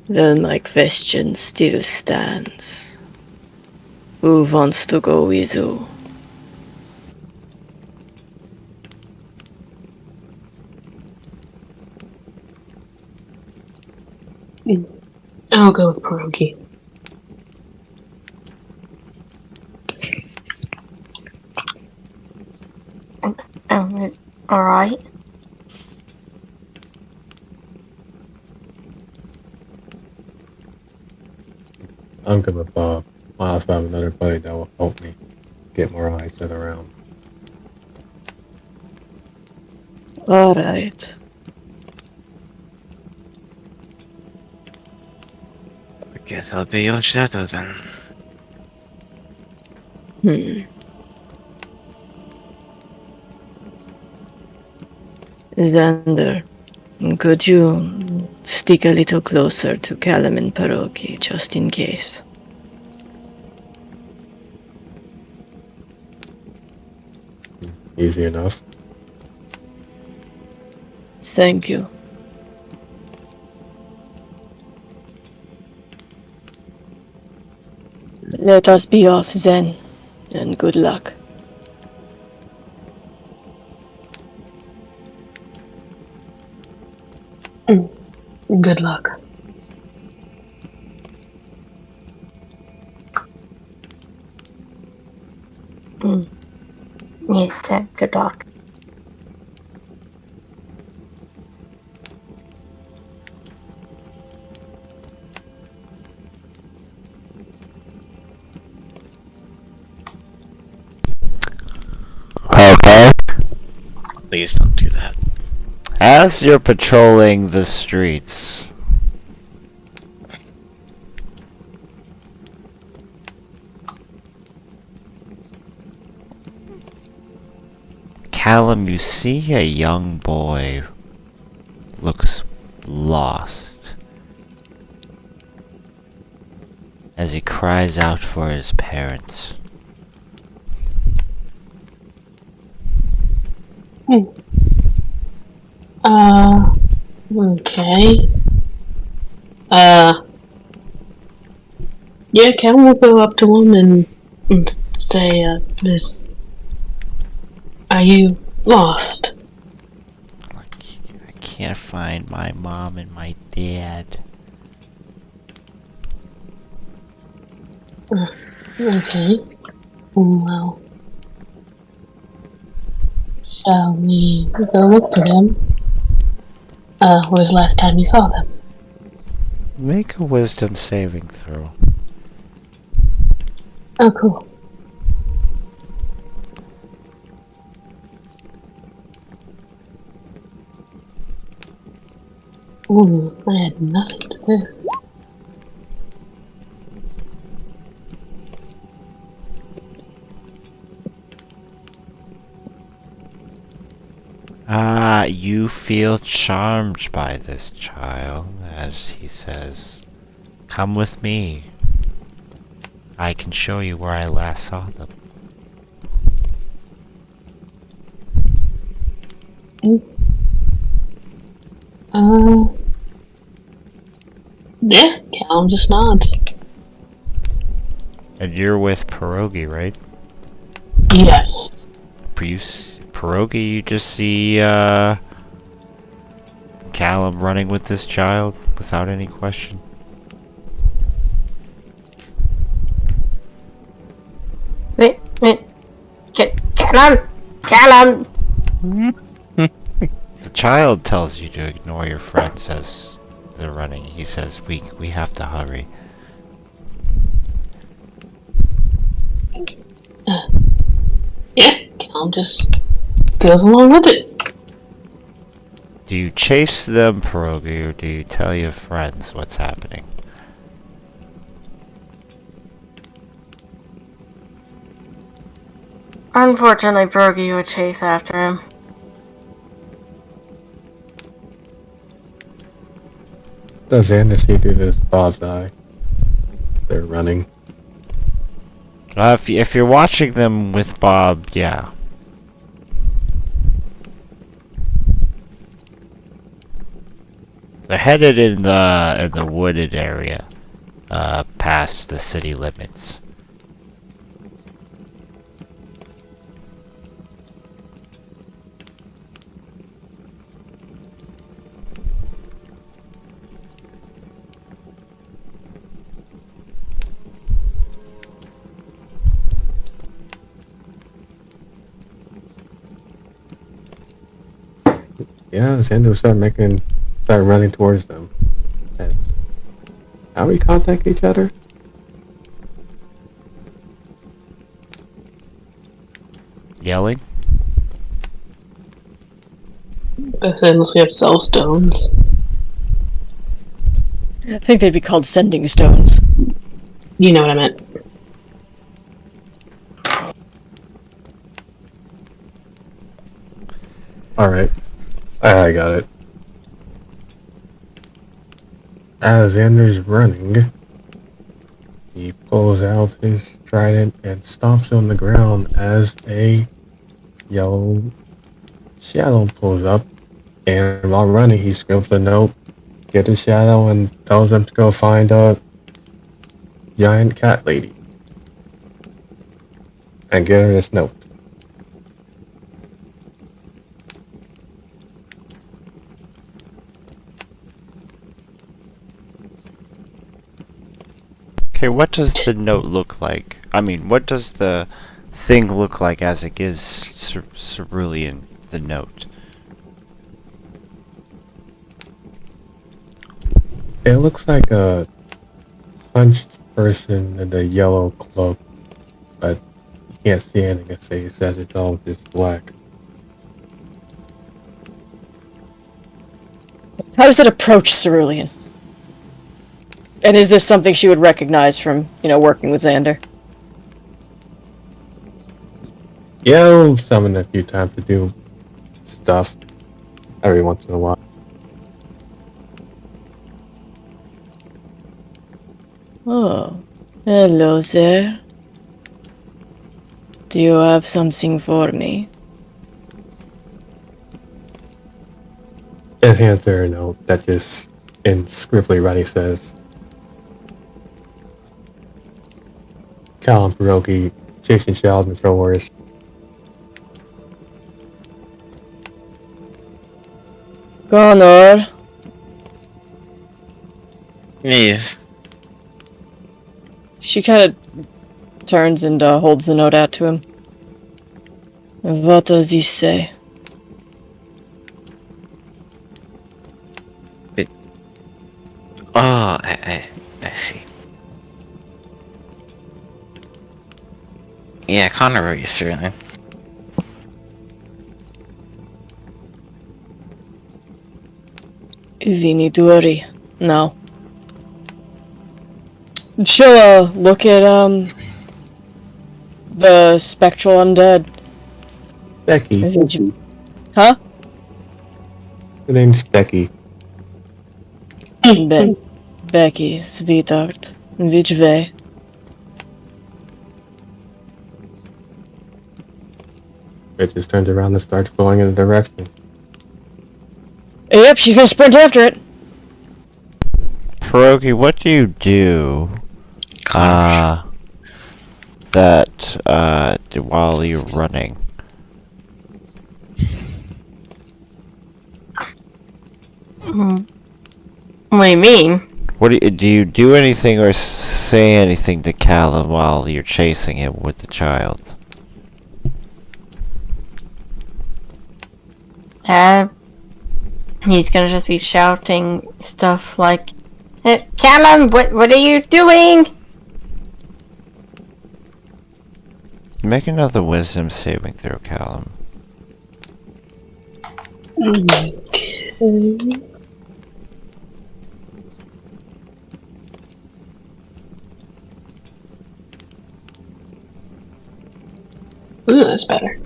D: Well, my question still stands. Who wants to go with you?
C: I'll go with Pierogi.
B: Alright.
E: I'm good with Bob. I also have another buddy that will help me. get more eyes set around.
D: Alright.
F: I guess I'll be your shadow then.
D: Xander, could you stick a little closer to Callum and Pierogi, just in case?
E: Easy enough.
D: Thank you. Let us be off then, and good luck.
C: Good luck.
B: Yes, sir. Good luck.
A: Okay.
G: Please don't do that.
A: As you're patrolling the streets, Callum, you see a young boy looks lost as he cries out for his parents.
C: Okay. Yeah, Cal will go up to him and say, this... Are you lost?
A: I can't find my mom and my dad.
C: Okay. Well... Shall we go look for them? When was the last time you saw them?
A: Make a wisdom saving throw.
C: Oh, cool. Ooh, I had nothing to this.
A: You feel charmed by this child, as he says, "Come with me. I can show you where I last saw them."
C: Yeah, Callum just nods.
A: And you're with Pierogi, right?
C: Yes.
A: Pierogi, you just see, Callum running with this child without any question.
B: Wait. Callum!
A: The child tells you to ignore your friends as they're running. He says, we have to hurry.
C: Yeah, Callum just goes along with it.
A: Do you chase them, Pierogi, or do you tell your friends what's happening?
H: Unfortunately, Brogy would chase after him.
E: Does Xander see through this Bob's eye? They're running.
A: If you're watching them with Bob, yeah. They're headed in the wooded area, past the city limits.
E: Yeah, Xander start running towards them. How we contact each other?
A: Yelling?
C: Unless we have soul stones.
I: I think they'd be called sending stones.
C: You know what I meant.
E: Alright. I got it. As Xander's running, he pulls out his trident and stomps on the ground as a yellow shadow pulls up. And while running, he scribbles a note, gets the shadow, and tells them to go find a giant cat lady. And get her this note.
A: Okay, what does the note look like? I mean, what does the thing look like as it gives Cerulean the note?
E: It looks like a hunched person in a yellow cloak, but you can't see anything in his face as it's all just black.
I: How does it approach Cerulean? And is this something she would recognize from, working with Xander?
E: Yeah, I'll summon a few times to do stuff every once in a while.
D: Oh, hello there. Do you have something for me?
E: And hands her a note that just, in scribbly writing, says, Callum Pierogi, chasing child and throwers.
D: Connor,
F: Yes.
I: She kind of turns and holds the note out to him.
D: what does he say?
F: Oh, I see. Yeah, Connor wrote you through it.
D: We need to worry now.
I: She'll look at the spectral undead.
E: Becky.
I: Huh?
E: Her name's Becky.
D: Becky, sweetheart, which way?
E: It just turns around and starts going in a direction.
I: Yep, she's gonna sprint after it.
A: Pierogi, what do you do? While you're running?
B: What do you mean?
A: What do you do anything or say anything to Callum while you're chasing him with the child?
B: He's gonna just be shouting stuff like, Callum, what are you doing?
A: Make another wisdom saving throw, Callum.
C: Okay. Ooh, that's better.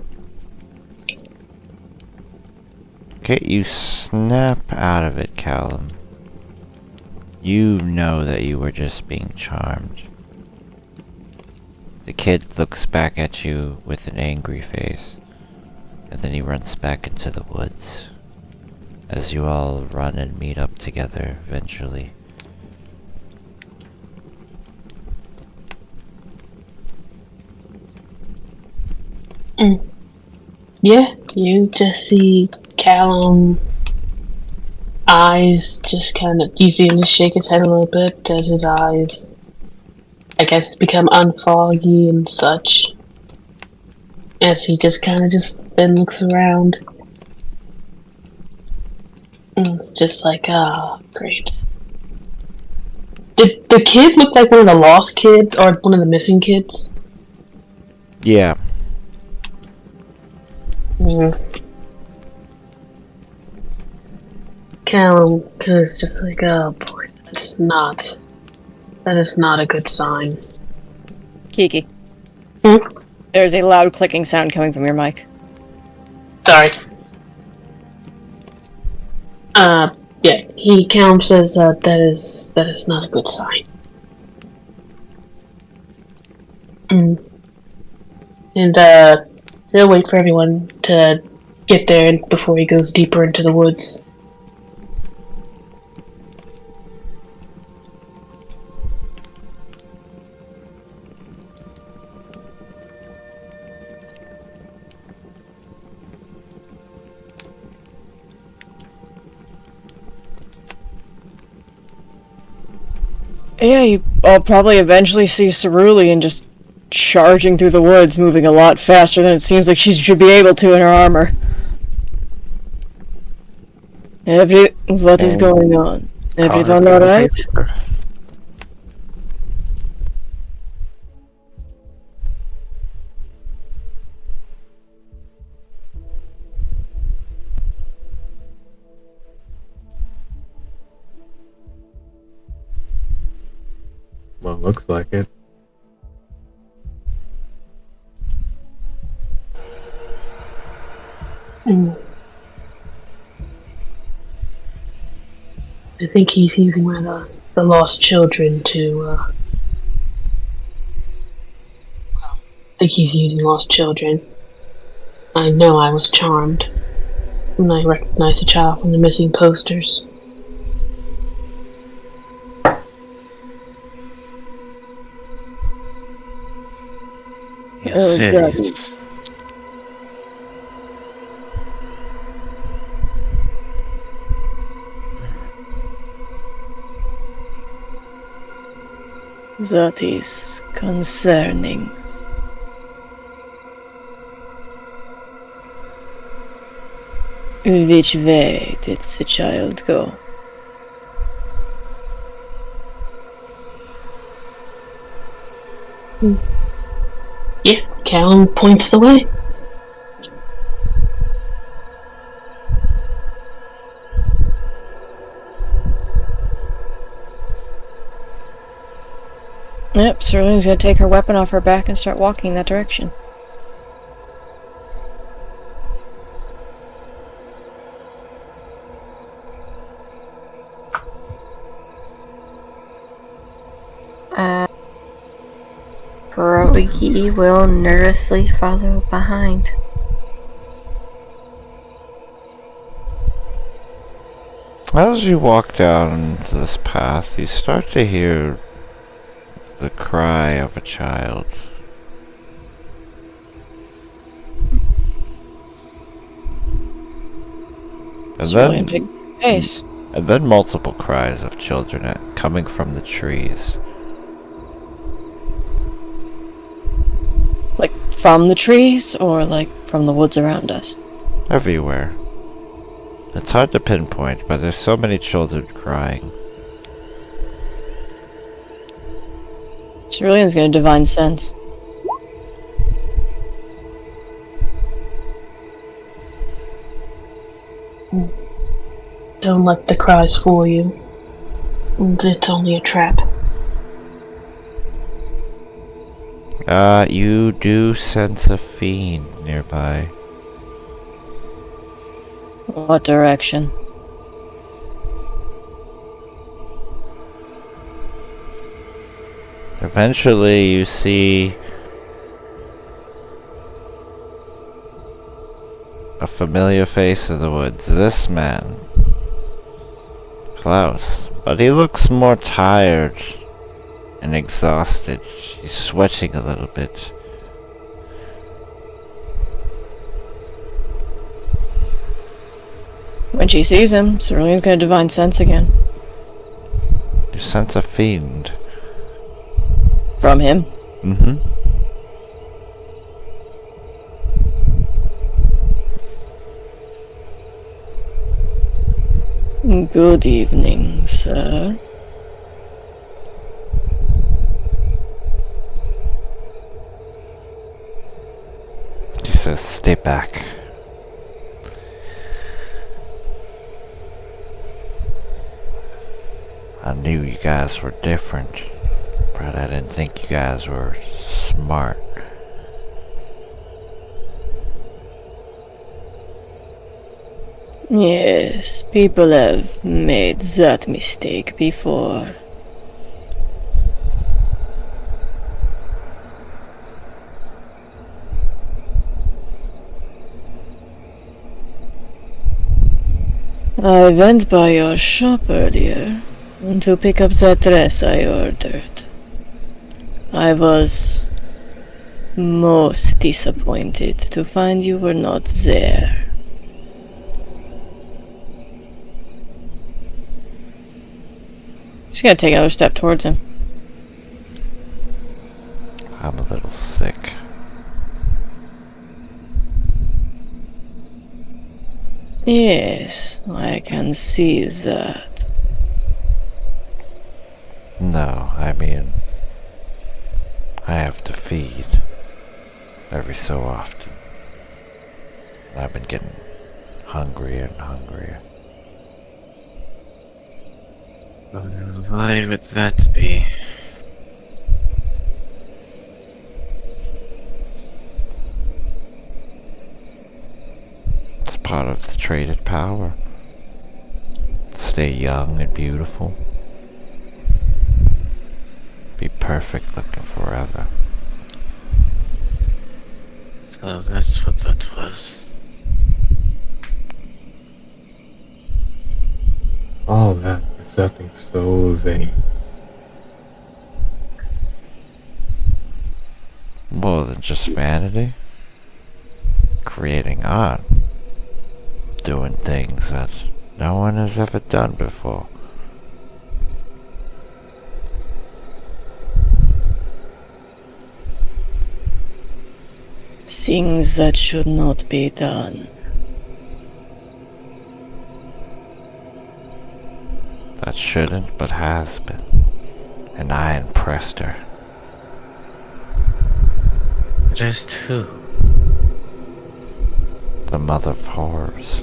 A: Okay, you snap out of it, Callum. You know that you were just being charmed. The kid looks back at you with an angry face, and then he runs back into the woods. As you all run and meet up together eventually.
C: Yeah, you just see Callum eyes just kind of, you see him just shake his head a little bit as his eyes, I guess, become unfoggy and such. As he just kind of just then looks around. And it's just like, great. Did the kid look like one of the lost kids or one of the missing kids?
A: Yeah.
C: Callum is just like, oh boy, that is not a good sign.
I: Kiki.
C: Hmm?
I: There's a loud clicking sound coming from your mic.
C: Sorry. Yeah, Callum says that is not a good sign. And he'll wait for everyone to get there before he goes deeper into the woods.
I: Yeah, I'll probably eventually see Cerulean just charging through the woods, moving a lot faster than it seems like she should be able to in her armor. What is going on? Everyone alright?
E: Well, looks like it.
C: I think he's using one of the lost children to, I think he's using lost children. I know I was charmed when I recognized the child from the missing posters.
F: You
I: Oh,
F: said
I: God.
F: it.
D: That is concerning. Which way did the child go?
C: Yeah, Callum points the way.
I: Yep, Cerulean's gonna take her weapon off her back and start walking in that direction.
H: He will nervously follow behind.
A: As you walk down this path, you start to hear the cry of a child.
I: Cerulean takes pace.
A: And then multiple cries of children coming from the trees.
I: Like, from the trees, or like from the woods around us?
A: Everywhere. It's hard to pinpoint, but there's so many children crying.
I: Cerulean's gonna divine sense.
C: Don't let the cries fool you. It's only a trap.
A: You do sense a fiend nearby.
I: What direction?
A: Eventually you see a familiar face in the woods. This man. Klaus. But he looks more tired and exhausted. He's sweating a little bit.
I: When she sees him, Cerulean's gonna divine sense again.
A: You sense a fiend.
I: From him.
A: Mm-hmm.
D: Good evening, sir.
A: He says, stay back. I knew you guys were different, but I didn't think you guys were smart.
D: Yes, people have made that mistake before. I went by your shop earlier to pick up that dress I ordered. I was most disappointed to find you were not there.
I: She's gonna take another step towards him.
A: I'm a little sick.
D: Yes, I can see that.
A: No, I mean, I have to feed every so often. I've been getting hungrier and hungrier.
F: Why would that be?
A: It's part of the traded power. Stay young and beautiful. Be perfect looking forever.
F: So that's what that was.
E: All that for something so vain.
A: More than just vanity. Creating art. Doing things that no one has ever done before.
D: Things that should not be done.
A: That shouldn't, but has been. And I impressed her.
F: Just who?
A: The mother of horrors.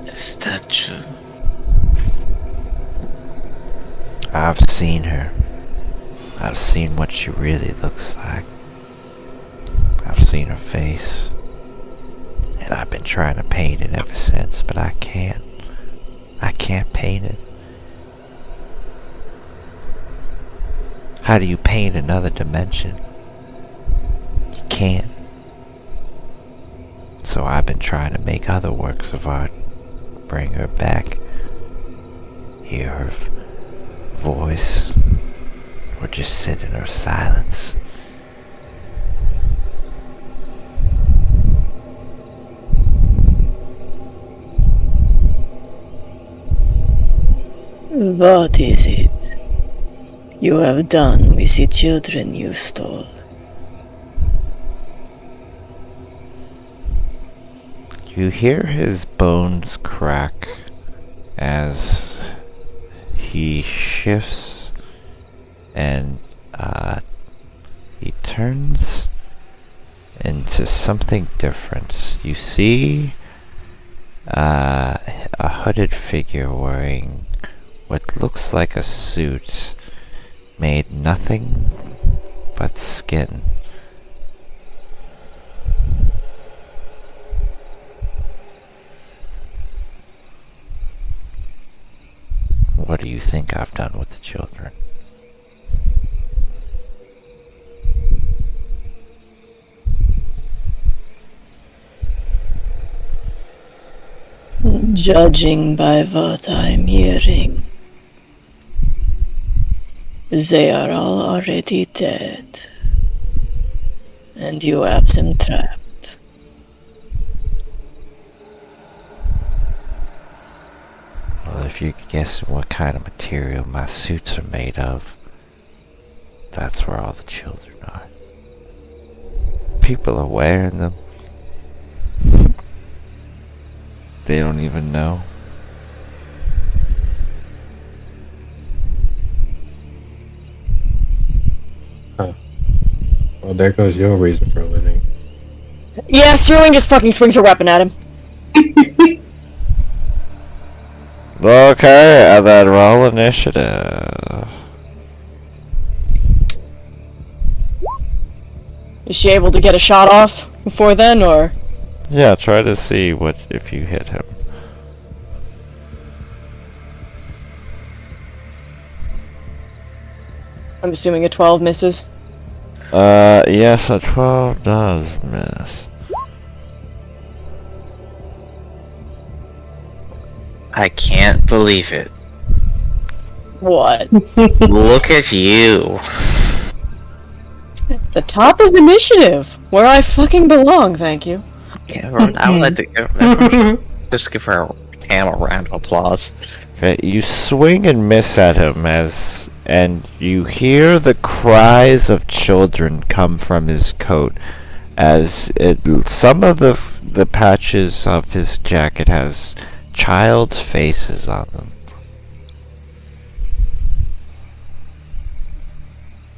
F: The statue.
A: I've seen her. I've seen what she really looks like. I've seen her face. And I've been trying to paint it ever since, but I can't. I can't paint it. How do you paint another dimension? You can't. So I've been trying to make other works of art. Bring her back. Hear her voice. Or just sit in her silence.
D: What is it you have done with the children you stole?
A: You hear his bones crack as he shifts and he turns into something different. You see a hooded figure wearing what looks like a suit made nothing but skin. What do you think I've done with the children?
D: Judging by what I'm hearing, they are all already dead, and you have them trapped.
A: Well, if you could guess what kind of material my suits are made of, that's where all the children are. People are wearing them. They don't even know.
E: Well, there goes your reason for living.
I: Yeah, Sterling just fucking swings her weapon at him.
A: Okay, and then roll initiative.
I: Is she able to get a shot off before then, or?
A: Yeah, try to see what if you hit him.
I: I'm assuming a 12 misses.
A: Yes, a 12 does miss.
G: I can't believe it.
I: What?
G: Look at you.
I: The top of initiative, where I fucking belong, thank you.
G: Yeah, I would like to everyone just give her a round of applause.
A: Okay, you swing and miss at him and you hear the cries of children come from his coat as some of the patches of his jacket has child's faces on them.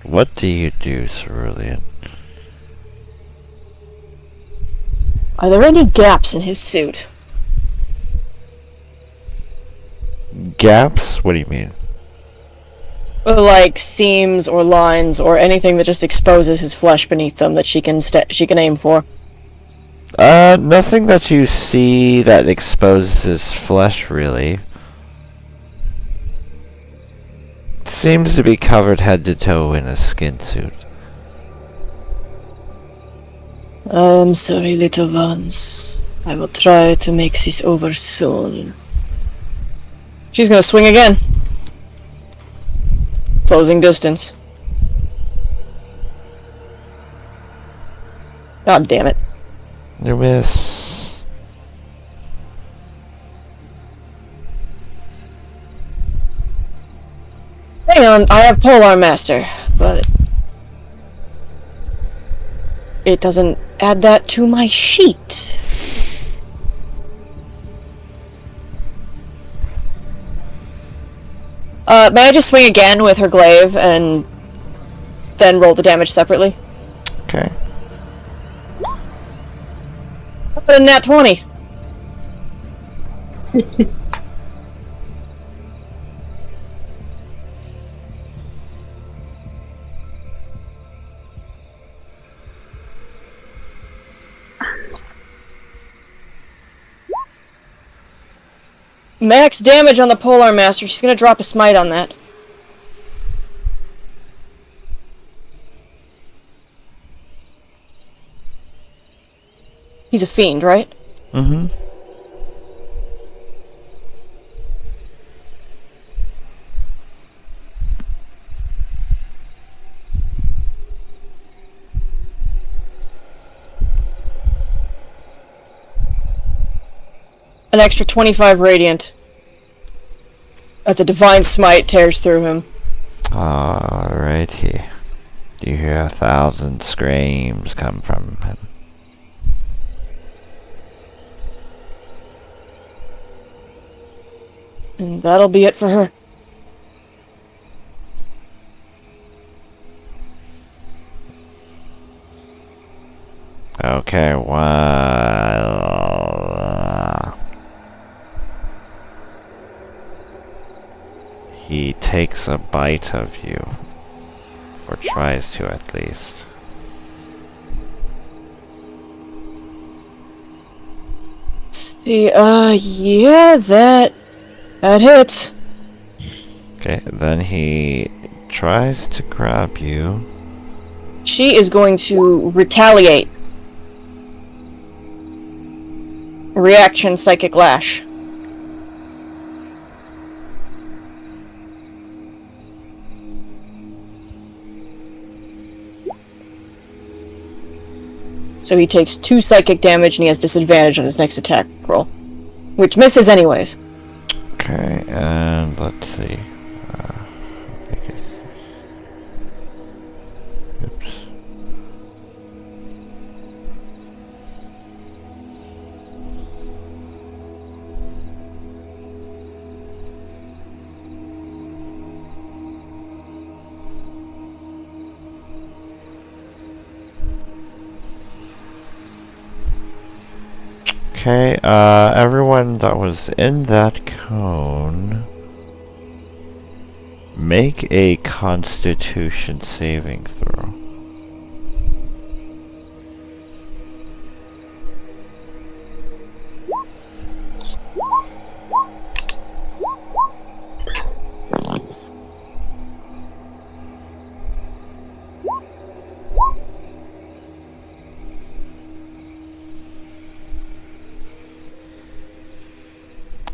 A: What do you do, Cerulean?
I: Are there any gaps in his suit?
A: Gaps? What do you mean?
I: Like seams or lines or anything that just exposes his flesh beneath them that she can aim for.
A: Nothing that you see that exposes his flesh, really. Seems to be covered head to toe in a skin suit.
D: I'm sorry, little ones. I will try to make this over soon.
I: She's gonna swing again. Closing distance. God damn it.
A: You miss.
I: Hang on, I have Polar Master, but it doesn't add that to my sheet. May I just swing again with her glaive and then roll the damage separately?
A: Okay.
I: And nat 20. Max damage on the Polar Master. She's gonna drop a smite on that. He's a fiend, right?
A: Mm-hmm.
I: An extra 25 radiant. As a divine smite tears through him.
A: Alrighty. You hear 1,000 screams come from him.
I: And that'll be it for her.
A: Okay, well... he takes a bite of you. Or tries to, at least.
I: See, yeah, that hits.
A: Okay, then he tries to grab you.
I: She is going to retaliate. Reaction Psychic Lash. So he takes 2 psychic damage and he has disadvantage on his next attack roll. Which misses anyways.
A: Okay, and let's see. Oops. Okay, everyone that was in that cone, make a Constitution saving throw.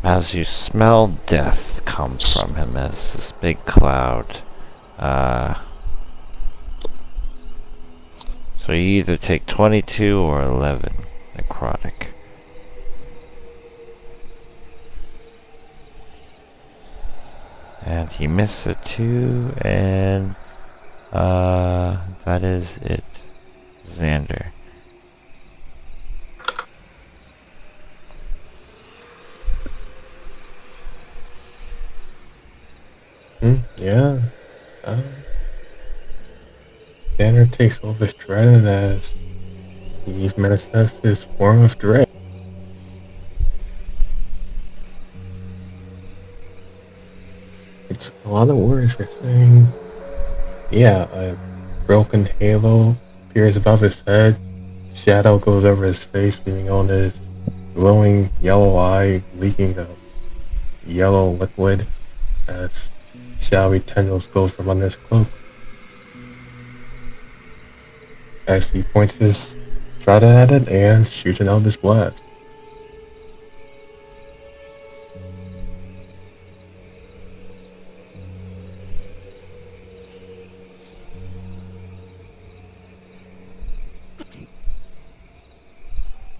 A: As you smell death come from him as this big cloud. So you either take 22 or 11 necrotic. And he missed it too, and that is it. Xander.
E: Yeah. Tanner takes over his dread as he manifests his form of dread. It's a lot of words for saying, yeah, a broken halo appears above his head, shadow goes over his face, leaving on his glowing yellow eye, leaking a yellow liquid as shadowy tendrils go from under his cloak. As he points his trident at it and shoots an eldritch blast.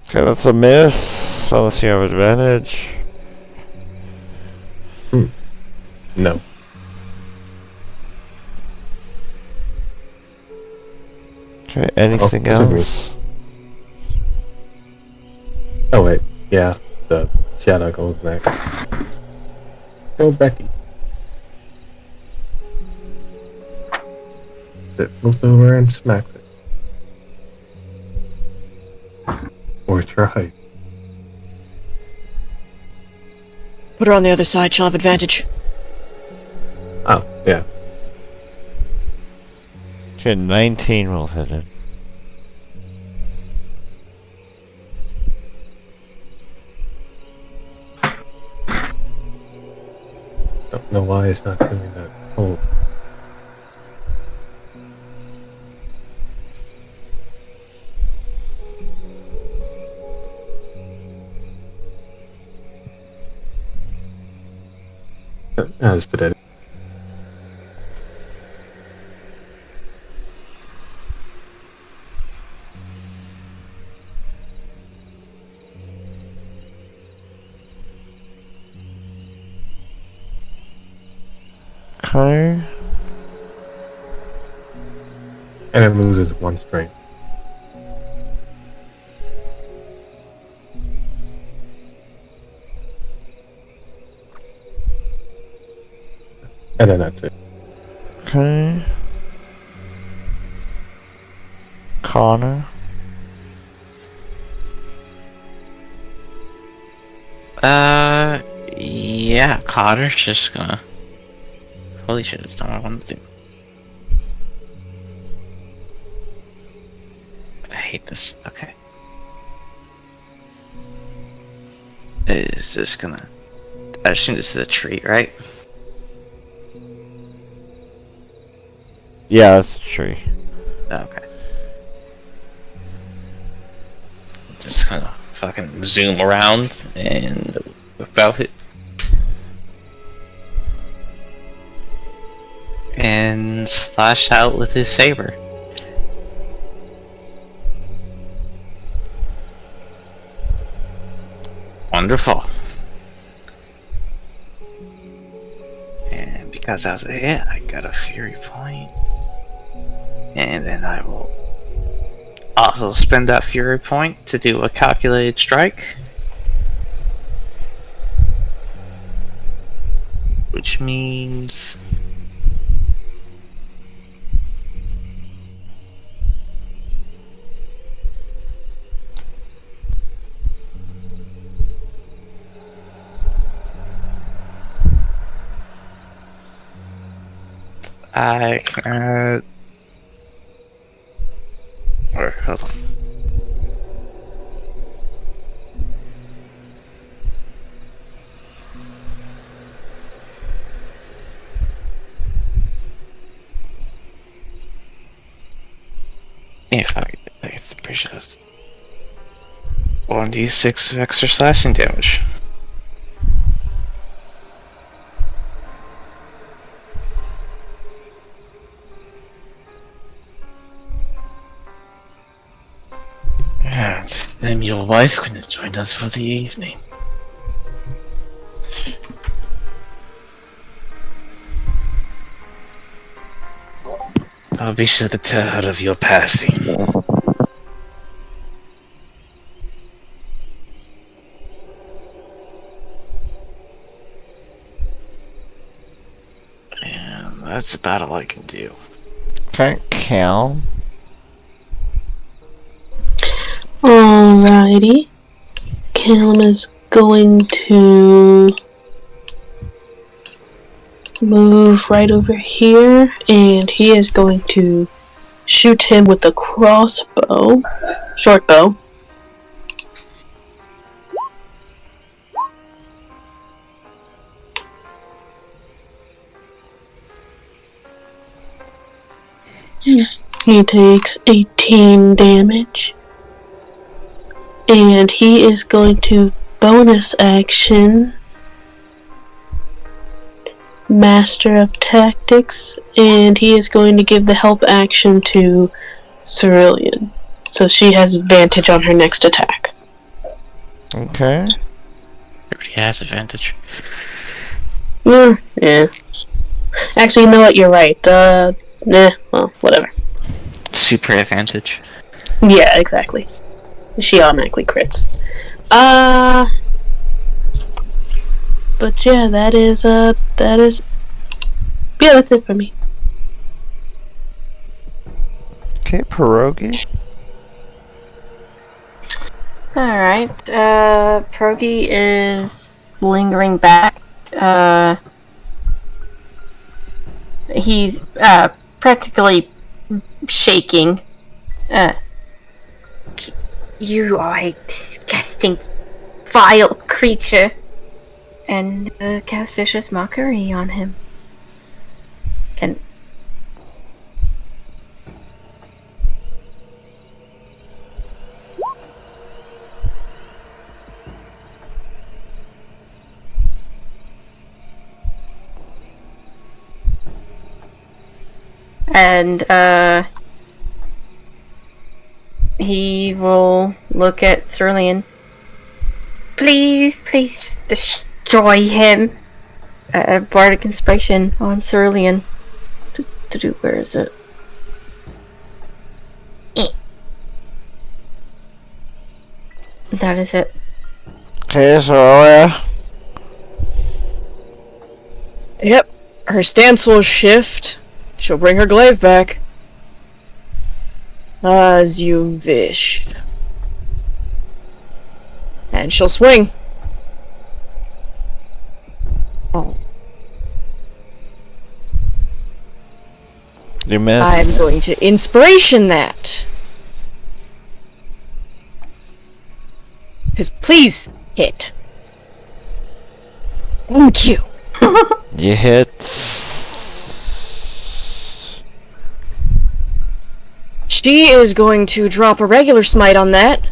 A: Okay, that's a miss, unless you have advantage.
E: No.
A: Okay, anything
E: that's a miss.
A: else?
E: Oh wait, yeah, the shadow goes back. Go Becky. It moves over and smacks it. Or try.
I: Put her on the other side, she'll have advantage.
E: Oh, yeah.
A: Okay, 19 will hit it.
E: Don't know why it's not doing that. Oh. I'll just put that in.
A: Okay.
E: And it loses one strength. And then that's it.
A: Okay. Connor.
G: Yeah, Connor's just gonna. Holy shit, it's not what I wanted to do. I hate this. Okay. Is just gonna. I assume this is a treat, right?
A: Yeah, that's a tree.
G: Okay. Just gonna fucking zoom around and whip out it. And slash out with his saber. Wonderful. And because I was a hit, I got a fury point. And then I will also spend that fury point to do a calculated strike. Which means...
F: I can. Or hold on. If I get the precious 1d6 of extra slashing damage. And then your wife couldn't join us for the evening. I'll be sure to tell her of your passing. And that's about all I can do.
A: Okay, Cal.
C: Alrighty. Callum is going to move right over here, and he is going to shoot him with a crossbow, short bow. He takes 18 damage. And he is going to bonus action Master of Tactics, and he is going to give the help action to Cerulean. So she has advantage on her next attack.
A: Okay.
F: Everybody has advantage.
C: Yeah. Actually, you know what? You're right. Well, whatever.
F: Super advantage.
C: Yeah, exactly. She automatically crits. But yeah, that is, yeah, that's it for me.
A: Okay, Pierogi.
H: Alright, Progi is lingering back. He's, practically shaking. You are a disgusting, vile creature. And cast vicious mockery on him. And he will look at Cerulean. Please destroy him. Bardic Inspiration on Cerulean. Where is it? That is it.
A: Okay, Vaeloria.
I: Yep. Her stance will shift. She'll bring her glaive back. As you wish. And she'll swing.
F: Oh.
A: You miss.
I: I'm going to inspiration that. Please hit. Thank you.
A: You hit.
I: She is going to drop a regular smite on that.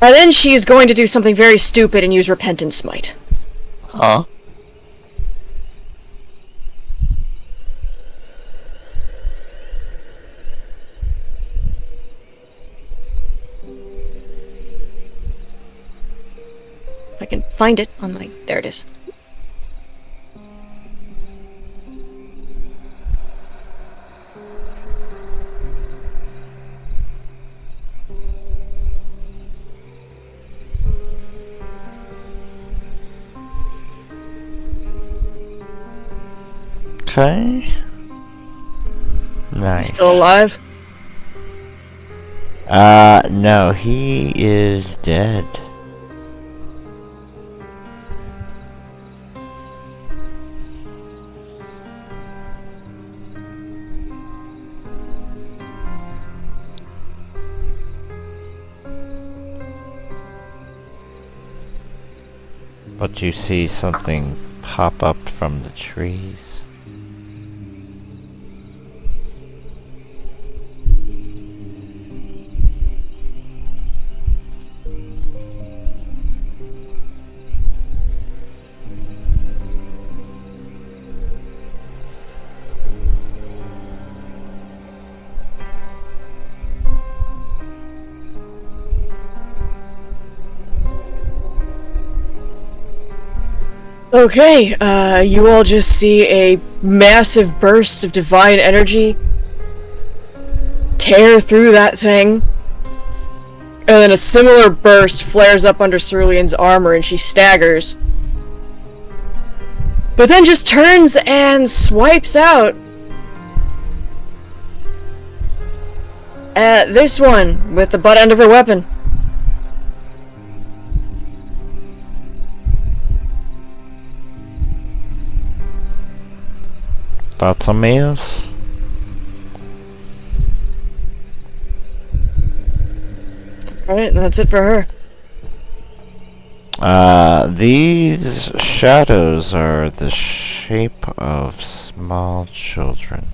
I: And then she is going to do something very stupid and use Repentance Smite.
F: Huh?
I: If I can find it on my... There it is.
A: Okay. Nice.
I: Still alive?
A: No, he is dead. But you see something pop up from the trees.
I: Okay, you all just see a massive burst of divine energy tear through that thing. And then a similar burst flares up under Cerulean's armor and she staggers. But then just turns and swipes out at this one with the butt end of her weapon.
A: Thoughts on Mios?
I: Alright, that's it for her.
A: These shadows are the shape of small children.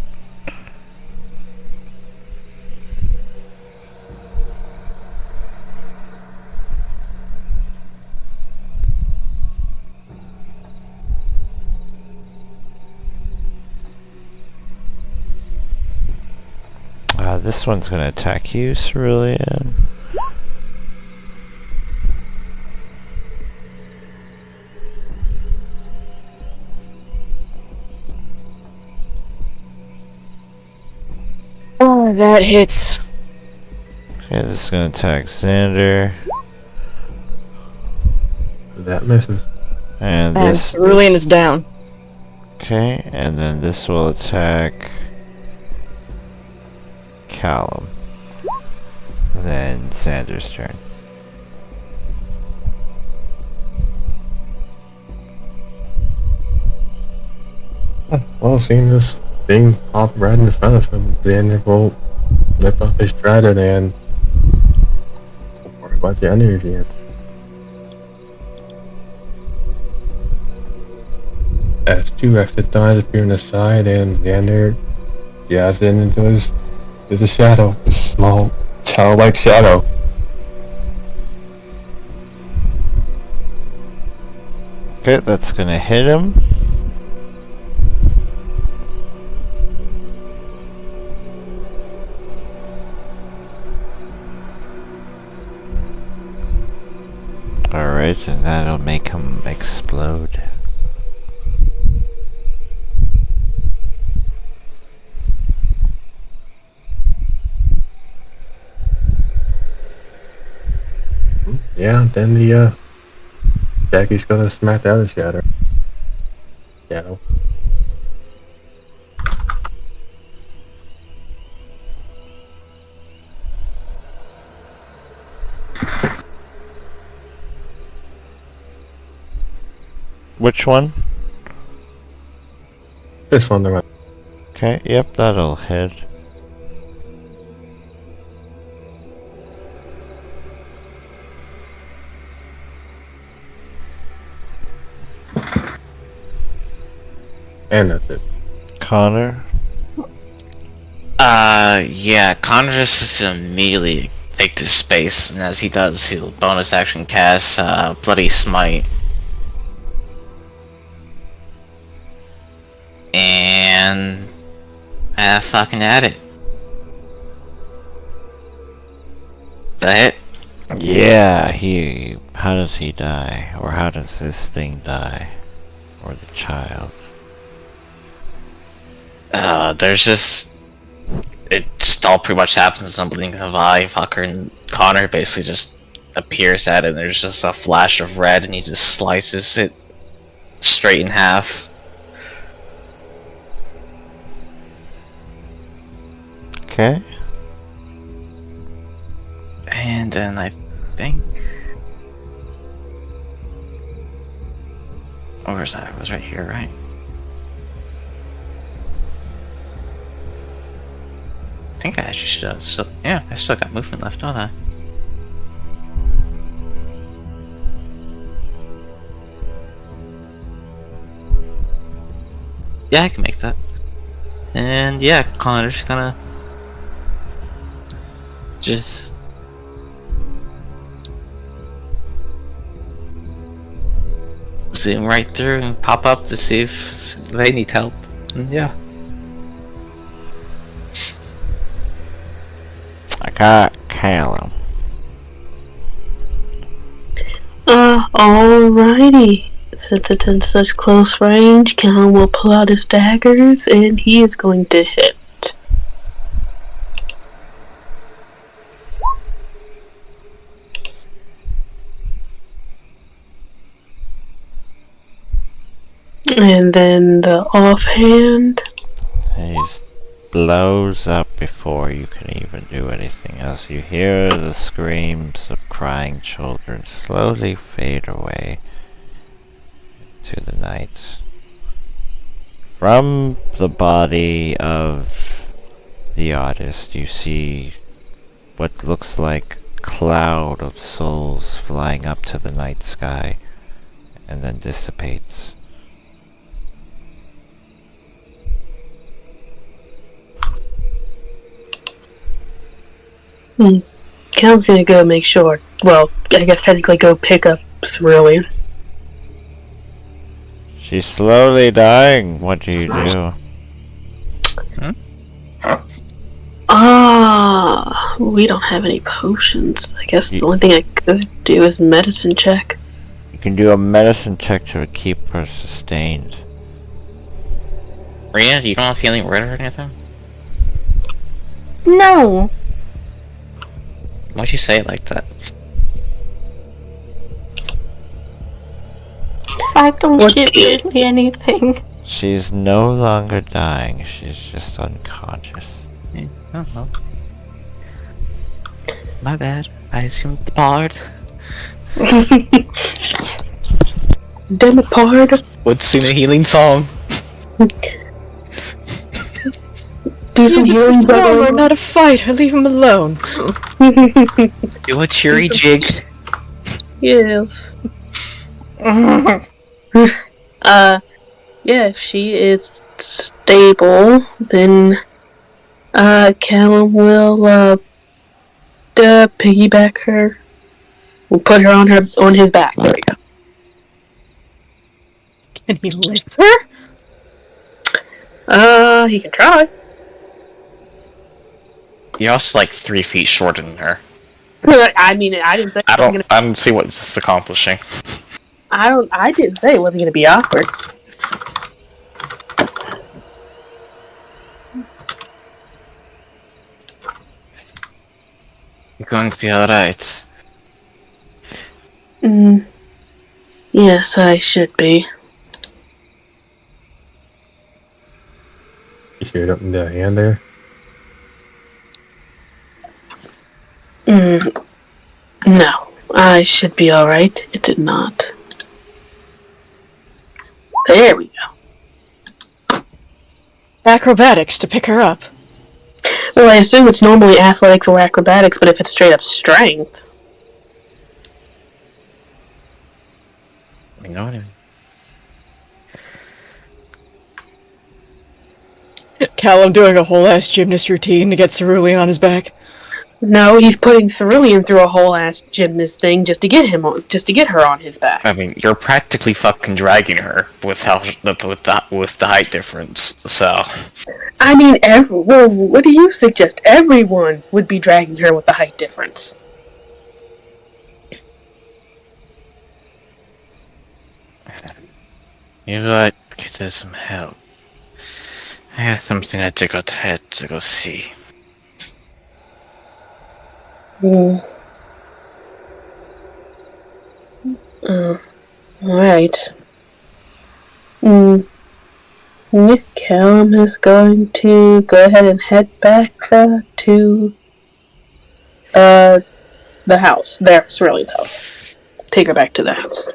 A: This one's gonna attack you, Cerulean.
I: Oh, that hits.
A: Okay, this is gonna attack Xander.
E: That misses.
A: And
I: And
A: this.
I: Cerulean is down.
A: Okay, and then this will attack Callum. Then Xander's turn.
E: Well, seeing this thing pop right in front of him, Xander will lift up his trident and pour a bunch of energy in. As two extra dies appear on the side, and Xander jabs in into his. There's a shadow, a small, childlike shadow.
A: Okay, that's gonna hit him. Alright, and that'll make him explode.
E: Yeah, then the Jackie's gonna smack the other shadow. Shadow.
A: Which one?
E: This one, the right.
A: Okay, yep, that'll hit.
E: And that's it.
A: Connor?
G: Yeah, Connor just immediately take this space, and as he does, he'll bonus action cast, Bloody Smite. And have fucking at it. Is that it?
A: Yeah, how does he die? Or how does this thing die? Or the child?
G: There's just... It just all pretty much happens in a blink of an eye. Fucker and Connor basically just appears at it, and there's just a flash of red, and he just slices it straight in half.
A: Okay.
F: And then I think... Where's that? It was right here, right? I think I actually should have. So, yeah, I still got movement left, don't I? Yeah, I can make that. And yeah, Connor's gonna just zoom right through and pop up to see if they need help. And yeah.
A: I got Callum.
C: Alrighty. Since it's in such close range, Callum will pull out his daggers and he is going to hit. And then the offhand.
A: He blows up before you can even do anything else. You hear the screams of crying children slowly fade away to the night. From the body of the artist, you see what looks like a cloud of souls flying up to the night sky and then dissipates.
C: Callum's gonna go make sure. Well, I guess technically go pick up Cerulean.
A: She's slowly dying. What do you do?
C: We don't have any potions. I guess the only thing I could do is medicine check.
A: You can do a medicine check to keep her sustained.
F: Rhea, you don't have healing word or anything?
H: No!
F: Why'd you say it like that?
H: I don't
C: What
H: give
C: did-
H: really anything.
A: She's no longer dying. She's just unconscious.
F: Oh, well. My bad. I assumed the bard
C: Damn it, Pard.
F: would sing a healing song.
C: Do some healing,
I: We're
C: brother.
I: not a fighter. Leave him alone.
F: Do a cheery jig.
C: Yes. Yeah, if she is stable, then Callum will piggyback her. We'll put her on his back. There we go.
I: Can he lift her?
C: He can try.
F: You're also like 3 feet shorter than her.
C: I mean, I didn't say
F: I
C: it wasn't gonna.
F: don't see what this is accomplishing.
C: I didn't say it wasn't gonna be awkward.
F: You're going to be alright.
C: Yes, I should be.
E: You shoot up in the hand there.
C: No, I should be alright. It did not. There we go.
I: Acrobatics to pick her up.
C: Well, I assume it's normally athletics or acrobatics, but if it's straight up strength.
F: You know what I mean?
I: Callum doing a whole ass gymnast routine to get Cerulean on his back.
C: No, he's putting Cerulean through a whole ass gymnast thing just to get her on his back.
F: I mean, you're practically fucking dragging her with the height difference. So
C: I mean, well, what do you suggest? Everyone would be dragging her with the height difference.
F: you gotta get her some help. I have something I had to go see.
C: Alright. Callum is going to go ahead and head back to the house. Their Cerulean's house. Take her back to the house.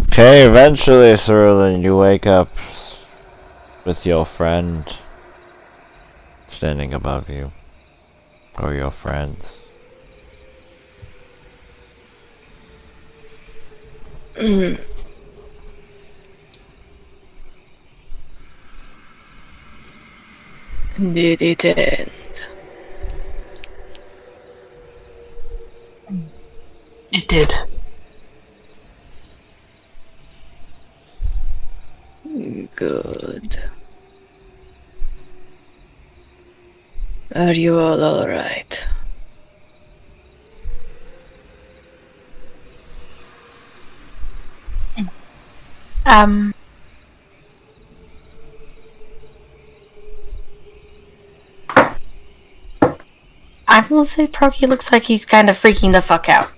A: Okay, eventually, Cerulean, you wake up with your friend standing above you. Or your friends.
D: Did it end?
C: It did.
D: Good. Are you all alright?
B: I will say Proky looks like he's kind of freaking the fuck out.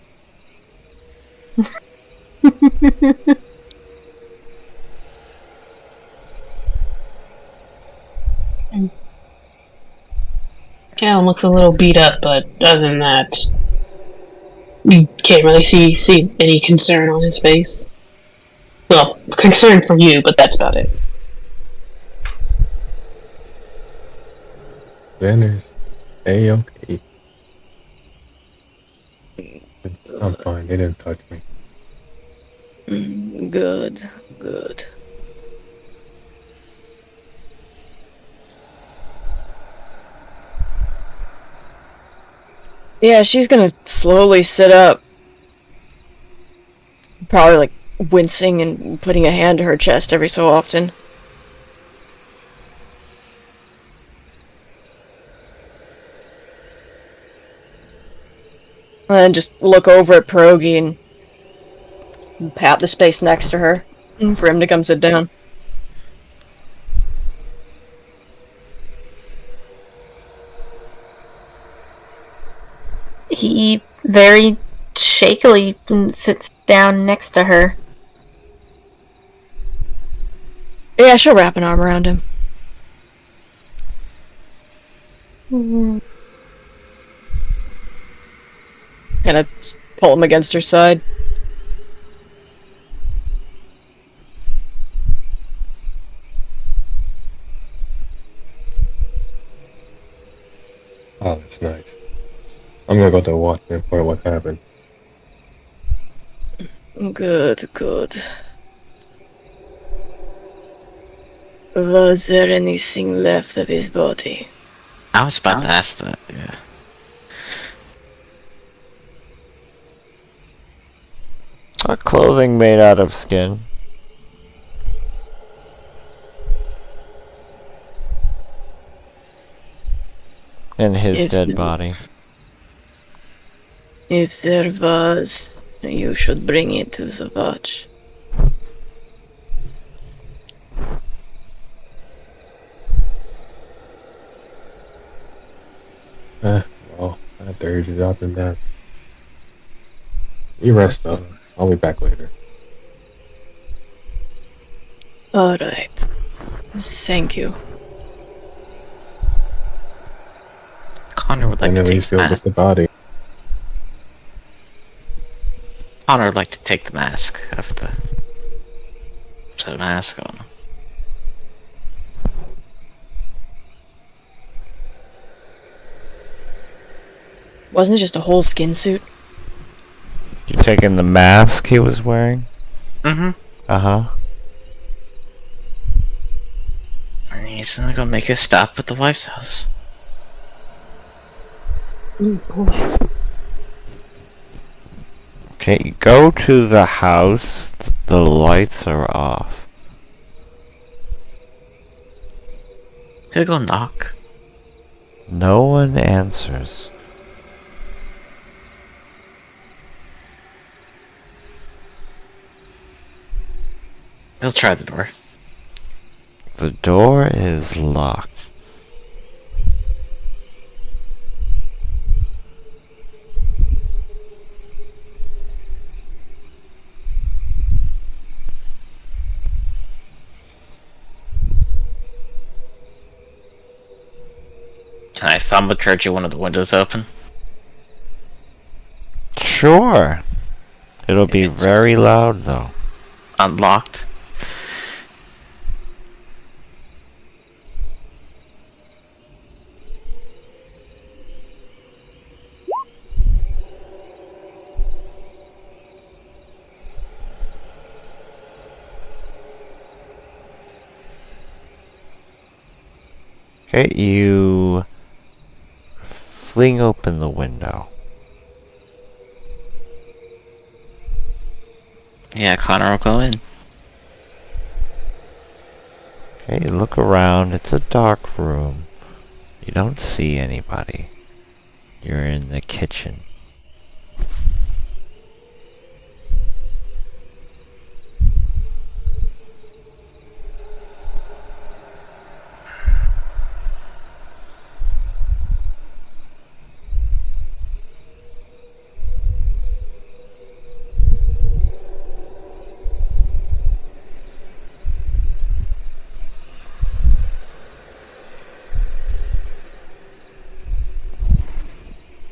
C: Callum looks a little beat up, but other than that, you can't really see any concern on his face. Well, concern for you, but that's about it.
E: Xander's A-okay. I'm fine, they didn't touch me.
D: Good, good. Yeah, she's gonna slowly sit up. Probably like wincing and putting a hand to her chest every so often. And then just look over at Pierogi and pat the space next to her for him to come sit down.
B: He very shakily sits down next to her.
D: Yeah, she'll wrap an arm around him. Kind of pull him against her side.
E: Oh, that's nice. I'm gonna go to the watch and report what happened.
D: Good, good. Was there anything left of his body?
G: I was about to ask that, yeah.
A: Clothing made out of skin. And his
D: If
A: dead
D: the-
A: body.
D: If there was, you should bring it to the watch.
E: Well, I have to urge it up and down. You rest up. I'll be back later.
D: Alright. Thank you.
G: Connor would like
E: And
G: to
E: at
G: take
E: least
G: the
E: you'll get
G: mask.
E: the body.
G: Connor would like to take the mask off the... Put a mask on.
D: Wasn't it just a whole skin suit?
A: You taking the mask he was wearing?
G: Mm-hmm.
A: Uh-huh.
G: And he's gonna go make a stop at the wife's house.
A: Okay, go to the house. The lights are off.
G: He'll go knock.
A: No one answers.
G: He'll try the door.
A: The door is locked.
G: Can I thaumaturgy one of the windows open?
A: Sure. It'll be
G: It's-
A: very loud though.
G: Unlocked.
A: Okay, you fling open the window.
G: Yeah, Connor will go in.
A: Okay, you look around. It's a dark room. You don't see anybody. You're in the kitchen.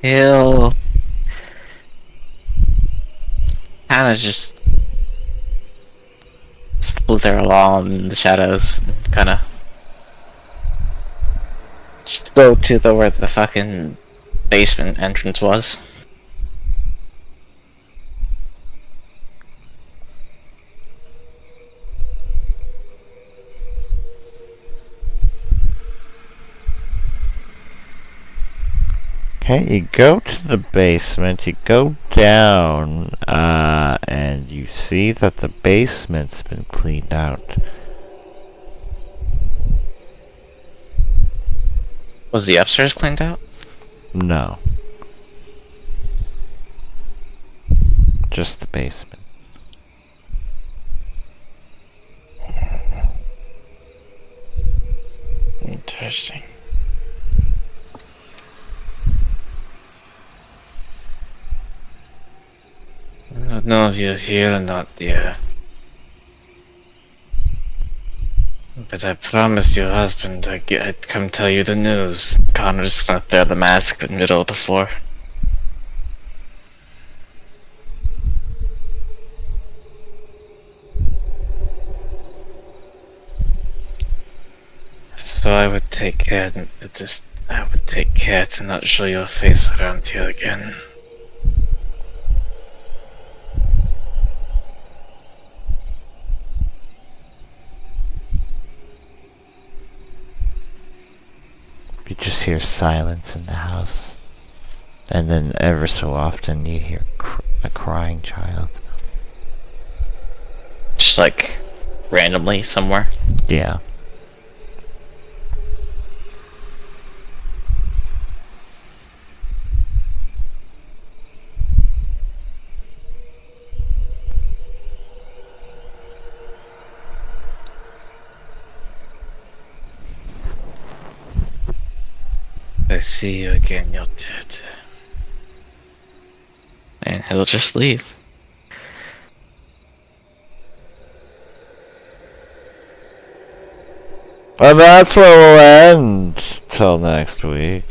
G: He'll kind of just slither along in the shadows and kind of go to where the fucking basement entrance was.
A: Okay, you go to the basement, you go down, and you see that the basement's been cleaned out.
G: Was the upstairs cleaned out?
A: No. Just the basement.
G: Interesting. I don't know if you're here or not, dear. But I promised your husband I'd come tell you the news. Connor's not there, the mask in the middle of the floor. So I would take care to not show your face around here again.
A: You just hear silence in the house. And then ever so often you hear a crying child.
G: Just like randomly somewhere.
A: Yeah.
G: I see you again, you're dead. And he'll just leave.
A: And that's where we'll end till next week.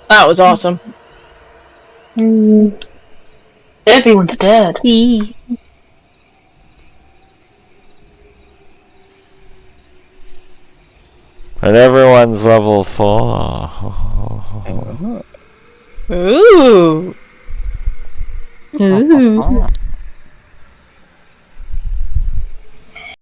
I: That was awesome.
C: Everyone's dead.
H: Eee.
A: And everyone's level 4.
I: Ooh.
H: Ooh.